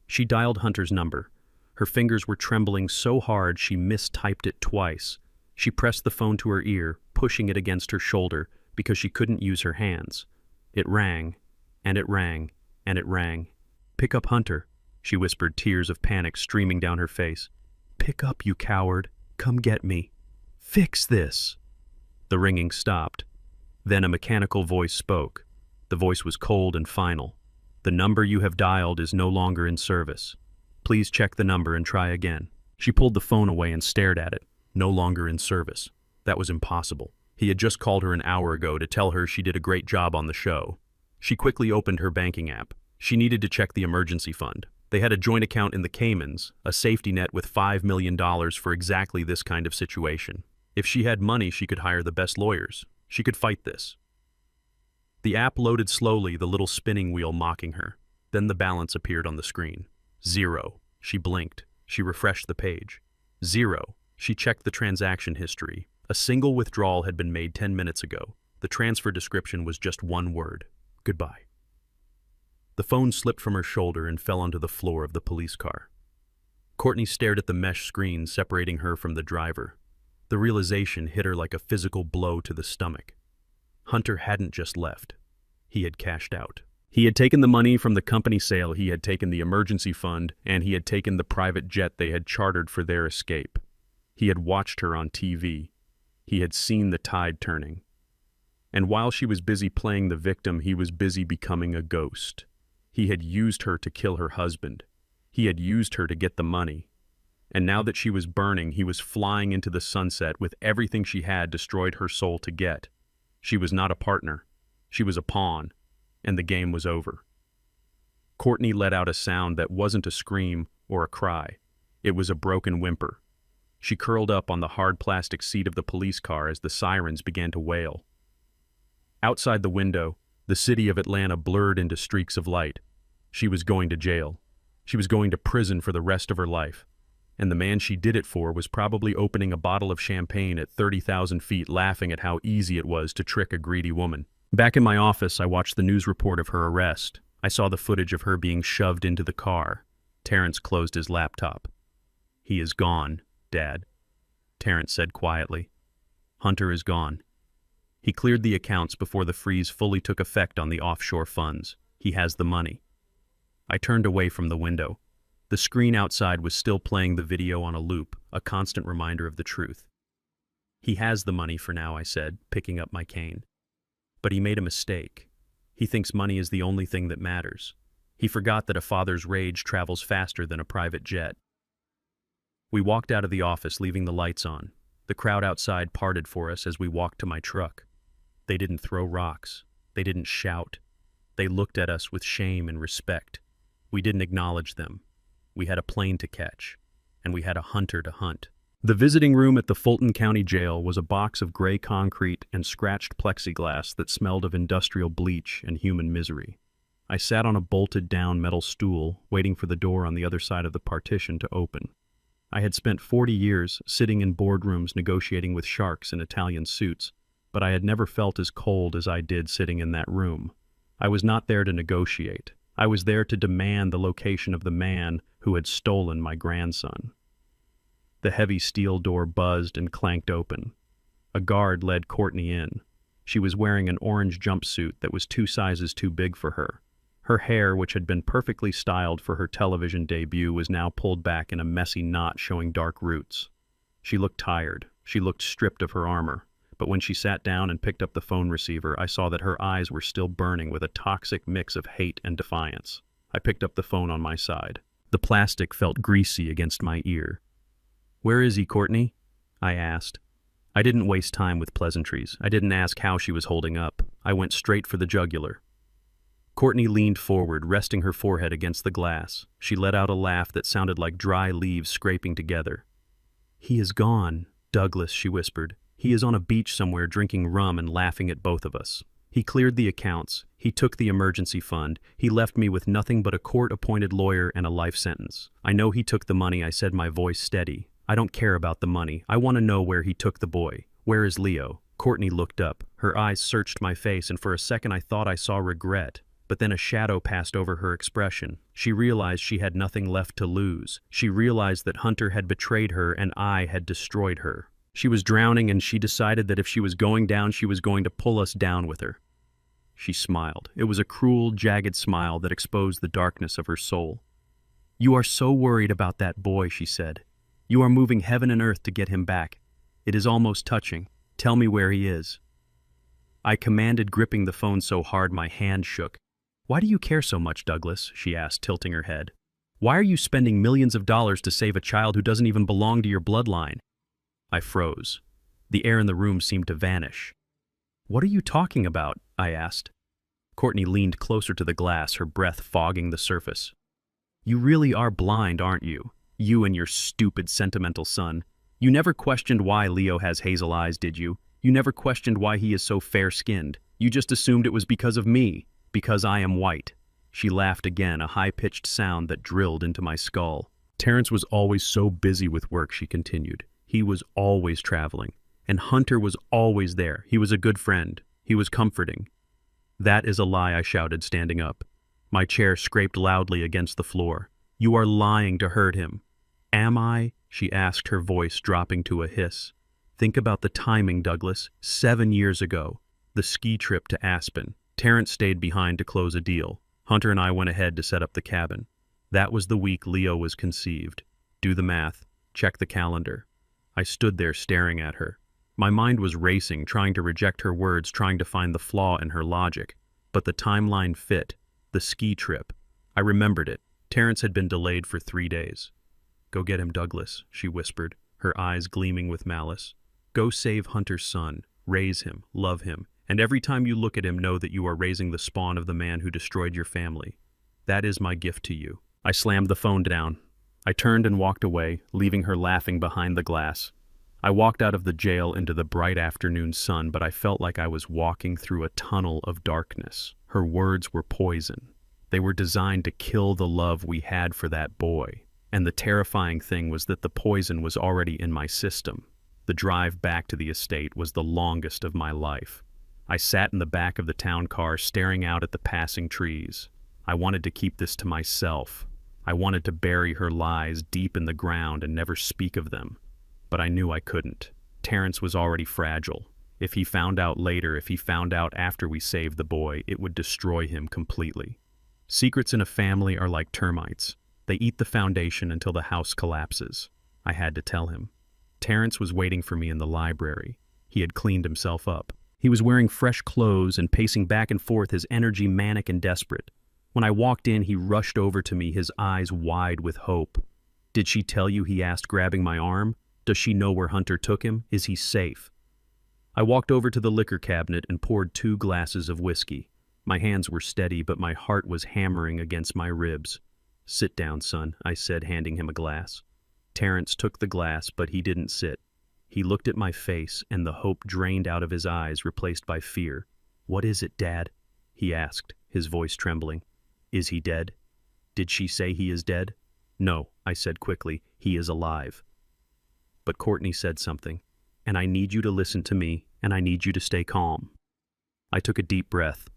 She dialed Hunter's number. Her fingers were trembling so hard she mistyped it twice. She pressed the phone to her ear, pushing it against her shoulder, because she couldn't use her hands. It rang, and it rang, and it rang. "Pick up Hunter," she whispered, tears of panic streaming down her face. "Pick up, you coward. Come get me. Fix this." The ringing stopped. Then a mechanical voice spoke. The voice was cold and final. "The number you have dialed is no longer in service. Please check the number and try again." She pulled the phone away and stared at it. No longer in service. That was impossible. He had just called her an hour ago to tell her she did a great job on the show. She quickly opened her banking app. She needed to check the emergency fund. They had a joint account in the Caymans, a safety net with $5 million for exactly this kind of situation. If she had money, she could hire the best lawyers. She could fight this. The app loaded slowly, the little spinning wheel mocking her. Then the balance appeared on the screen. 0. She blinked. She refreshed the page. 0. She checked the transaction history. A single withdrawal had been made 10 minutes ago. The transfer description was just one word. Goodbye. The phone slipped from her shoulder and fell onto the floor of the police car. Courtney stared at the mesh screen separating her from the driver. The realization hit her like a physical blow to the stomach. Hunter hadn't just left. He had cashed out. He had taken the money from the company sale, he had taken the emergency fund, and he had taken the private jet they had chartered for their escape. He had watched her on TV. He had seen the tide turning. And while she was busy playing the victim, he was busy becoming a ghost. He had used her to kill her husband. He had used her to get the money. And now that she was burning, he was flying into the sunset with everything she had destroyed her soul to get. She was not a partner. She was a pawn, and the game was over. Courtney let out a sound that wasn't a scream or a cry. It was a broken whimper. She curled up on the hard plastic seat of the police car as the sirens began to wail. Outside the window, the city of Atlanta blurred into streaks of light. She was going to jail. She was going to prison for the rest of her life. And the man she did it for was probably opening a bottle of champagne at 30,000 feet, laughing at how easy it was to trick a greedy woman. Back in my office, I watched the news report of her arrest. I saw the footage of her being shoved into the car. Terrence closed his laptop. "He is gone, Dad," Terrence said quietly. "Hunter is gone. He cleared the accounts before the freeze fully took effect on the offshore funds. He has the money." I turned away from the window. The screen outside was still playing the video on a loop, a constant reminder of the truth. "He has the money for now," I said, picking up my cane. "But he made a mistake. He thinks money is the only thing that matters. He forgot that a father's rage travels faster than a private jet." We walked out of the office, leaving the lights on. The crowd outside parted for us as we walked to my truck. They didn't throw rocks. They didn't shout. They looked at us with shame and respect. We didn't acknowledge them. We had a plane to catch, and we had a hunter to hunt. The visiting room at the Fulton County Jail was a box of gray concrete and scratched plexiglass that smelled of industrial bleach and human misery. I sat on a bolted-down metal stool, waiting for the door on the other side of the partition to open. I had spent 40 years sitting in boardrooms negotiating with sharks in Italian suits, but I had never felt as cold as I did sitting in that room. I was not there to negotiate. I was there to demand the location of the man who had stolen my grandson. The heavy steel door buzzed and clanked open. A guard led Courtney in. She was wearing an orange jumpsuit that was 2 sizes too big for her. Her hair, which had been perfectly styled for her television debut, was now pulled back in a messy knot showing dark roots. She looked tired. She looked stripped of her armor. But when she sat down and picked up the phone receiver, I saw that her eyes were still burning with a toxic mix of hate and defiance. I picked up the phone on my side. The plastic felt greasy against my ear. "Where is he, Courtney?" I asked. I didn't waste time with pleasantries. I didn't ask how she was holding up. I went straight for the jugular. Courtney leaned forward, resting her forehead against the glass. She let out a laugh that sounded like dry leaves scraping together. "He is gone, Douglas," she whispered. "He is on a beach somewhere drinking rum and laughing at both of us. He cleared the accounts. He took the emergency fund. He left me with nothing but a court-appointed lawyer and a life sentence. I know he took the money," I said, my voice steady. "I don't care about the money. I want to know where he took the boy. Where is Leo?" Courtney looked up. Her eyes searched my face, and for a second I thought I saw regret. But then a shadow passed over her expression. She realized she had nothing left to lose. She realized that Hunter had betrayed her and I had destroyed her. She was drowning, and she decided that if she was going down, she was going to pull us down with her. She smiled. It was a cruel, jagged smile that exposed the darkness of her soul. "You are so worried about that boy," she said. "You are moving heaven and earth to get him back. It is almost touching. Tell me where he is." I commanded, gripping the phone so hard my hand shook. "Why do you care so much, Douglas?" she asked, tilting her head. "Why are you spending millions of dollars to save a child who doesn't even belong to your bloodline?" I froze. The air in the room seemed to vanish. "What are you talking about?" I asked. Courtney leaned closer to the glass, her breath fogging the surface. "You really are blind, aren't you? You and your stupid, sentimental son. You never questioned why Leo has hazel eyes, did you? You never questioned why he is so fair-skinned. You just assumed it was because of me, because I am white." She laughed again, a high-pitched sound that drilled into my skull. "Terrence was always so busy with work," she continued. "He was always traveling. And Hunter was always there. He was a good friend. He was comforting." "That is a lie," I shouted, standing up. My chair scraped loudly against the floor. "You are lying to hurt him." "Am I?" she asked, her voice dropping to a hiss. "Think about the timing, Douglas. 7 years ago. The ski trip to Aspen. Terrence stayed behind to close a deal. Hunter and I went ahead to set up the cabin. That was the week Leo was conceived. Do the math. Check the calendar." I stood there staring at her. My mind was racing, trying to reject her words, trying to find the flaw in her logic. But the timeline fit. The ski trip. I remembered it. Terrence had been delayed for 3 days. "Go get him, Douglas," she whispered, her eyes gleaming with malice. "Go save Hunter's son. Raise him. Love him. And every time you look at him, know that you are raising the spawn of the man who destroyed your family. That is my gift to you." I slammed the phone down. I turned and walked away, leaving her laughing behind the glass. I walked out of the jail into the bright afternoon sun, but I felt like I was walking through a tunnel of darkness. Her words were poison. They were designed to kill the love we had for that boy. And the terrifying thing was that the poison was already in my system. The drive back to the estate was the longest of my life. I sat in the back of the town car, staring out at the passing trees. I wanted to keep this to myself. I wanted to bury her lies deep in the ground and never speak of them. But I knew I couldn't. Terrence was already fragile. If he found out later, if he found out after we saved the boy, it would destroy him completely. Secrets in a family are like termites. They eat the foundation until the house collapses. I had to tell him. Terrence was waiting for me in the library. He had cleaned himself up. He was wearing fresh clothes and pacing back and forth, his energy manic and desperate. When I walked in, he rushed over to me, his eyes wide with hope. "Did she tell you?" he asked, grabbing my arm. "Does she know where Hunter took him? Is he safe?" I walked over to the liquor cabinet and poured 2 glasses of whiskey. My hands were steady, but my heart was hammering against my ribs. "Sit down, son," I said, handing him a glass. Terrence took the glass, but he didn't sit. He looked at my face, and the hope drained out of his eyes, replaced by fear. "What is it, Dad?" he asked, his voice trembling. "Is he dead?" "Did she say he is dead?" "No," I said quickly. "He is alive." But Courtney said something, and I need you to listen to me, and I need you to stay calm. I took a deep breath.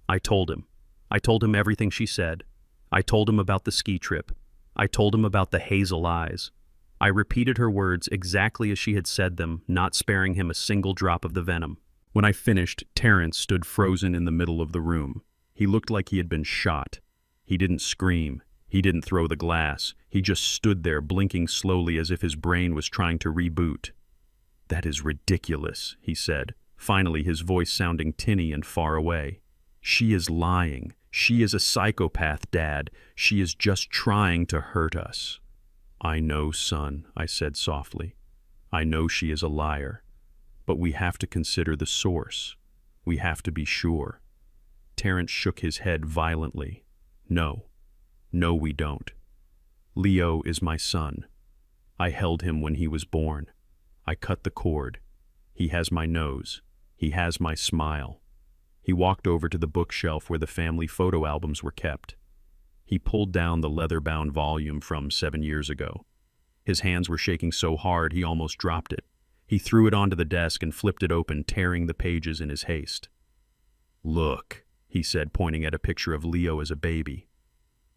I told him. I told him everything she said. I told him about the ski trip. I told him about the hazel eyes. I repeated her words exactly as she had said them, not sparing him a single drop of the venom. When I finished, Terrence stood frozen in the middle of the room. He looked like he had been shot. He didn't scream. He didn't throw the glass. He just stood there, blinking slowly as if his brain was trying to reboot. "That is ridiculous," he said, finally, his voice sounding tinny and far away. "She is lying. She is a psychopath, Dad. She is just trying to hurt us." "I know, son," I said softly. "I know she is a liar. But we have to consider the source. We have to be sure." Terrence shook his head violently. "No. No, we don't. Leo is my son. I held him when he was born. I cut the cord. He has my nose. He has my smile." He walked over to the bookshelf where the family photo albums were kept. He pulled down the leather-bound volume from 7 years ago. His hands were shaking so hard he almost dropped it. He threw it onto the desk and flipped it open, tearing the pages in his haste. "Look," he said, pointing at a picture of Leo as a baby.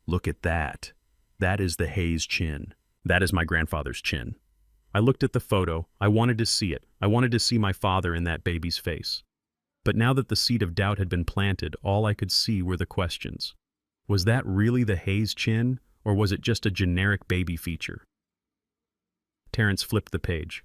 "Look at that. That is the Hayes chin. That is my grandfather's chin." I looked at the photo. I wanted to see it. I wanted to see my father in that baby's face. But now that the seed of doubt had been planted, all I could see were the questions. Was that really the Hayes chin, or was it just a generic baby feature? Terrence flipped the page.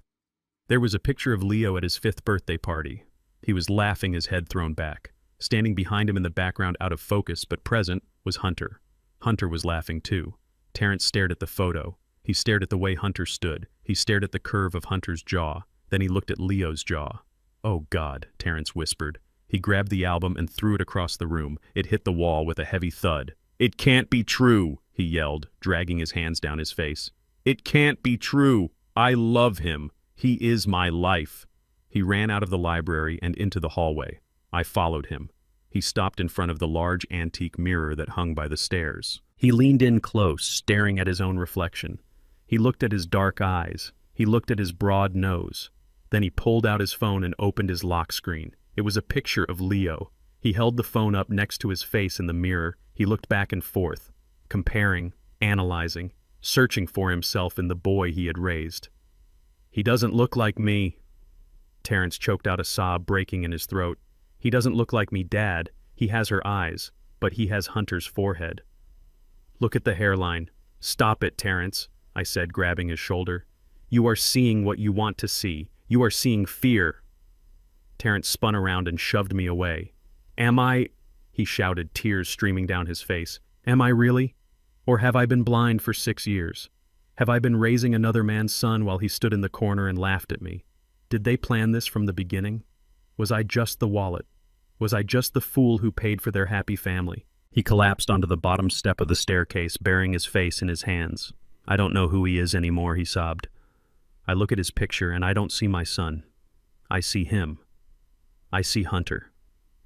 There was a picture of Leo at his 5th birthday party. He was laughing, his head thrown back. Standing behind him in the background, out of focus but present, was Hunter. Hunter was laughing too. Terrence stared at the photo. He stared at the way Hunter stood. He stared at the curve of Hunter's jaw. Then he looked at Leo's jaw. "Oh God," Terrence whispered. He grabbed the album and threw it across the room. It hit the wall with a heavy thud. "It can't be true," he yelled, dragging his hands down his face. "It can't be true. I love him. He is my life." He ran out of the library and into the hallway. I followed him. He stopped in front of the large antique mirror that hung by the stairs. He leaned in close, staring at his own reflection. He looked at his dark eyes. He looked at his broad nose. Then he pulled out his phone and opened his lock screen. It was a picture of Leo. He held the phone up next to his face in the mirror. He looked back and forth, comparing, analyzing, searching for himself in the boy he had raised. "He doesn't look like me." Terrence choked out a sob breaking in his throat. "He doesn't look like me, Dad. He has her eyes, but he has Hunter's forehead." "Look at the hairline." "Stop it, Terrence," I said, grabbing his shoulder. "You are seeing what you want to see. You are seeing fear." Terrence spun around and shoved me away. "Am I?" he shouted, tears streaming down his face. "Am I really? Or have I been blind for 6 years? Have I been raising another man's son while he stood in the corner and laughed at me? Did they plan this from the beginning? Was I just the wallet? Was I just the fool who paid for their happy family?" He collapsed onto the bottom step of the staircase, burying his face in his hands. "I don't know who he is anymore," he sobbed. "I look at his picture and I don't see my son. I see him. I see Hunter."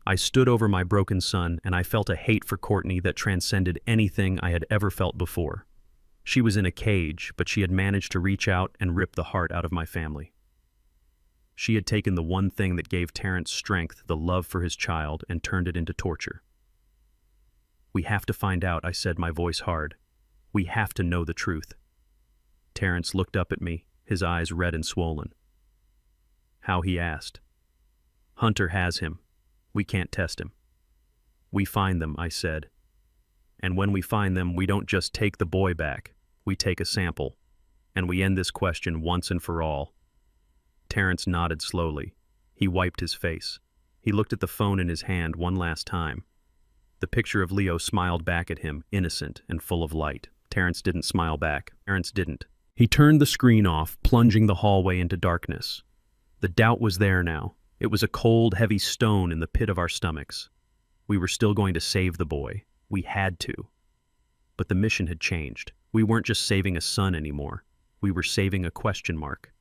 I stood over my broken son and I felt a hate for Courtney that transcended anything I had ever felt before. She was in a cage, but she had managed to reach out and rip the heart out of my family. She had taken the one thing that gave Terrence strength, the love for his child, and turned it into torture. "We have to find out," I said, my voice hard. "We have to know the truth." Terrence looked up at me, his eyes red and swollen. "How?" he asked. "Hunter has him. We can't test him." "We find them," I said. "And when we find them, we don't just take the boy back. We take a sample. And we end this question once and for all." Terrence nodded slowly. He wiped his face. He looked at the phone in his hand one last time. The picture of Leo smiled back at him, innocent and full of light. Terrence didn't smile back. Terrence didn't. He turned the screen off, plunging the hallway into darkness. The doubt was there now. It was a cold, heavy stone in the pit of our stomachs. We were still going to save the boy. We had to. But the mission had changed. We weren't just saving a son anymore. We were saving a question mark.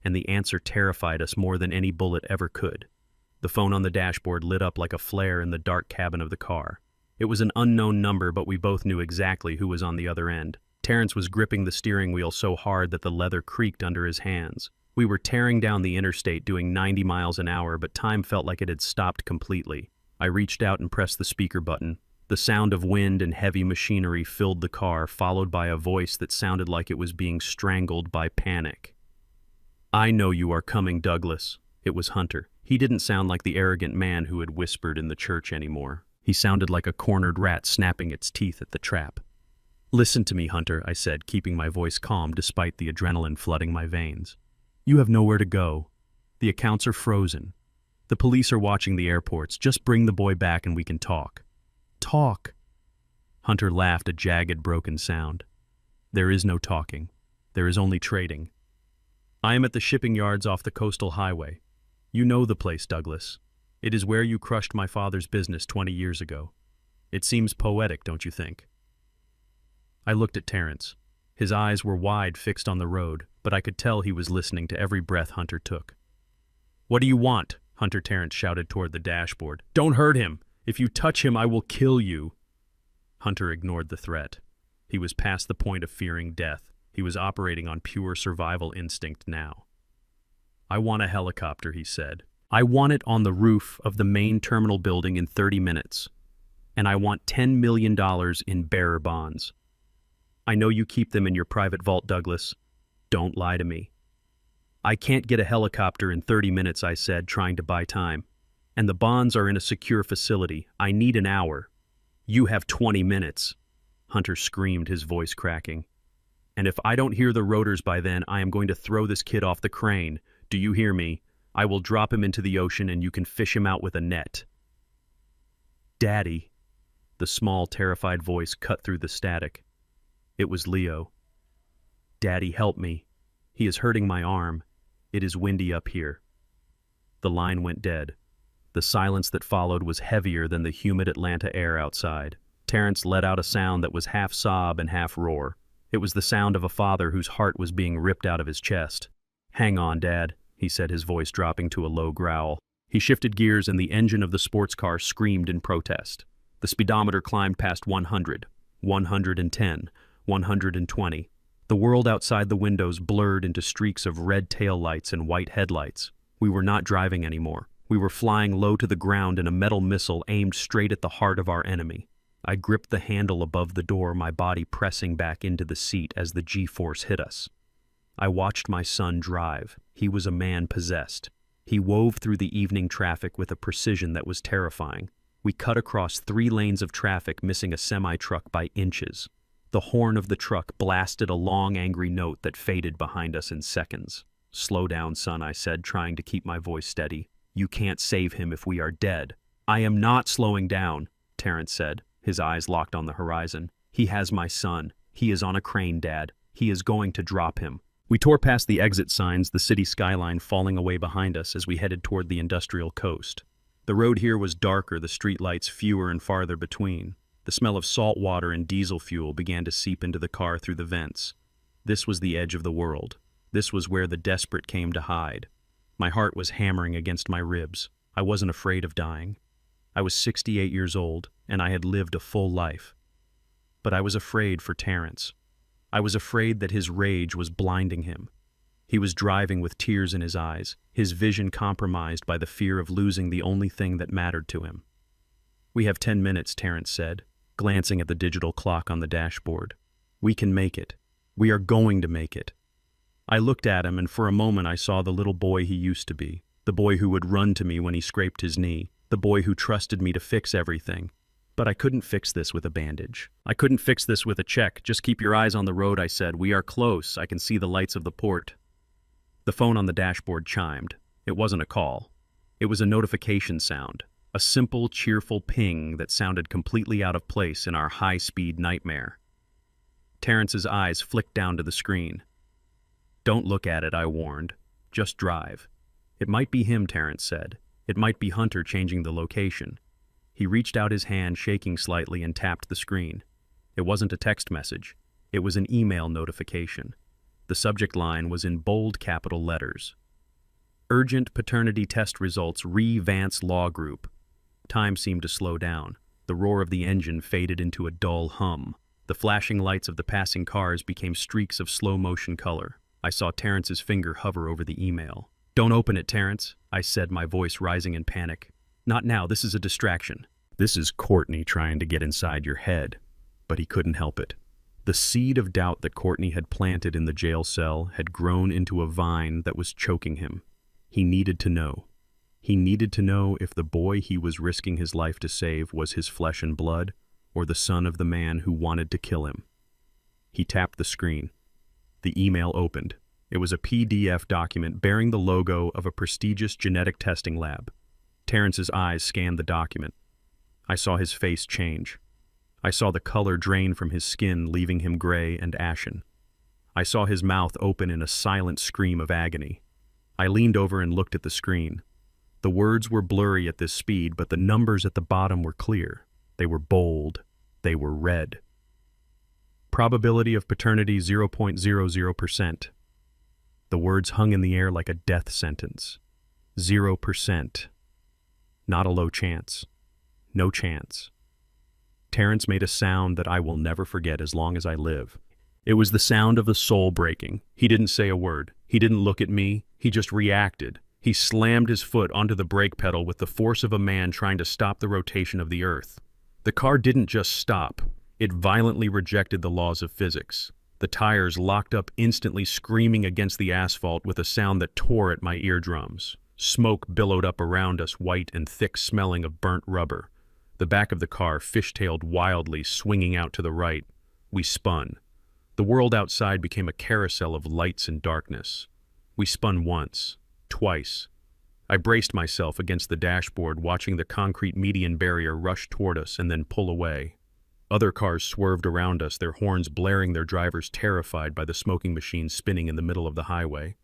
And the answer terrified us more than any bullet ever could. The phone on the dashboard lit up like a flare in the dark cabin of the car. It was an unknown number, but we both knew exactly who was on the other end. Terrence was gripping the steering wheel so hard that the leather creaked under his hands. We were tearing down the interstate doing 90 miles an hour, but time felt like it had stopped completely. I reached out and pressed the speaker button. The sound of wind and heavy machinery filled the car, followed by a voice that sounded like it was being strangled by panic. "I know you are coming, Douglas." It was Hunter. He didn't sound like the arrogant man who had whispered in the church anymore. He sounded like a cornered rat snapping its teeth at the trap. "Listen to me, Hunter," I said, keeping my voice calm despite the adrenaline flooding my veins. "You have nowhere to go. The accounts are frozen. The police are watching the airports. Just bring the boy back and we can talk." "Talk?" Hunter laughed, a jagged, broken sound. "There is no talking. There is only trading. I am at the shipping yards off the coastal highway. You know the place, Douglas. It is where you crushed my father's business 20 years ago. It seems poetic, don't you think?" I looked at Terrence. His eyes were wide, fixed on the road, but I could tell he was listening to every breath Hunter took. "What do you want?" Hunter Terrence shouted toward the dashboard. "Don't hurt him! If you touch him, I will kill you!" Hunter ignored the threat. He was past the point of fearing death. He was operating on pure survival instinct now. "I want a helicopter," he said. "I want it on the roof of the main terminal building in 30 minutes. And I want $10 million in bearer bonds. I know you keep them in your private vault, Douglas. Don't lie to me." "I can't get a helicopter in 30 minutes, I said, trying to buy time. And the bonds are in a secure facility. I need an hour. You have 20 minutes. Hunter screamed, his voice cracking. And if I don't hear the rotors by then, I am going to throw this kid off the crane. Do you hear me? I will drop him into the ocean and you can fish him out with a net. Daddy. The small, terrified voice cut through the static. It was Leo. Daddy, help me. He is hurting my arm. It is windy up here. The line went dead. The silence that followed was heavier than the humid Atlanta air outside. Terrence let out a sound that was half sob and half roar. It was the sound of a father whose heart was being ripped out of his chest. Hang on, Dad, he said, his voice dropping to a low growl. He shifted gears and the engine of the sports car screamed in protest. The speedometer climbed past 100, 110, 120. The world outside the windows blurred into streaks of red taillights and white headlights. We were not driving anymore. We were flying low to the ground in a metal missile aimed straight at the heart of our enemy. I gripped the handle above the door, my body pressing back into the seat as the G-force hit us. I watched my son drive. He was a man possessed. He wove through the evening traffic with a precision that was terrifying. We cut across 3 lanes of traffic, missing a semi-truck by inches. The horn of the truck blasted a long, angry note that faded behind us in seconds. Slow down, son, I said, trying to keep my voice steady. You can't save him if we are dead. I am not slowing down, Terrence said, his eyes locked on the horizon. He has my son. He is on a crane, Dad. He is going to drop him. We tore past the exit signs, the city skyline falling away behind us as we headed toward the industrial coast. The road here was darker, the streetlights fewer and farther between. The smell of salt water and diesel fuel began to seep into the car through the vents. This was the edge of the world. This was where the desperate came to hide. My heart was hammering against my ribs. I wasn't afraid of dying. I was 68 years old, and I had lived a full life. But I was afraid for Terrence. I was afraid that his rage was blinding him. He was driving with tears in his eyes, his vision compromised by the fear of losing the only thing that mattered to him. We have 10 minutes, Terrence said, glancing at the digital clock on the dashboard. We can make it. We are going to make it. I looked at him, and for a moment I saw the little boy he used to be, the boy who would run to me when he scraped his knee, the boy who trusted me to fix everything. But I couldn't fix this with a bandage. I couldn't fix this with a check. Just keep your eyes on the road, I said. We are close. I can see the lights of the port. The phone on the dashboard chimed. It wasn't a call. It was a notification sound, a simple, cheerful ping that sounded completely out of place in our high-speed nightmare. Terrence's eyes flicked down to the screen. Don't look at it, I warned. Just drive. It might be him, Terrence said. It might be Hunter changing the location. He reached out his hand, shaking slightly, and tapped the screen. It wasn't a text message. It was an email notification. The subject line was in bold capital letters. Urgent paternity test results, Vance Law Group. Time seemed to slow down. The roar of the engine faded into a dull hum. The flashing lights of the passing cars became streaks of slow-motion color. I saw Terrence's finger hover over the email. Don't open it, Terrence, I said, my voice rising in panic. Not now, this is a distraction. This is Courtney trying to get inside your head. But he couldn't help it. The seed of doubt that Courtney had planted in the jail cell had grown into a vine that was choking him. He needed to know. He needed to know if the boy he was risking his life to save was his flesh and blood, or the son of the man who wanted to kill him. He tapped the screen. The email opened. It was a PDF document bearing the logo of a prestigious genetic testing lab. Terrence's eyes scanned the document. I saw his face change. I saw the color drain from his skin, leaving him gray and ashen. I saw his mouth open in a silent scream of agony. I leaned over and looked at the screen. The words were blurry at this speed, but the numbers at the bottom were clear. They were bold. They were red. Probability of paternity 0.00%. The words hung in the air like a death sentence. 0%. Not a low chance. No chance. Terrence made a sound that I will never forget as long as I live. It was the sound of the soul breaking. He didn't say a word. He didn't look at me. He just reacted. He slammed his foot onto the brake pedal with the force of a man trying to stop the rotation of the earth. The car didn't just stop. It violently rejected the laws of physics. The tires locked up instantly, screaming against the asphalt with a sound that tore at my eardrums. Smoke billowed up around us, white and thick, smelling of burnt rubber. The back of the car fishtailed wildly, swinging out to the right. We spun. The world outside became a carousel of lights and darkness. We spun once, twice. I braced myself against the dashboard, watching the concrete median barrier rush toward us and then pull away. Other cars swerved around us, their horns blaring, their drivers terrified by the smoking machine spinning in the middle of the highway.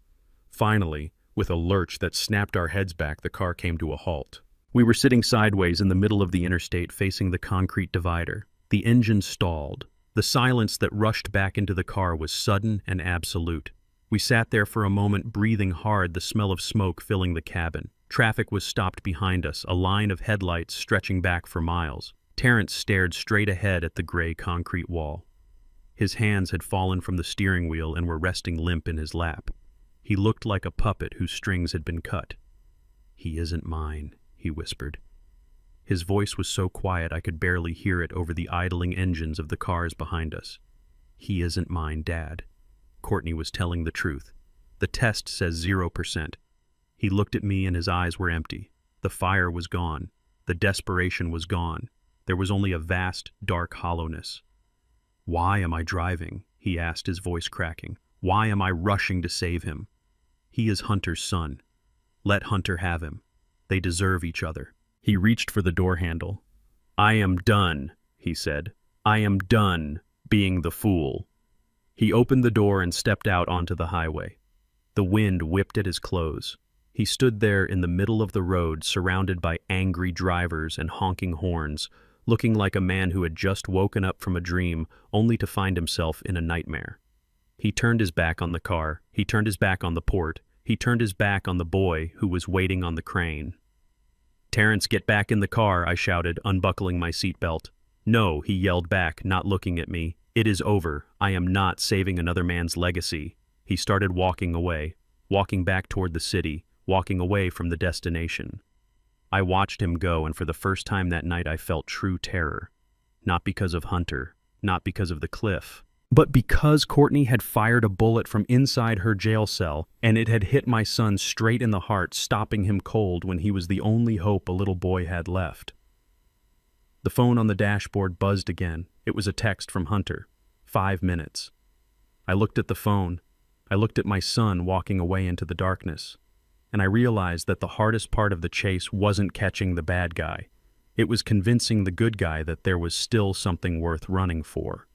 Finally, with a lurch that snapped our heads back, the car came to a halt. We were sitting sideways in the middle of the interstate, facing the concrete divider. The engine stalled. The silence that rushed back into the car was sudden and absolute. We sat there for a moment, breathing hard, the smell of smoke filling the cabin. Traffic was stopped behind us, a line of headlights stretching back for miles. Terrence stared straight ahead at the gray concrete wall. His hands had fallen from the steering wheel and were resting limp in his lap. He looked like a puppet whose strings had been cut. "He isn't mine," he whispered. His voice was so quiet I could barely hear it over the idling engines of the cars behind us. "He isn't mine, Dad." Courtney was telling the truth. "The test says 0%. He looked at me and his eyes were empty. The fire was gone. The desperation was gone. There was only a vast, dark hollowness. "Why am I driving?" he asked, his voice cracking. "Why am I rushing to save him? He is Hunter's son. Let Hunter have him. They deserve each other." He reached for the door handle. "I am done," he said. "I am done being the fool." He opened the door and stepped out onto the highway. The wind whipped at his clothes. He stood there in the middle of the road, surrounded by angry drivers and honking horns, looking like a man who had just woken up from a dream, only to find himself in a nightmare. He turned his back on the car. He turned his back on the port. He turned his back on the boy who was waiting on the crane. "Terrence, get back in the car," I shouted, unbuckling my seatbelt. "No," he yelled back, not looking at me. "It is over. I am not saving another man's legacy." He started walking away, walking back toward the city, walking away from the destination. I watched him go, and for the first time that night I felt true terror. Not because of Hunter, not because of the cliff, but because Courtney had fired a bullet from inside her jail cell, and it had hit my son straight in the heart, stopping him cold when he was the only hope a little boy had left. The phone on the dashboard buzzed again. It was a text from Hunter. 5 minutes. I looked at the phone. I looked at my son walking away into the darkness. And I realized that the hardest part of the chase wasn't catching the bad guy. It was convincing the good guy that there was still something worth running for.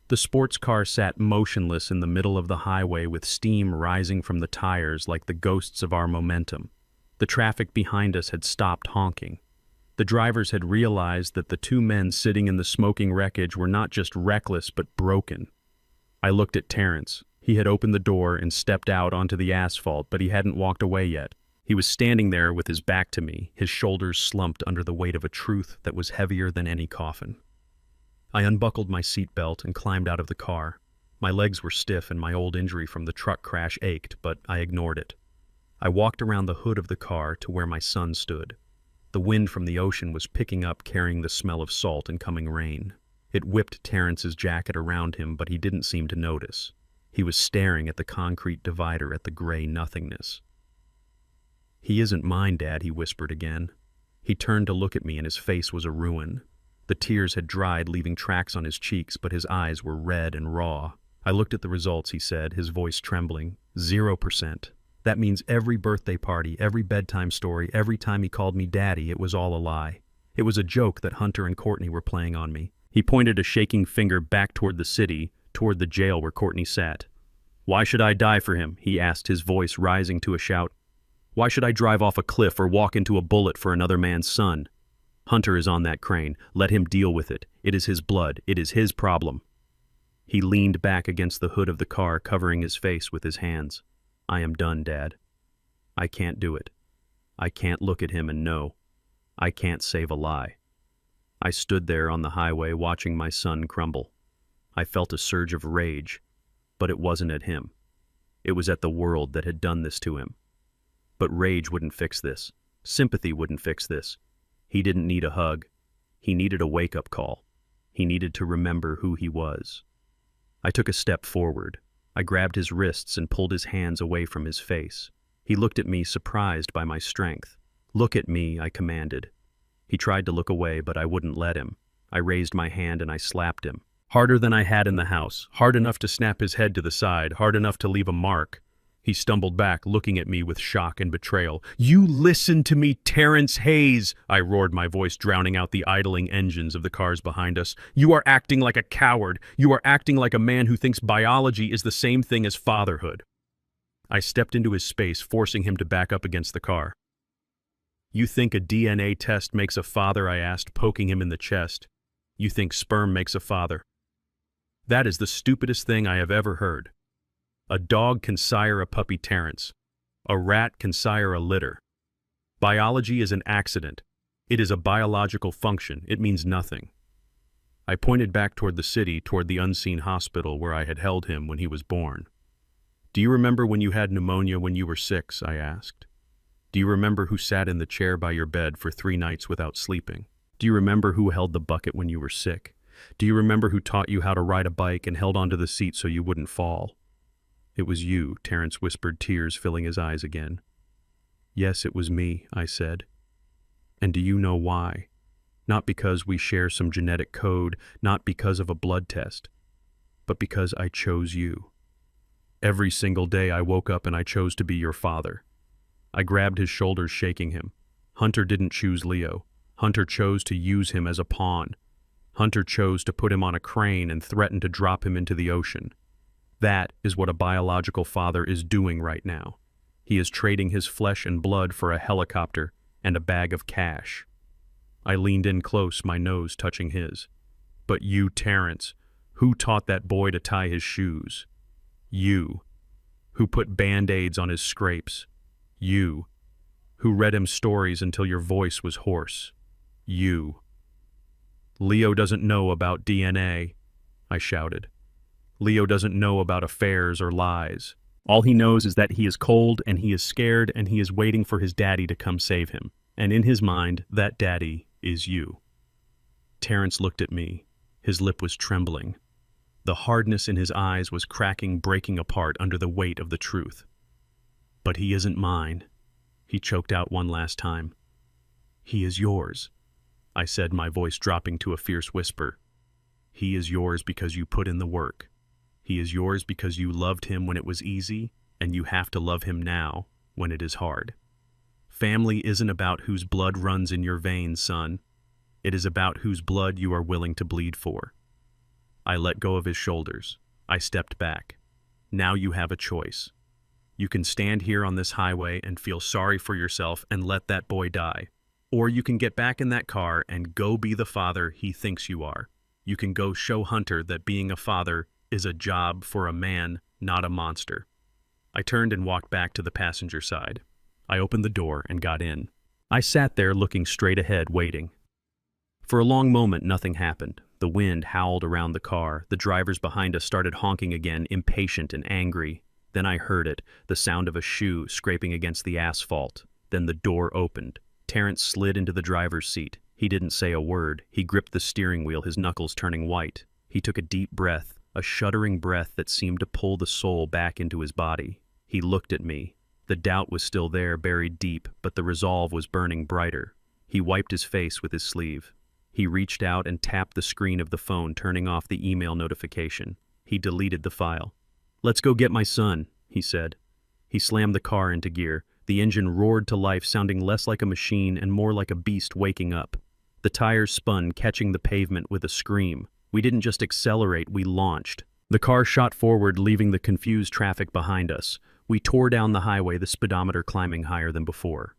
The sports car sat motionless in the middle of the highway, with steam rising from the tires like the ghosts of our momentum. The traffic behind us had stopped honking. The drivers had realized that the two men sitting in the smoking wreckage were not just reckless but broken. I looked at Terrence. He had opened the door and stepped out onto the asphalt, but he hadn't walked away yet. He was standing there with his back to me, his shoulders slumped under the weight of a truth that was heavier than any coffin. I unbuckled my seatbelt and climbed out of the car. My legs were stiff and my old injury from the truck crash ached, but I ignored it. I walked around the hood of the car to where my son stood. The wind from the ocean was picking up, carrying the smell of salt and coming rain. It whipped Terrence's jacket around him, but he didn't seem to notice. He was staring at the concrete divider, at the gray nothingness. "He isn't mine, Dad," he whispered again. He turned to look at me and his face was a ruin. The tears had dried, leaving tracks on his cheeks, but his eyes were red and raw. "I looked at the results," he said, his voice trembling. 0%. That means every birthday party, every bedtime story, every time he called me Daddy, it was all a lie. It was a joke that Hunter and Courtney were playing on me. He pointed a shaking finger back toward the city, toward the jail where Courtney sat. "Why should I die for him?" he asked, his voice rising to a shout. "Why should I drive off a cliff or walk into a bullet for another man's son? Hunter is on that crane. Let him deal with it. It is his blood. It is his problem." He leaned back against the hood of the car, covering his face with his hands. "I am done, Dad. I can't do it. I can't look at him and know. I can't save a lie." I stood there on the highway watching my son crumble. I felt a surge of rage, but it wasn't at him. It was at the world that had done this to him. But rage wouldn't fix this. Sympathy wouldn't fix this. He didn't need a hug. He needed a wake-up call. He needed to remember who he was. I took a step forward. I grabbed his wrists and pulled his hands away from his face. He looked at me, surprised by my strength. "Look at me," I commanded. He tried to look away, but I wouldn't let him. I raised my hand and I slapped him. Harder than I had in the house, hard enough to snap his head to the side, hard enough to leave a mark. He stumbled back, looking at me with shock and betrayal. "You listen to me, Terrence Hayes!" I roared, my voice drowning out the idling engines of the cars behind us. "You are acting like a coward. You are acting like a man who thinks biology is the same thing as fatherhood." I stepped into his space, forcing him to back up against the car. "You think a DNA test makes a father?" I asked, poking him in the chest. "You think sperm makes a father? That is the stupidest thing I have ever heard. A dog can sire a puppy, Terrence. A rat can sire a litter. Biology is an accident. It is a biological function. It means nothing." I pointed back toward the city, toward the unseen hospital where I had held him when he was born. "Do you remember when you had pneumonia when you were 6? I asked. "Do you remember who sat in the chair by your bed for 3 nights without sleeping? Do you remember who held the bucket when you were sick? Do you remember who taught you how to ride a bike and held onto the seat so you wouldn't fall?" "It was you," Terrence whispered, tears filling his eyes again. "Yes, it was me," I said. "And do you know why? Not because we share some genetic code, not because of a blood test, but because I chose you. Every single day I woke up and I chose to be your father." I grabbed his shoulders, shaking him. "Hunter didn't choose Leo. Hunter chose to use him as a pawn. Hunter chose to put him on a crane and threaten to drop him into the ocean. That is what a biological father is doing right now. He is trading his flesh and blood for a helicopter and a bag of cash." I leaned in close, my nose touching his. "But you, Terrence, who taught that boy to tie his shoes? You. Who put Band-Aids on his scrapes? You. Who read him stories until your voice was hoarse? You. Leo doesn't know about DNA," I shouted. "Leo doesn't know about affairs or lies. All he knows is that he is cold and he is scared and he is waiting for his daddy to come save him. And in his mind, that daddy is you." Terrence looked at me. His lip was trembling. The hardness in his eyes was cracking, breaking apart under the weight of the truth. "But he isn't mine," he choked out one last time. "He is yours," I said, my voice dropping to a fierce whisper. "He is yours because you put in the work. He is yours because you loved him when it was easy, and you have to love him now when it is hard. Family isn't about whose blood runs in your veins, son. It is about whose blood you are willing to bleed for." I let go of his shoulders. I stepped back. "Now you have a choice. You can stand here on this highway and feel sorry for yourself and let that boy die. Or you can get back in that car and go be the father he thinks you are. You can go show Hunter that being a father is a job for a man, not a monster." I turned and walked back to the passenger side. I opened the door and got in. I sat there looking straight ahead, waiting. For a long moment, nothing happened. The wind howled around the car. The drivers behind us started honking again, impatient and angry. Then I heard it, the sound of a shoe scraping against the asphalt. Then the door opened. Terrence slid into the driver's seat. He didn't say a word. He gripped the steering wheel, his knuckles turning white. He took a deep breath, a shuddering breath that seemed to pull the soul back into his body. He looked at me. The doubt was still there, buried deep, but the resolve was burning brighter. He wiped his face with his sleeve. He reached out and tapped the screen of the phone, turning off the email notification. He deleted the file. "Let's go get my son," he said. He slammed the car into gear. The engine roared to life, sounding less like a machine and more like a beast waking up. The tires spun, catching the pavement with a scream. We didn't just accelerate, we launched. The car shot forward, leaving the confused traffic behind us. We tore down the highway, the speedometer climbing higher than before.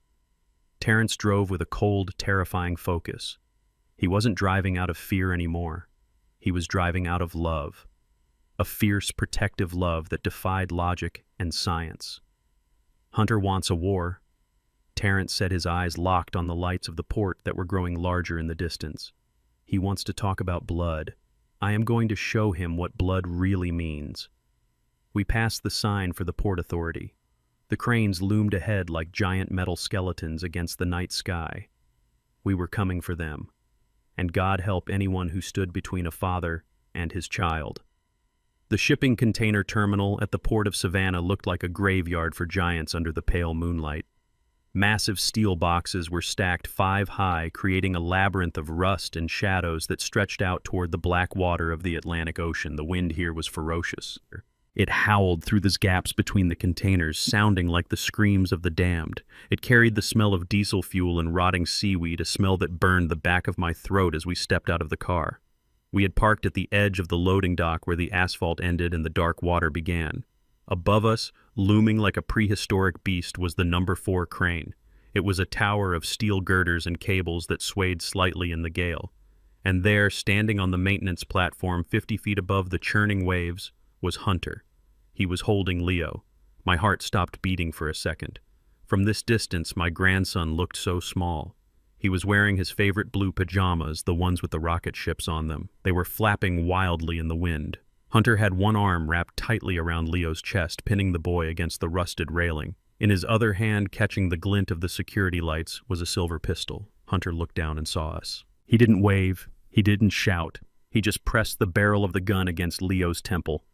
Terrence drove with a cold, terrifying focus. He wasn't driving out of fear anymore. He was driving out of love. A fierce, protective love that defied logic and science. Hunter wants a war. Terrence said, his eyes locked on the lights of the port that were growing larger in the distance. He wants to talk about blood. I am going to show him what blood really means. We passed the sign for the Port Authority. The cranes loomed ahead like giant metal skeletons against the night sky. We were coming for them. And God help anyone who stood between a father and his child. The shipping container terminal at the port of Savannah looked like a graveyard for giants under the pale moonlight. Massive steel boxes were stacked 5 high, creating a labyrinth of rust and shadows that stretched out toward the black water of the Atlantic Ocean. The wind here was ferocious. It howled through the gaps between the containers, sounding like the screams of the damned. It carried the smell of diesel fuel and rotting seaweed, a smell that burned the back of my throat as we stepped out of the car. We had parked at the edge of the loading dock where the asphalt ended and the dark water began. Above us, looming like a prehistoric beast, was the number 4 crane. It was a tower of steel girders and cables that swayed slightly in the gale. And there, standing on the maintenance platform 50 feet above the churning waves, was Hunter. He was holding Leo. My heart stopped beating for a second. From this distance, my grandson looked so small. He was wearing his favorite blue pajamas, the ones with the rocket ships on them. They were flapping wildly in the wind. Hunter had one arm wrapped tightly around Leo's chest, pinning the boy against the rusted railing. In his other hand, catching the glint of the security lights, was a silver pistol. Hunter looked down and saw us. He didn't wave. He didn't shout. He just pressed the barrel of the gun against Leo's temple.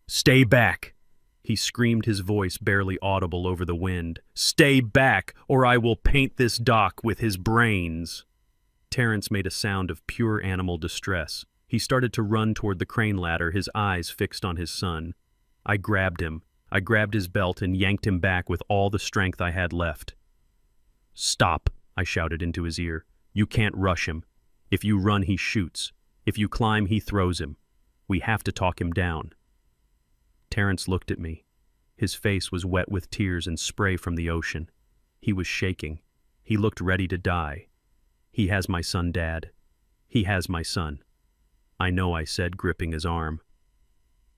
"Stay back!" He screamed, his voice barely audible over the wind. "Stay back, or I will paint this dock with his brains." Terrence made a sound of pure animal distress. He started to run toward the crane ladder, his eyes fixed on his son. I grabbed him. I grabbed his belt and yanked him back with all the strength I had left. "Stop," I shouted into his ear. "You can't rush him. If you run, he shoots. If you climb, he throws him. We have to talk him down." Terrence looked at me. His face was wet with tears and spray from the ocean. He was shaking. He looked ready to die. "He has my son, Dad. He has my son." "I know," I said, gripping his arm.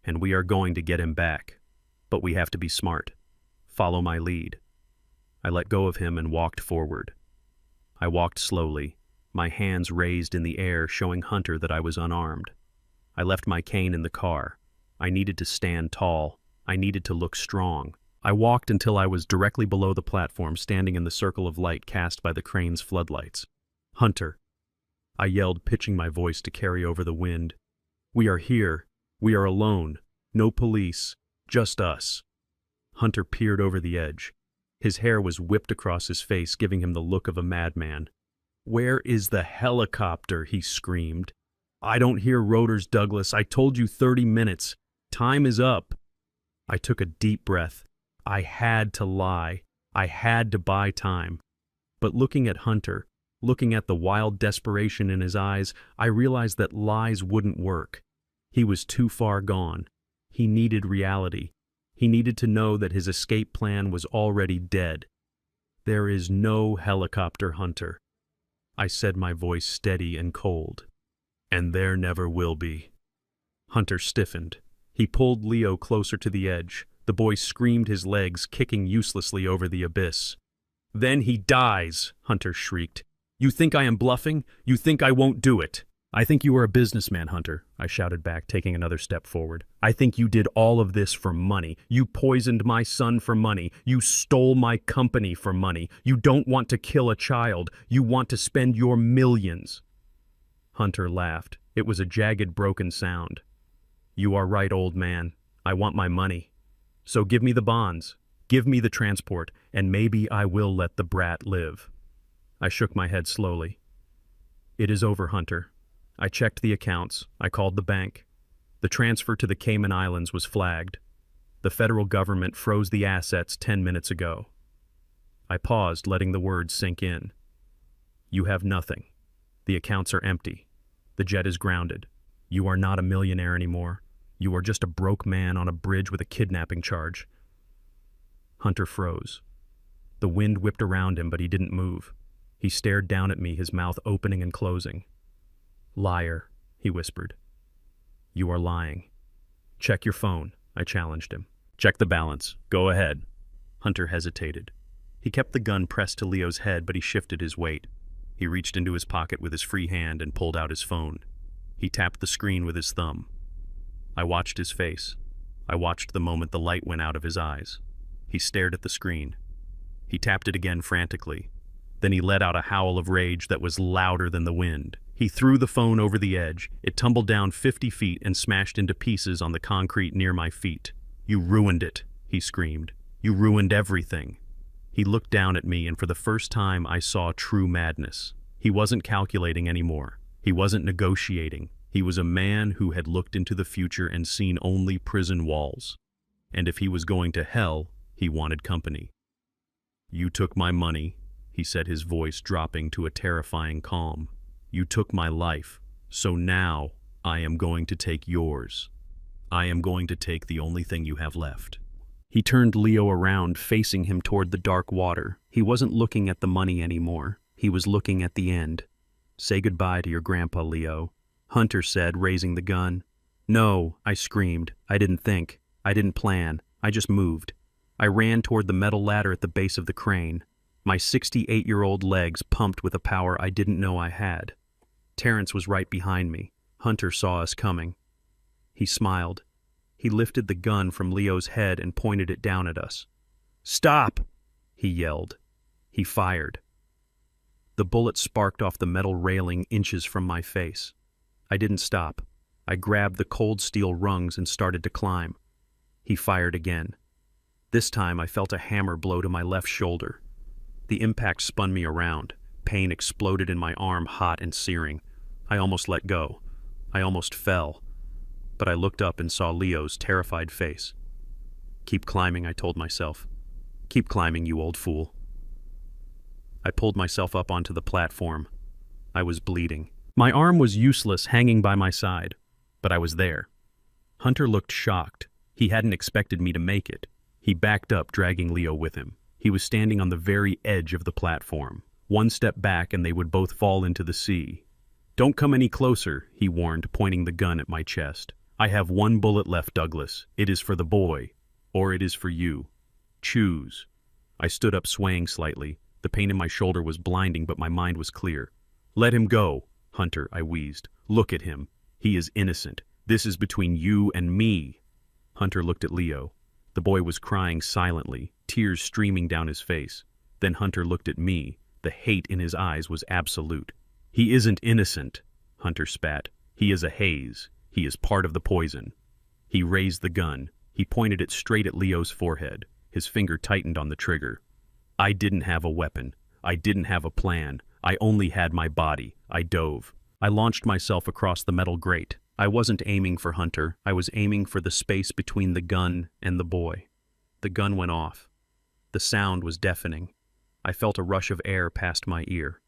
"And we are going to get him back. But we have to be smart. Follow my lead." I let go of him and walked forward. I walked slowly, my hands raised in the air, showing Hunter that I was unarmed. I left my cane in the car. I needed to stand tall. I needed to look strong. I walked until I was directly below the platform, standing in the circle of light cast by the crane's floodlights. "Hunter," I yelled, pitching my voice to carry over the wind. "We are here. We are alone. No police. Just us." Hunter peered over the edge. His hair was whipped across his face, giving him the look of a madman. "Where is the helicopter?" he screamed. "I don't hear rotors, Douglas. I told you 30 minutes. Time is up." I took a deep breath. I had to lie. I had to buy time. But looking at Hunter, looking at the wild desperation in his eyes, I realized that lies wouldn't work. He was too far gone. He needed reality. He needed to know that his escape plan was already dead. "There is no helicopter, Hunter," I said, my voice steady and cold. "And there never will be." Hunter stiffened. He pulled Leo closer to the edge. The boy screamed, his legs kicking uselessly over the abyss. "Then he dies," Hunter shrieked. "You think I am bluffing? You think I won't do it?" "I think you are a businessman, Hunter," I shouted back, taking another step forward. "I think you did all of this for money. You poisoned my son for money. You stole my company for money. You don't want to kill a child. You want to spend your millions." Hunter laughed. It was a jagged, broken sound. "You are right, old man. I want my money. So give me the bonds. Give me the transport, and maybe I will let the brat live." I shook my head slowly. "It is over, Hunter. I checked the accounts. I called the bank. The transfer to the Cayman Islands was flagged. The federal government froze the assets 10 minutes ago." I paused, letting the words sink in. "You have nothing. The accounts are empty. The jet is grounded. You are not a millionaire anymore. You are just a broke man on a bridge with a kidnapping charge." Hunter froze. The wind whipped around him, but he didn't move. He stared down at me, his mouth opening and closing. "Liar," he whispered. "You are lying." "Check your phone," I challenged him. "Check the balance. Go ahead." Hunter hesitated. He kept the gun pressed to Leo's head, but he shifted his weight. He reached into his pocket with his free hand and pulled out his phone. He tapped the screen with his thumb. I watched his face. I watched the moment the light went out of his eyes. He stared at the screen. He tapped it again frantically. Then he let out a howl of rage that was louder than the wind. He threw the phone over the edge. It tumbled down 50 feet and smashed into pieces on the concrete near my feet. "You ruined it," he screamed. "You ruined everything." He looked down at me, and for the first time I saw true madness. He wasn't calculating anymore. He wasn't negotiating. He was a man who had looked into the future and seen only prison walls. And if he was going to hell, he wanted company. "You took my money," he said, his voice dropping to a terrifying calm. "You took my life, so now I am going to take yours. I am going to take the only thing you have left." He turned Leo around, facing him toward the dark water. He wasn't looking at the money anymore. He was looking at the end. "Say goodbye to your grandpa, Leo," Hunter said, raising the gun. "No," I screamed. "I didn't think. I didn't plan. I just moved." I ran toward the metal ladder at the base of the crane. My 68-year-old legs pumped with a power I didn't know I had. Terrence was right behind me. Hunter saw us coming. He smiled. He lifted the gun from Leo's head and pointed it down at us. "Stop!" he yelled. He fired. The bullet sparked off the metal railing inches from my face. I didn't stop. I grabbed the cold steel rungs and started to climb. He fired again. This time I felt a hammer blow to my left shoulder. The impact spun me around. Pain exploded in my arm, hot and searing. I almost let go. I almost fell. But I looked up and saw Leo's terrified face. "Keep climbing," I told myself. "Keep climbing, you old fool." I pulled myself up onto the platform. I was bleeding. My arm was useless, hanging by my side. But I was there. Hunter looked shocked. He hadn't expected me to make it. He backed up, dragging Leo with him. He was standing on the very edge of the platform. One step back and they would both fall into the sea. "Don't come any closer," he warned, pointing the gun at my chest. "I have one bullet left, Douglas. It is for the boy, or it is for you. Choose." I stood up, swaying slightly. The pain in my shoulder was blinding, but my mind was clear. "Let him go, Hunter," I wheezed. "Look at him. He is innocent. This is between you and me." Hunter looked at Leo. The boy was crying silently, tears streaming down his face. Then Hunter looked at me. The hate in his eyes was absolute. "He isn't innocent," Hunter spat. "He is a haze. He is part of the poison." He raised the gun. He pointed it straight at Leo's forehead. His finger tightened on the trigger. I didn't have a weapon. I didn't have a plan. I only had my body. I dove. I launched myself across the metal grate. I wasn't aiming for Hunter. I was aiming for the space between the gun and the boy. The gun went off. The sound was deafening. I felt a rush of air past my ear.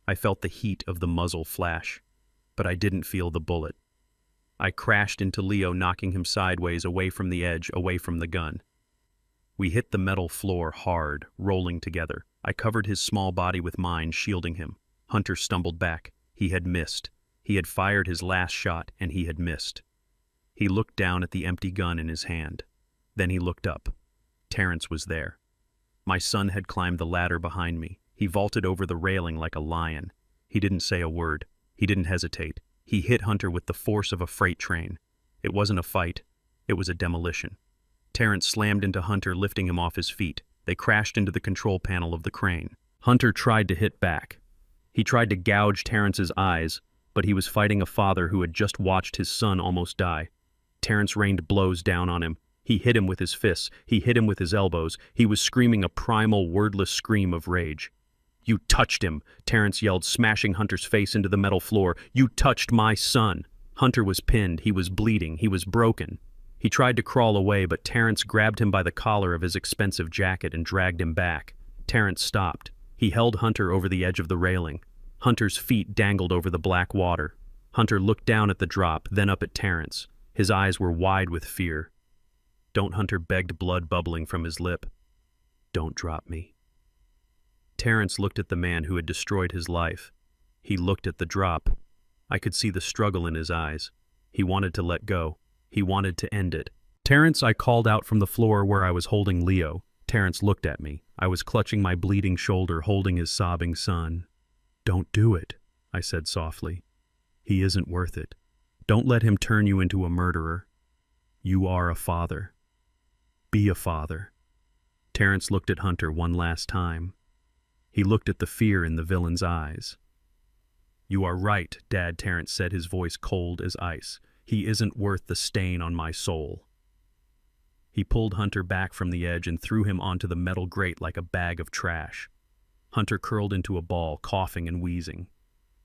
I felt the heat of the muzzle flash. But I didn't feel the bullet. I crashed into Leo, knocking him sideways, away from the edge, away from the gun. We hit the metal floor hard, rolling together. I covered his small body with mine, shielding him. Hunter stumbled back. He had missed. He had fired his last shot, and he had missed. He looked down at the empty gun in his hand. Then he looked up. Terrence was there. My son had climbed the ladder behind me. He vaulted over the railing like a lion. He didn't say a word. He didn't hesitate. He hit Hunter with the force of a freight train. It wasn't a fight. It was a demolition. Terrence slammed into Hunter, lifting him off his feet. They crashed into the control panel of the crane. Hunter tried to hit back. He tried to gouge Terrence's eyes, but he was fighting a father who had just watched his son almost die. Terrence rained blows down on him. He hit him with his fists. He hit him with his elbows. He was screaming a primal, wordless scream of rage. "You touched him," Terrence yelled, smashing Hunter's face into the metal floor. "You touched my son." Hunter was pinned. He was bleeding. He was broken. He tried to crawl away, but Terrence grabbed him by the collar of his expensive jacket and dragged him back. Terrence stopped. He held Hunter over the edge of the railing. Hunter's feet dangled over the black water. Hunter looked down at the drop, then up at Terrence. His eyes were wide with fear. "Don't," Hunter begged, blood bubbling from his lip. "Don't drop me." Terrence looked at the man who had destroyed his life. He looked at the drop. I could see the struggle in his eyes. He wanted to let go. He wanted to end it. "Terrence," I called out from the floor where I was holding Leo. Terrence looked at me. I was clutching my bleeding shoulder, holding his sobbing son. "Don't do it," I said softly. "He isn't worth it. Don't let him turn you into a murderer. You are a father. Be a father." Terrence looked at Hunter one last time. He looked at the fear in the villain's eyes. "You are right, Dad," Terrence said, his voice cold as ice. "He isn't worth the stain on my soul." He pulled Hunter back from the edge and threw him onto the metal grate like a bag of trash. Hunter curled into a ball, coughing and wheezing.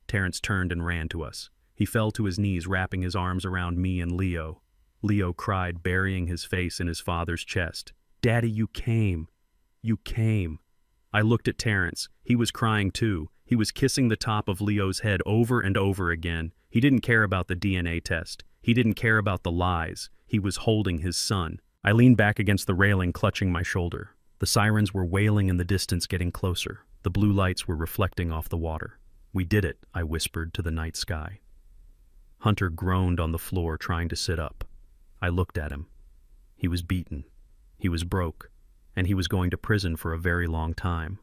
Terrence turned and ran to us. He fell to his knees, wrapping his arms around me and Leo. Leo cried, burying his face in his father's chest. "Daddy, you came. You came." I looked at Terrence. He was crying too. He was kissing the top of Leo's head over and over again. He didn't care about the DNA test. He didn't care about the lies. He was holding his son. I leaned back against the railing, clutching my shoulder. The sirens were wailing in the distance, getting closer. The blue lights were reflecting off the water. "We did it," I whispered to the night sky. Hunter groaned on the floor, trying to sit up. I looked at him. He was beaten. He was broke. And he was going to prison for a very long time.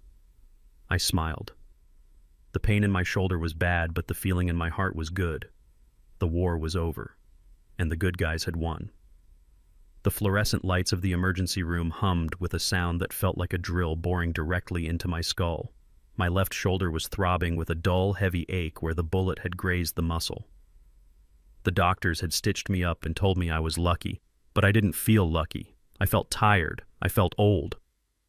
I smiled. The pain in my shoulder was bad, but the feeling in my heart was good. The war was over, and the good guys had won. The fluorescent lights of the emergency room hummed with a sound that felt like a drill boring directly into my skull. My left shoulder was throbbing with a dull, heavy ache where the bullet had grazed the muscle. The doctors had stitched me up and told me I was lucky, but I didn't feel lucky. I felt tired. I felt old.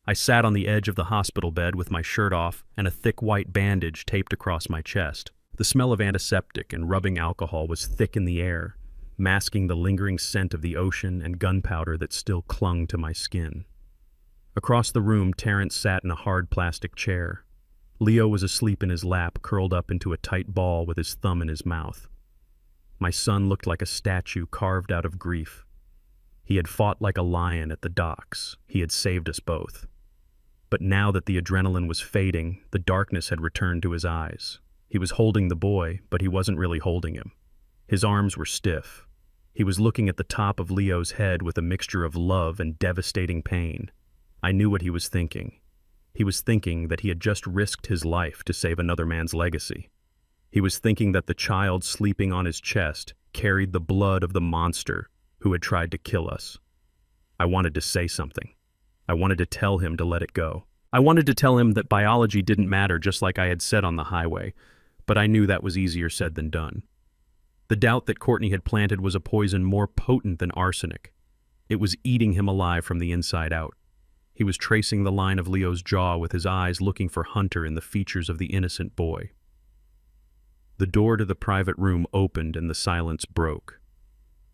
I sat on the edge of the hospital bed with my shirt off and a thick white bandage taped across my chest. The smell of antiseptic and rubbing alcohol was thick in the air, masking the lingering scent of the ocean and gunpowder that still clung to my skin. Across the room, Terrence sat in a hard plastic chair. Leo was asleep in his lap, curled up into a tight ball with his thumb in his mouth. My son looked like a statue carved out of grief. He had fought like a lion at the docks. He had saved us both. But now that the adrenaline was fading, the darkness had returned to his eyes. He was holding the boy, but he wasn't really holding him. His arms were stiff. He was looking at the top of Leo's head with a mixture of love and devastating pain. I knew what he was thinking. He was thinking that he had just risked his life to save another man's legacy. He was thinking that the child sleeping on his chest carried the blood of the monster who had tried to kill us. I wanted to say something. I wanted to tell him to let it go. I wanted to tell him that biology didn't matter, just like I had said on the highway, but I knew that was easier said than done. The doubt that Courtney had planted was a poison more potent than arsenic. It was eating him alive from the inside out. He was tracing the line of Leo's jaw with his eyes, looking for Hunter in the features of the innocent boy. The door to the private room opened and the silence broke.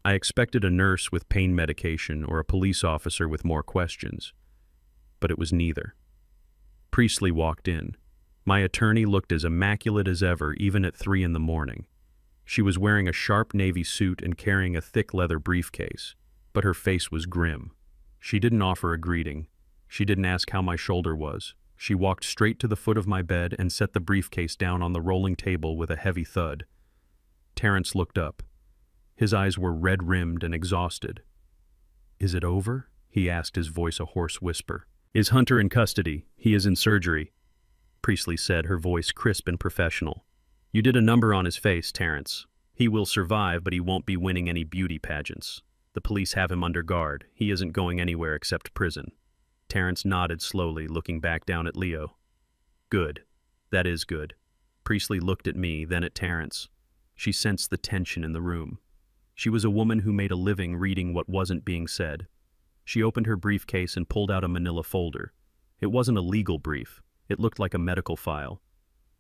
I expected a nurse with pain medication or a police officer with more questions, but it was neither. Priestley walked in. My attorney looked as immaculate as ever, even at 3 a.m. She was wearing a sharp navy suit and carrying a thick leather briefcase, but her face was grim. She didn't offer a greeting. She didn't ask how my shoulder was. She walked straight to the foot of my bed and set the briefcase down on the rolling table with a heavy thud. Terrence looked up. His eyes were red-rimmed and exhausted. "Is it over?" he asked, his voice a hoarse whisper. "Is Hunter in custody? He is in surgery," Priestley said, her voice crisp and professional. "You did a number on his face, Terrence. He will survive, but he won't be winning any beauty pageants. The police have him under guard. He isn't going anywhere except prison." Terrence nodded slowly, looking back down at Leo. "Good. That is good." Priestley looked at me, then at Terrence. She sensed the tension in the room. She was a woman who made a living reading what wasn't being said. She opened her briefcase and pulled out a manila folder. It wasn't a legal brief. It looked like a medical file.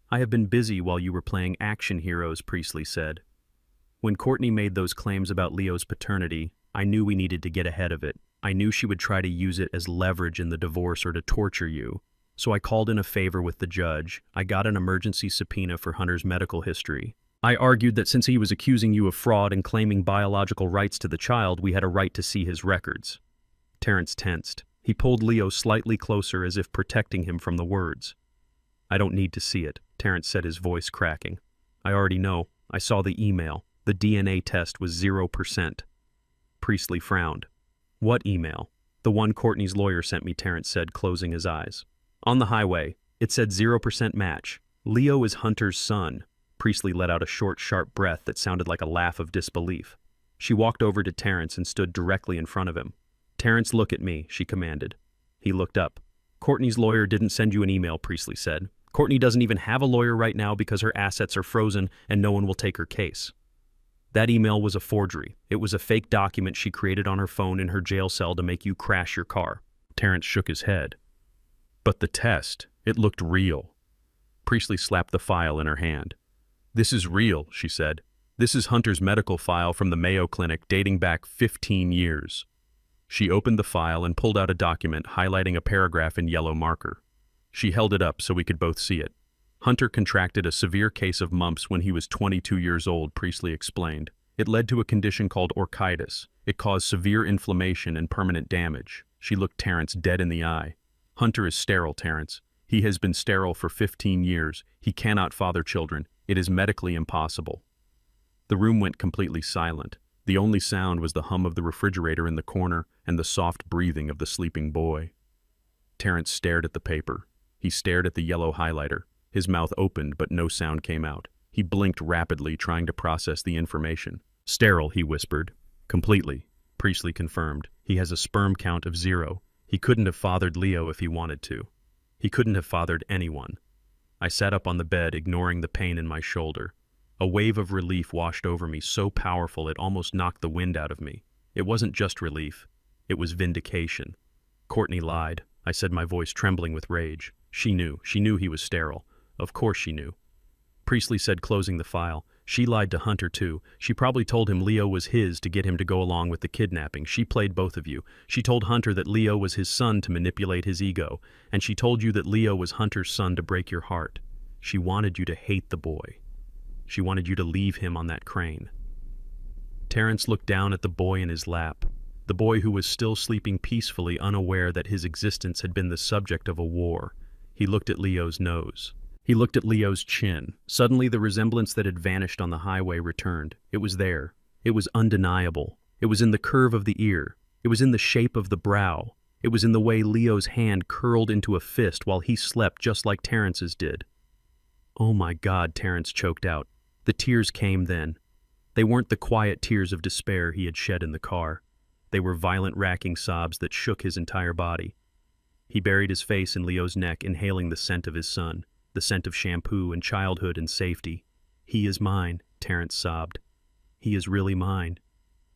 "I have been busy while you were playing action heroes," Priestley said. "When Courtney made those claims about Leo's paternity, I knew we needed to get ahead of it. I knew she would try to use it as leverage in the divorce or to torture you. So I called in a favor with the judge. I got an emergency subpoena for Hunter's medical history. I argued that since he was accusing you of fraud and claiming biological rights to the child, we had a right to see his records." Terrence tensed. He pulled Leo slightly closer as if protecting him from the words. "I don't need to see it," Terrence said, his voice cracking. "I already know. I saw the email. The DNA test was 0%. Priestley frowned. "What email?" "The one Courtney's lawyer sent me," Terrence said, closing his eyes. "On the highway. It said 0% match. Leo is Hunter's son." Priestley let out a short, sharp breath that sounded like a laugh of disbelief. She walked over to Terrence and stood directly in front of him. "Terrence, look at me," she commanded. He looked up. "Courtney's lawyer didn't send you an email," Priestley said. Courtney doesn't even have a lawyer right now because her assets are frozen and no one will take her case. That email was a forgery. It was a fake document she created on her phone in her jail cell to make you crash your car. Terrence shook his head. But the test, it looked real. Priestley slapped the file in her hand. This is real, she said. This is Hunter's medical file from the Mayo Clinic dating back 15 years. She opened the file and pulled out a document highlighting a paragraph in yellow marker. She held it up so we could both see it. Hunter contracted a severe case of mumps when he was 22 years old, Priestley explained. It led to a condition called orchitis. It caused severe inflammation and permanent damage. She looked Terrence dead in the eye. Hunter is sterile, Terrence. He has been sterile for 15 years. He cannot father children. It is medically impossible. The room went completely silent. The only sound was the hum of the refrigerator in the corner and the soft breathing of the sleeping boy. Terrence stared at the paper. He stared at the yellow highlighter. His mouth opened, but no sound came out. He blinked rapidly, trying to process the information. Sterile, he whispered. Completely, Priestley confirmed. He has a sperm count of 0. He couldn't have fathered Leo if he wanted to. He couldn't have fathered anyone. I sat up on the bed, ignoring the pain in my shoulder. A wave of relief washed over me, so powerful it almost knocked the wind out of me. It wasn't just relief. It was vindication. Courtney lied, I said, my voice trembling with rage. She knew. She knew he was sterile. Of course she knew. Priestley said, closing the file. She lied to Hunter too. She probably told him Leo was his to get him to go along with the kidnapping. She played both of you. She told Hunter that Leo was his son to manipulate his ego. And she told you that Leo was Hunter's son to break your heart. She wanted you to hate the boy. She wanted you to leave him on that crane. Terrence looked down at the boy in his lap. The boy who was still sleeping peacefully, unaware that his existence had been the subject of a war. He looked at Leo's nose. He looked at Leo's chin. Suddenly the resemblance that had vanished on the highway returned. It was there. It was undeniable. It was in the curve of the ear. It was in the shape of the brow. It was in the way Leo's hand curled into a fist while he slept just like Terrence's did. Oh my God, Terrence choked out. The tears came then. They weren't the quiet tears of despair he had shed in the car. They were violent, racking sobs that shook his entire body. He buried his face in Leo's neck, inhaling the scent of his son, the scent of shampoo and childhood and safety. He is mine, Terrence sobbed. He is really mine.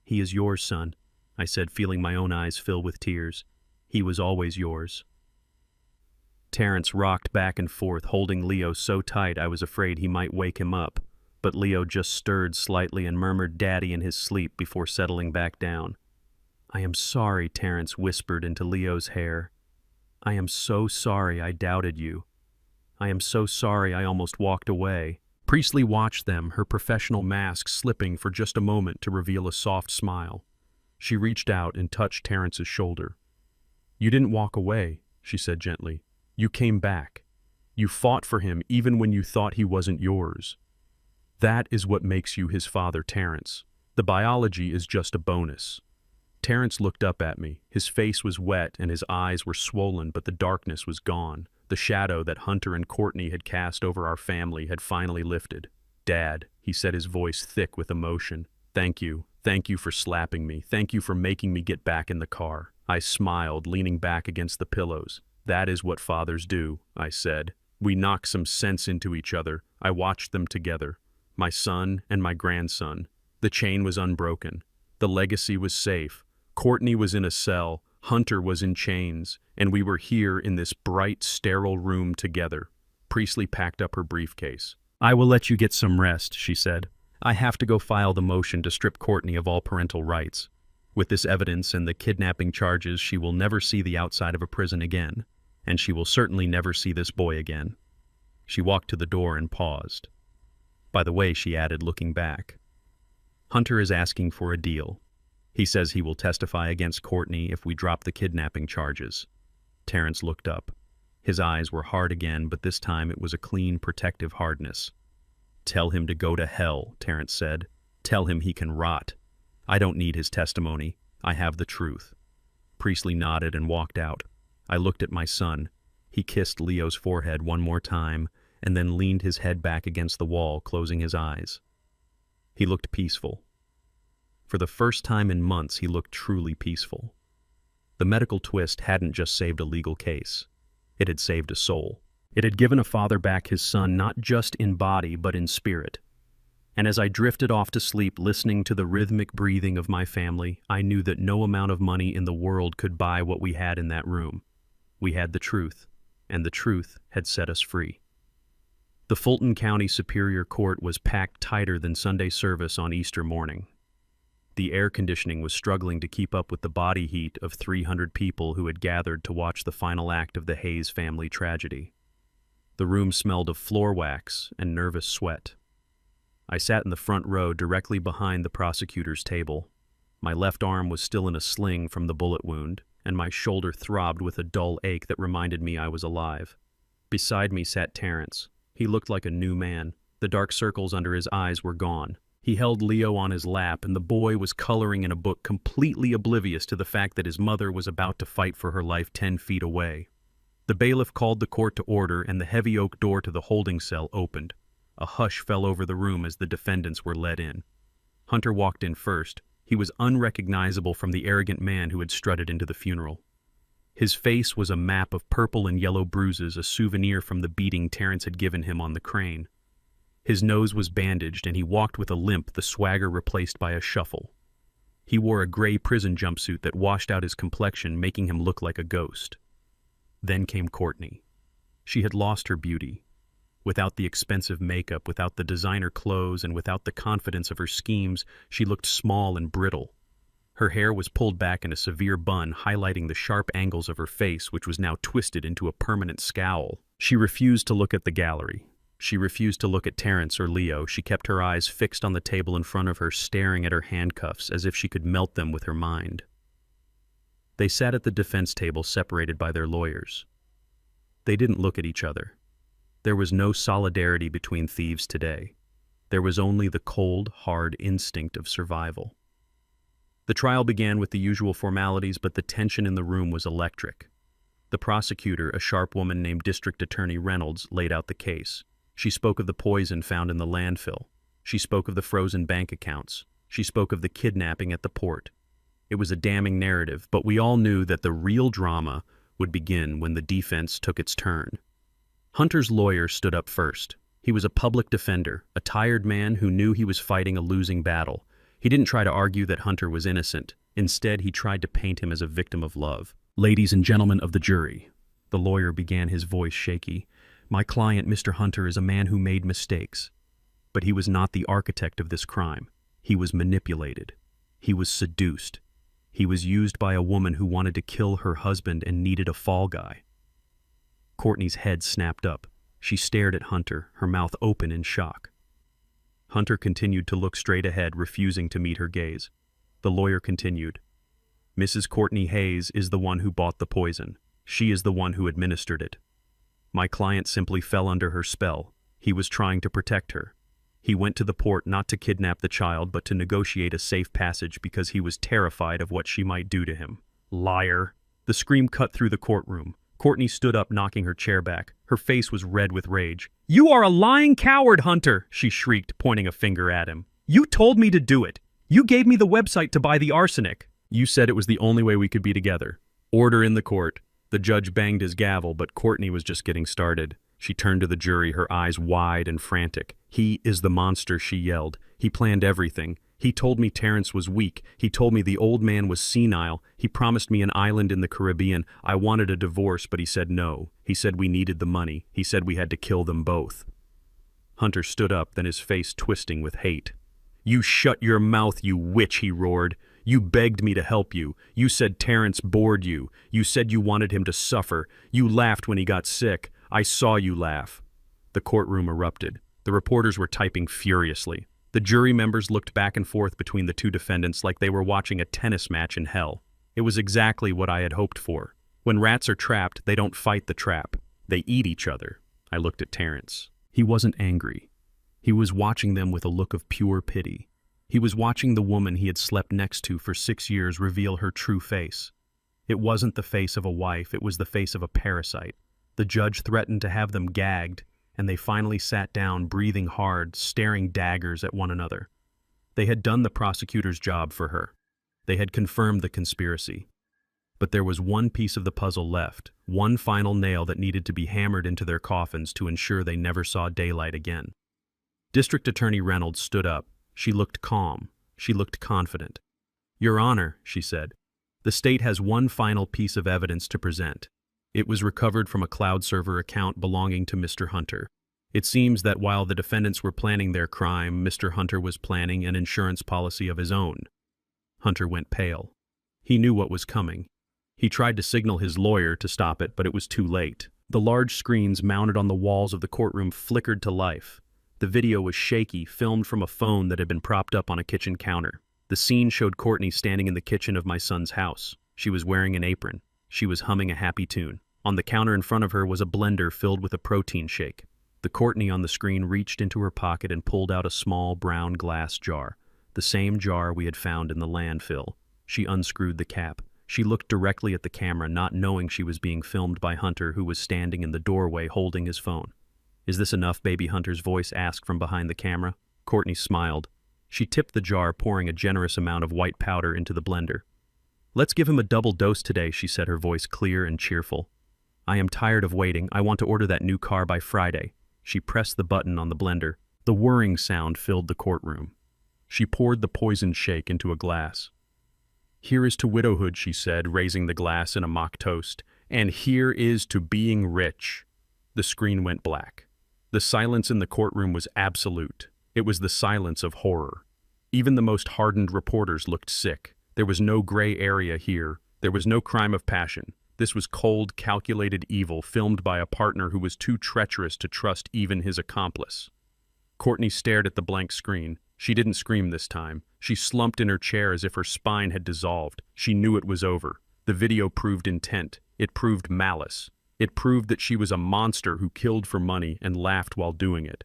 He is yours, son, I said, feeling my own eyes fill with tears. He was always yours. Terrence rocked back and forth, holding Leo so tight I was afraid he might wake him up. But Leo just stirred slightly and murmured "Daddy" in his sleep before settling back down. I am sorry, Terrence whispered into Leo's hair. I am so sorry I doubted you. I am so sorry I almost walked away. Priestley watched them, her professional mask slipping for just a moment to reveal a soft smile. She reached out and touched Terrence's shoulder. You didn't walk away, she said gently. You came back. You fought for him even when you thought he wasn't yours. That is what makes you his father, Terrence. The biology is just a bonus. Terrence looked up at me. His face was wet and his eyes were swollen, but the darkness was gone. The shadow that Hunter and Courtney had cast over our family had finally lifted. Dad, he said, his voice thick with emotion. Thank you. Thank you for slapping me. Thank you for making me get back in the car. I smiled, leaning back against the pillows. That is what fathers do, I said. We knock some sense into each other. I watched them together. My son and my grandson. The chain was unbroken. The legacy was safe. Courtney was in a cell. Hunter was in chains. And we were here in this bright, sterile room together. Priestley packed up her briefcase. I will let you get some rest, she said. I have to go file the motion to strip Courtney of all parental rights. With this evidence and the kidnapping charges, she will never see the outside of a prison again. And she will certainly never see this boy again. She walked to the door and paused. By the way, she added, looking back, Hunter is asking for a deal. He says he will testify against Courtney if we drop the kidnapping charges. Terrence looked up. His eyes were hard again, but this time it was a clean, protective hardness. Tell him to go to hell, Terrence said. Tell him he can rot. I don't need his testimony. I have the truth. Priestley nodded and walked out. I looked at my son. He kissed Leo's forehead one more time, and then leaned his head back against the wall, closing his eyes. He looked peaceful. For the first time in months, he looked truly peaceful. The medical twist hadn't just saved a legal case. It had saved a soul. It had given a father back his son not just in body but in spirit. And as I drifted off to sleep listening to the rhythmic breathing of my family, I knew that no amount of money in the world could buy what we had in that room. We had the truth, and the truth had set us free. The Fulton County Superior Court was packed tighter than Sunday service on Easter morning. The air conditioning was struggling to keep up with the body heat of 300 people who had gathered to watch the final act of the Hayes family tragedy. The room smelled of floor wax and nervous sweat. I sat in the front row directly behind the prosecutor's table. My left arm was still in a sling from the bullet wound, and my shoulder throbbed with a dull ache that reminded me I was alive. Beside me sat Terrence. He looked like a new man. The dark circles under his eyes were gone. He held Leo on his lap, and the boy was coloring in a book, completely oblivious to the fact that his mother was about to fight for her life 10 feet away. The bailiff called the court to order, and the heavy oak door to the holding cell opened. A hush fell over the room as the defendants were led in. Hunter walked in first. He was unrecognizable from the arrogant man who had strutted into the funeral. His face was a map of purple and yellow bruises, a souvenir from the beating Terrence had given him on the crane. His nose was bandaged, and he walked with a limp, the swagger replaced by a shuffle. He wore a gray prison jumpsuit that washed out his complexion, making him look like a ghost. Then came Courtney. She had lost her beauty. Without the expensive makeup, without the designer clothes, and without the confidence of her schemes, she looked small and brittle. Her hair was pulled back in a severe bun, highlighting the sharp angles of her face, which was now twisted into a permanent scowl. She refused to look at the gallery. She refused to look at Terrence or Leo. She kept her eyes fixed on the table in front of her, staring at her handcuffs as if she could melt them with her mind. They sat at the defense table, separated by their lawyers. They didn't look at each other. There was no solidarity between thieves today. There was only the cold, hard instinct of survival. The trial began with the usual formalities, but the tension in the room was electric. The prosecutor, a sharp woman named District Attorney Reynolds, laid out the case. She spoke of the poison found in the landfill. She spoke of the frozen bank accounts. She spoke of the kidnapping at the port. It was a damning narrative, but we all knew that the real drama would begin when the defense took its turn. Hunter's lawyer stood up first. He was a public defender, a tired man who knew he was fighting a losing battle. He didn't try to argue that Hunter was innocent. Instead, he tried to paint him as a victim of love. "Ladies and gentlemen of the jury," the lawyer began, his voice shaky, "my client, Mr. Hunter, is a man who made mistakes. But he was not the architect of this crime. He was manipulated. He was seduced. He was used by a woman who wanted to kill her husband and needed a fall guy." Courtney's head snapped up. She stared at Hunter, her mouth open in shock. Hunter continued to look straight ahead, refusing to meet her gaze. The lawyer continued, "Mrs. Courtney Hayes is the one who bought the poison. She is the one who administered it. My client simply fell under her spell. He was trying to protect her. He went to the port not to kidnap the child, but to negotiate a safe passage because he was terrified of what she might do to him." "Liar!" The scream cut through the courtroom. Courtney stood up, knocking her chair back. Her face was red with rage. "You are a lying coward, Hunter!" she shrieked, pointing a finger at him. "You told me to do it. You gave me the website to buy the arsenic. You said it was the only way we could be together." Order in the court. The judge banged his gavel, but Courtney was just getting started. She turned to the jury, her eyes wide and frantic. "He is the monster," she yelled. "He planned everything. He told me Terrence was weak. He told me the old man was senile. He promised me an island in the Caribbean. I wanted a divorce, but he said no. He said we needed the money. He said we had to kill them both." Hunter stood up, then his face twisting with hate. "You shut your mouth, you witch," he roared. "You begged me to help you. You said Terrence bored you. You said you wanted him to suffer. You laughed when he got sick. I saw you laugh." The courtroom erupted. The reporters were typing furiously. The jury members looked back and forth between the two defendants like they were watching a tennis match in hell. It was exactly what I had hoped for. When rats are trapped, they don't fight the trap. They eat each other. I looked at Terrence. He wasn't angry. He was watching them with a look of pure pity. He was watching the woman he had slept next to for 6 years reveal her true face. It wasn't the face of a wife, it was the face of a parasite. The judge threatened to have them gagged, and they finally sat down, breathing hard, staring daggers at one another. They had done the prosecutor's job for her. They had confirmed the conspiracy. But there was one piece of the puzzle left, one final nail that needed to be hammered into their coffins to ensure they never saw daylight again. District Attorney Reynolds stood up. She looked calm. She looked confident. "Your Honor," she said, "the state has one final piece of evidence to present. It was recovered from a cloud server account belonging to Mr. Hunter. It seems that while the defendants were planning their crime, Mr. Hunter was planning an insurance policy of his own." Hunter went pale. He knew what was coming. He tried to signal his lawyer to stop it, but it was too late. The large screens mounted on the walls of the courtroom flickered to life. The video was shaky, filmed from a phone that had been propped up on a kitchen counter. The scene showed Courtney standing in the kitchen of my son's house. She was wearing an apron. She was humming a happy tune. On the counter in front of her was a blender filled with a protein shake. The Courtney on the screen reached into her pocket and pulled out a small brown glass jar, the same jar we had found in the landfill. She unscrewed the cap. She looked directly at the camera, not knowing she was being filmed by Hunter, who was standing in the doorway holding his phone. "Is this enough, baby?" Hunter's voice asked from behind the camera. Courtney smiled. She tipped the jar, pouring a generous amount of white powder into the blender. "Let's give him a double dose today," she said, her voice clear and cheerful. "I am tired of waiting. I want to order that new car by Friday." She pressed the button on the blender. The whirring sound filled the courtroom. She poured the poisoned shake into a glass. "Here is to widowhood," she said, raising the glass in a mock toast. "And here is to being rich." The screen went black. The silence in the courtroom was absolute. It was the silence of horror. Even the most hardened reporters looked sick. There was no gray area here. There was no crime of passion. This was cold, calculated evil filmed by a partner who was too treacherous to trust even his accomplice. Courtney stared at the blank screen. She didn't scream this time. She slumped in her chair as if her spine had dissolved. She knew it was over. The video proved intent. It proved malice. It proved that she was a monster who killed for money and laughed while doing it.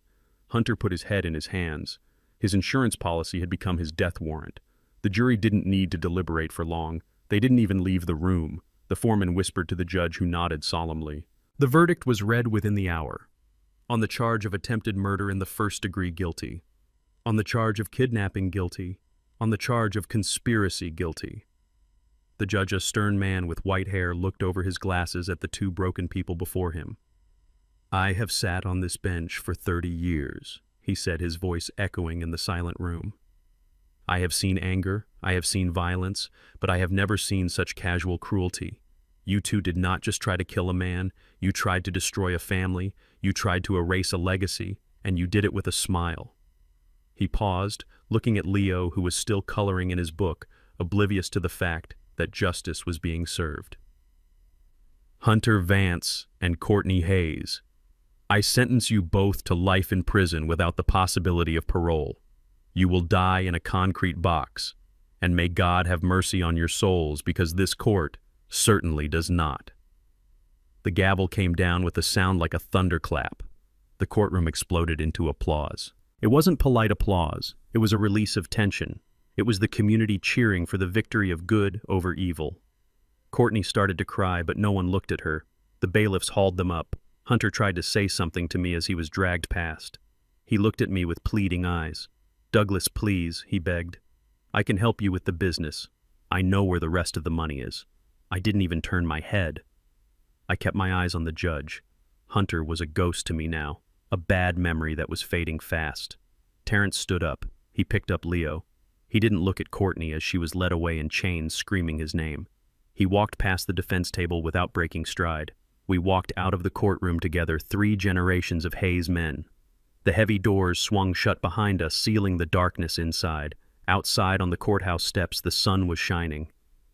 Hunter put his head in his hands. His insurance policy had become his death warrant. The jury didn't need to deliberate for long. They didn't even leave the room. The foreman whispered to the judge, who nodded solemnly. The verdict was read within the hour. On the charge of attempted murder in the first degree, guilty. On the charge of kidnapping, guilty. On the charge of conspiracy, guilty. The judge, a stern man with white hair, looked over his glasses at the two broken people before him. "I have sat on this bench for 30 years, he said, his voice echoing in the silent room. "I have seen anger, I have seen violence, but I have never seen such casual cruelty. You two did not just try to kill a man, you tried to destroy a family, you tried to erase a legacy, and you did it with a smile." He paused, looking at Leo, who was still coloring in his book, oblivious to the fact that justice was being served. "Hunter Vance and Courtney Hayes, I sentence you both to life in prison without the possibility of parole. You will die in a concrete box, and may God have mercy on your souls, because this court certainly does not." The gavel came down with a sound like a thunderclap. The courtroom exploded into applause. It wasn't polite applause. It was a release of tension. It was the community cheering for the victory of good over evil. Courtney started to cry, but no one looked at her. The bailiffs hauled them up. Hunter tried to say something to me as he was dragged past. He looked at me with pleading eyes. "Douglas, please," he begged. "I can help you with the business. I know where the rest of the money is." I didn't even turn my head. I kept my eyes on the judge. Hunter was a ghost to me now, a bad memory that was fading fast. Terrence stood up. He picked up Leo. He didn't look at Courtney as she was led away in chains, screaming his name. He walked past the defense table without breaking stride. We walked out of the courtroom together, 3 generations of Hayes men. The heavy doors swung shut behind us, sealing the darkness inside. Outside on the courthouse steps, the sun was shining.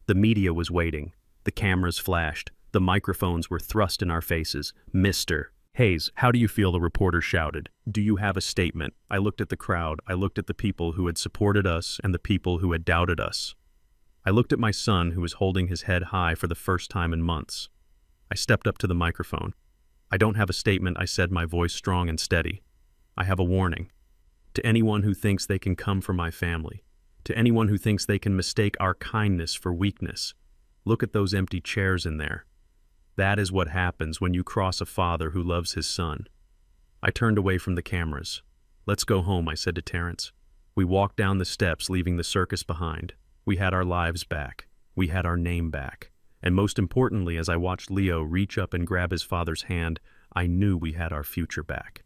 The media was waiting. The cameras flashed. The microphones were thrust in our faces. "Mr. Hayes, how do you feel?" the reporter shouted. "Do you have a statement?" I looked at the crowd. I looked at the people who had supported us and the people who had doubted us. I looked at my son, who was holding his head high for the first time in months. I stepped up to the microphone. "I don't have a statement," I said, my voice strong and steady. "I have a warning. To anyone who thinks they can come for my family, to anyone who thinks they can mistake our kindness for weakness, look at those empty chairs in there. That is what happens when you cross a father who loves his son." I turned away from the cameras. "Let's go home," I said to Terrence. We walked down the steps, leaving the circus behind. We had our lives back. We had our name back. And most importantly, as I watched Leo reach up and grab his father's hand, I knew we had our future back.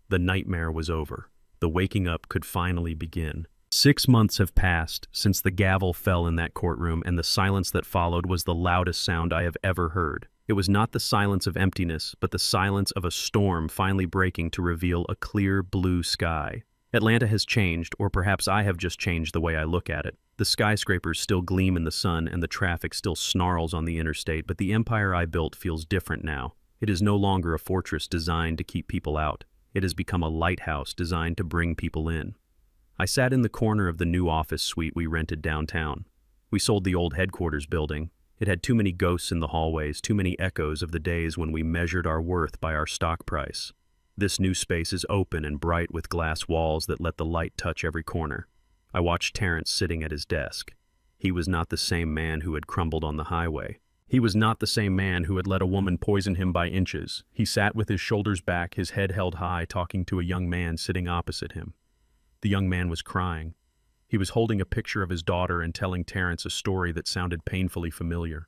The nightmare was over. The waking up could finally begin. 6 months have passed since the gavel fell in that courtroom, and the silence that followed was the loudest sound I have ever heard. It was not the silence of emptiness, but the silence of a storm finally breaking to reveal a clear blue sky. Atlanta has changed, or perhaps I have just changed the way I look at it. The skyscrapers still gleam in the sun and the traffic still snarls on the interstate, but the empire I built feels different now. It is no longer a fortress designed to keep people out. It has become a lighthouse designed to bring people in. I sat in the corner of the new office suite we rented downtown. We sold the old headquarters building. It had too many ghosts in the hallways, too many echoes of the days when we measured our worth by our stock price. This new space is open and bright with glass walls that let the light touch every corner. I watched Terrence sitting at his desk. He was not the same man who had crumbled on the highway. He was not the same man who had let a woman poison him by inches. He sat with his shoulders back, his head held high, talking to a young man sitting opposite him. The young man was crying. He was holding a picture of his daughter and telling Terrence a story that sounded painfully familiar.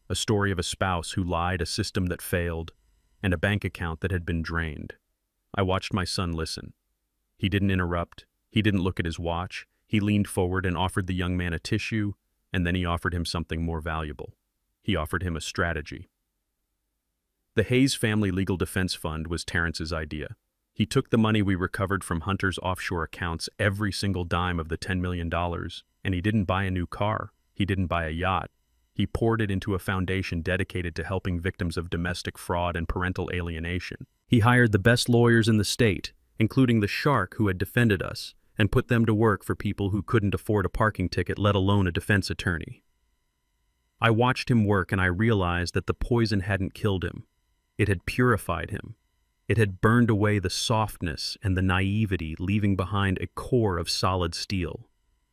A story of a spouse who lied, a system that failed, and a bank account that had been drained. I watched my son listen. He didn't interrupt. He didn't look at his watch. He leaned forward and offered the young man a tissue, and then he offered him something more valuable. He offered him a strategy. The Hayes Family Legal Defense Fund was Terrence's idea. He took the money we recovered from Hunter's offshore accounts, every single dime of the $10 million, and he didn't buy a new car. He didn't buy a yacht. He poured it into a foundation dedicated to helping victims of domestic fraud and parental alienation. He hired the best lawyers in the state, including the shark who had defended us, and put them to work for people who couldn't afford a parking ticket, let alone a defense attorney. I watched him work and I realized that the poison hadn't killed him. It had purified him. It had burned away the softness and the naivety, leaving behind a core of solid steel.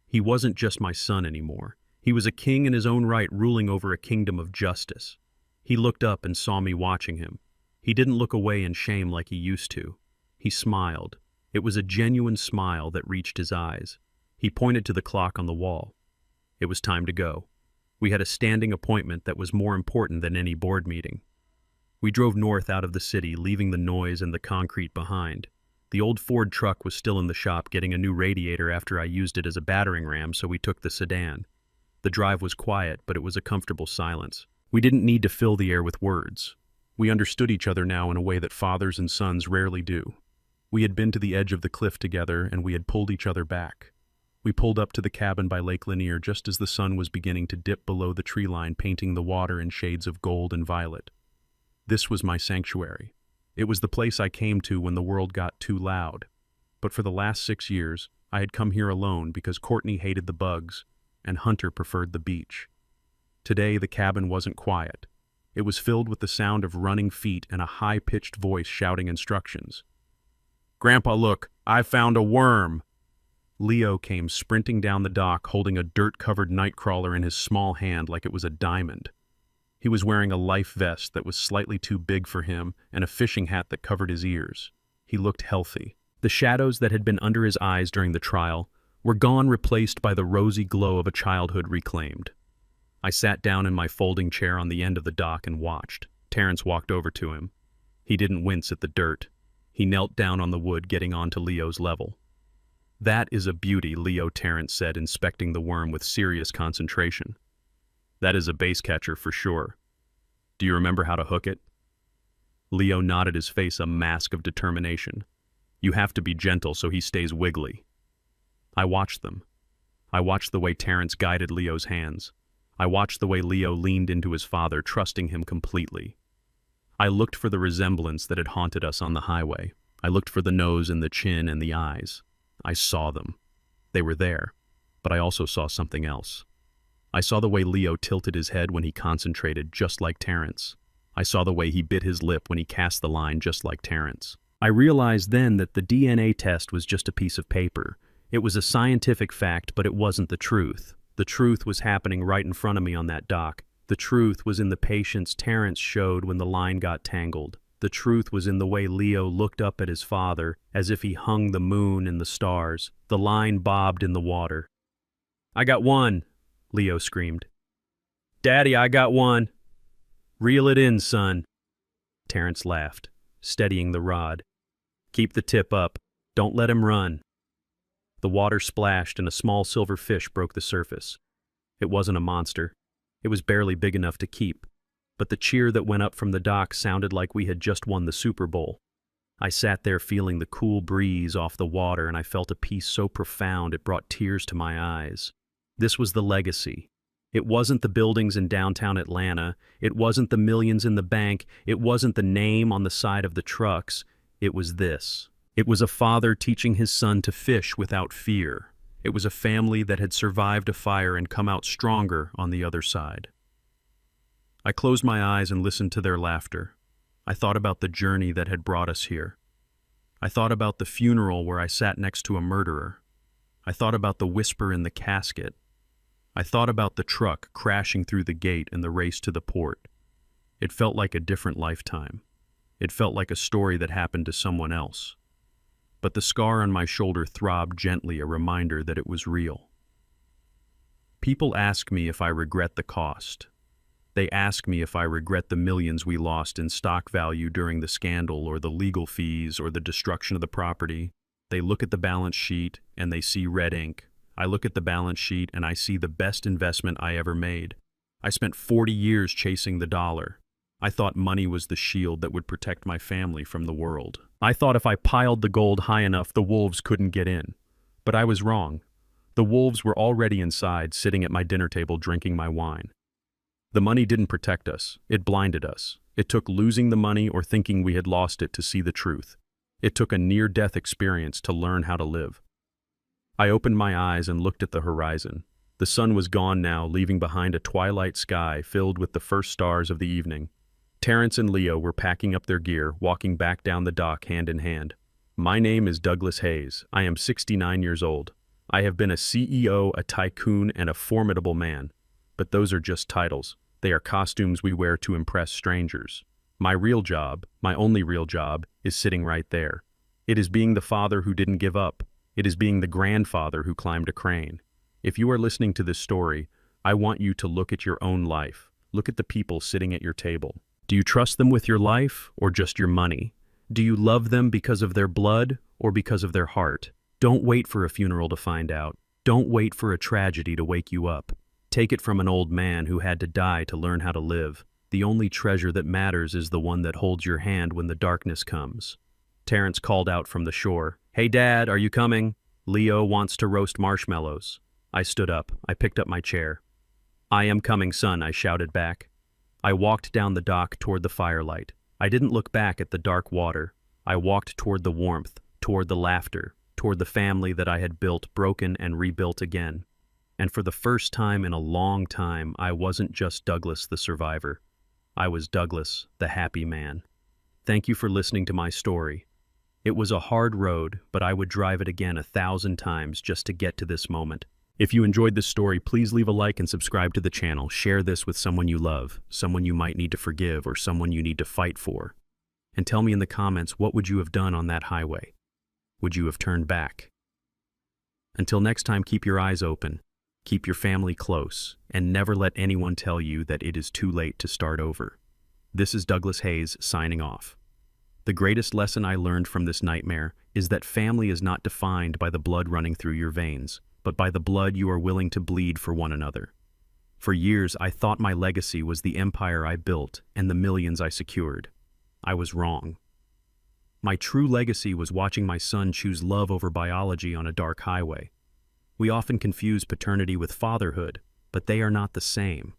He wasn't just my son anymore. He was a king in his own right, ruling over a kingdom of justice. He looked up and saw me watching him. He didn't look away in shame like he used to. He smiled. It was a genuine smile that reached his eyes. He pointed to the clock on the wall. It was time to go. We had a standing appointment that was more important than any board meeting. We drove north out of the city, leaving the noise and the concrete behind. The old Ford truck was still in the shop getting a new radiator after I used it as a battering ram, so we took the sedan. The drive was quiet, but it was a comfortable silence. We didn't need to fill the air with words. We understood each other now in a way that fathers and sons rarely do. We had been to the edge of the cliff together, and we had pulled each other back. We pulled up to the cabin by Lake Lanier just as the sun was beginning to dip below the tree line, painting the water in shades of gold and violet. This was my sanctuary. It was the place I came to when the world got too loud. But for the last 6 years, I had come here alone because Courtney hated the bugs and Hunter preferred the beach. Today, the cabin wasn't quiet. It was filled with the sound of running feet and a high-pitched voice shouting instructions. "Grandpa, look, I found a worm!" Leo came sprinting down the dock holding a dirt-covered nightcrawler in his small hand like it was a diamond. He was wearing a life vest that was slightly too big for him and a fishing hat that covered his ears. He looked healthy. The shadows that had been under his eyes during the trial were gone, replaced by the rosy glow of a childhood reclaimed. I sat down in my folding chair on the end of the dock and watched. Terrence walked over to him. He didn't wince at the dirt. He knelt down on the wood, getting onto Leo's level. "That is a beauty," Leo Terrence said, inspecting the worm with serious concentration. "That is a bass catcher for sure. Do you remember how to hook it?" Leo nodded, his face a mask of determination. "You have to be gentle so he stays wiggly." I watched them. I watched the way Terrence guided Leo's hands. I watched the way Leo leaned into his father, trusting him completely. I looked for the resemblance that had haunted us on the highway. I looked for the nose and the chin and the eyes. I saw them. They were there, but I also saw something else. I saw the way Leo tilted his head when he concentrated, just like Terrence. I saw the way he bit his lip when he cast the line, just like Terrence. I realized then that the DNA test was just a piece of paper. It was a scientific fact, but it wasn't the truth. The truth was happening right in front of me on that dock. The truth was in the patience Terrence showed when the line got tangled. The truth was in the way Leo looked up at his father, as if he hung the moon and the stars. The line bobbed in the water. "I got one!" Leo screamed. Daddy, I got one. Reel it in, son. Terrence laughed, steadying the rod. Keep the tip up. Don't let him run. The water splashed and a small silver fish broke the surface. It wasn't a monster. It was barely big enough to keep, but the cheer that went up from the dock sounded like we had just won the Super Bowl. I sat there feeling the cool breeze off the water, and I felt a peace so profound it brought tears to my eyes. This was the legacy. It wasn't the buildings in downtown Atlanta. It wasn't the millions in the bank. It wasn't the name on the side of the trucks. It was this. It was a father teaching his son to fish without fear. It was a family that had survived a fire and come out stronger on the other side. I closed my eyes and listened to their laughter. I thought about the journey that had brought us here. I thought about the funeral where I sat next to a murderer. I thought about the whisper in the casket. I thought about the truck crashing through the gate and the race to the port. It felt like a different lifetime. It felt like a story that happened to someone else. But the scar on my shoulder throbbed gently, a reminder that it was real. People ask me if I regret the cost. They ask me if I regret the millions we lost in stock value during the scandal, or the legal fees, or the destruction of the property. They look at the balance sheet and they see red ink. I look at the balance sheet and I see the best investment I ever made. I spent 40 years chasing the dollar. I thought money was the shield that would protect my family from the world. I thought if I piled the gold high enough, the wolves couldn't get in. But I was wrong. The wolves were already inside, sitting at my dinner table drinking my wine. The money didn't protect us. It blinded us. It took losing the money or thinking we had lost it to see the truth. It took a near-death experience to learn how to live. I opened my eyes and looked at the horizon. The sun was gone now, leaving behind a twilight sky filled with the first stars of the evening. Terrence and Leo were packing up their gear, walking back down the dock hand in hand. My name is Douglas Hayes. I am 69 years old. I have been a CEO, a tycoon, and a formidable man. But those are just titles. They are costumes we wear to impress strangers. My real job, my only real job, is sitting right there. It is being the father who didn't give up. It is being the grandfather who climbed a crane. If you are listening to this story, I want you to look at your own life. Look at the people sitting at your table. Do you trust them with your life or just your money? Do you love them because of their blood or because of their heart? Don't wait for a funeral to find out. Don't wait for a tragedy to wake you up. Take it from an old man who had to die to learn how to live. The only treasure that matters is the one that holds your hand when the darkness comes. Terrence called out from the shore. Hey, Dad, are you coming? Leo wants to roast marshmallows. I stood up. I picked up my chair. I am coming, son, I shouted back. I walked down the dock toward the firelight. I didn't look back at the dark water. I walked toward the warmth, toward the laughter, toward the family that I had built, broken, and rebuilt again. And for the first time in a long time, I wasn't just Douglas the survivor. I was Douglas, the happy man. Thank you for listening to my story. It was a hard road, but I would drive it again 1,000 times just to get to this moment. If you enjoyed this story, please leave a like and subscribe to the channel. Share this with someone you love, someone you might need to forgive, or someone you need to fight for. And tell me in the comments, what would you have done on that highway? Would you have turned back? Until next time, keep your eyes open, keep your family close, and never let anyone tell you that it is too late to start over. This is Douglas Hayes signing off. The greatest lesson I learned from this nightmare is that family is not defined by the blood running through your veins, but by the blood you are willing to bleed for one another. For years, I thought my legacy was the empire I built and the millions I secured. I was wrong. My true legacy was watching my son choose love over biology on a dark highway. We often confuse paternity with fatherhood, but they are not the same.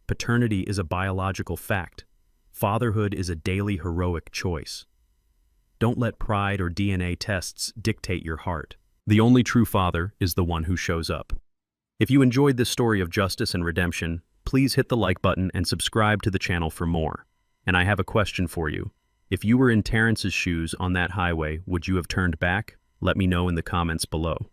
Paternity is a biological fact. Fatherhood is a daily heroic choice. Don't let pride or DNA tests dictate your heart. The only true father is the one who shows up. If you enjoyed this story of justice and redemption, please hit the like button and subscribe to the channel for more. And I have a question for you. If you were in Terrence's shoes on that highway, would you have turned back? Let me know in the comments below.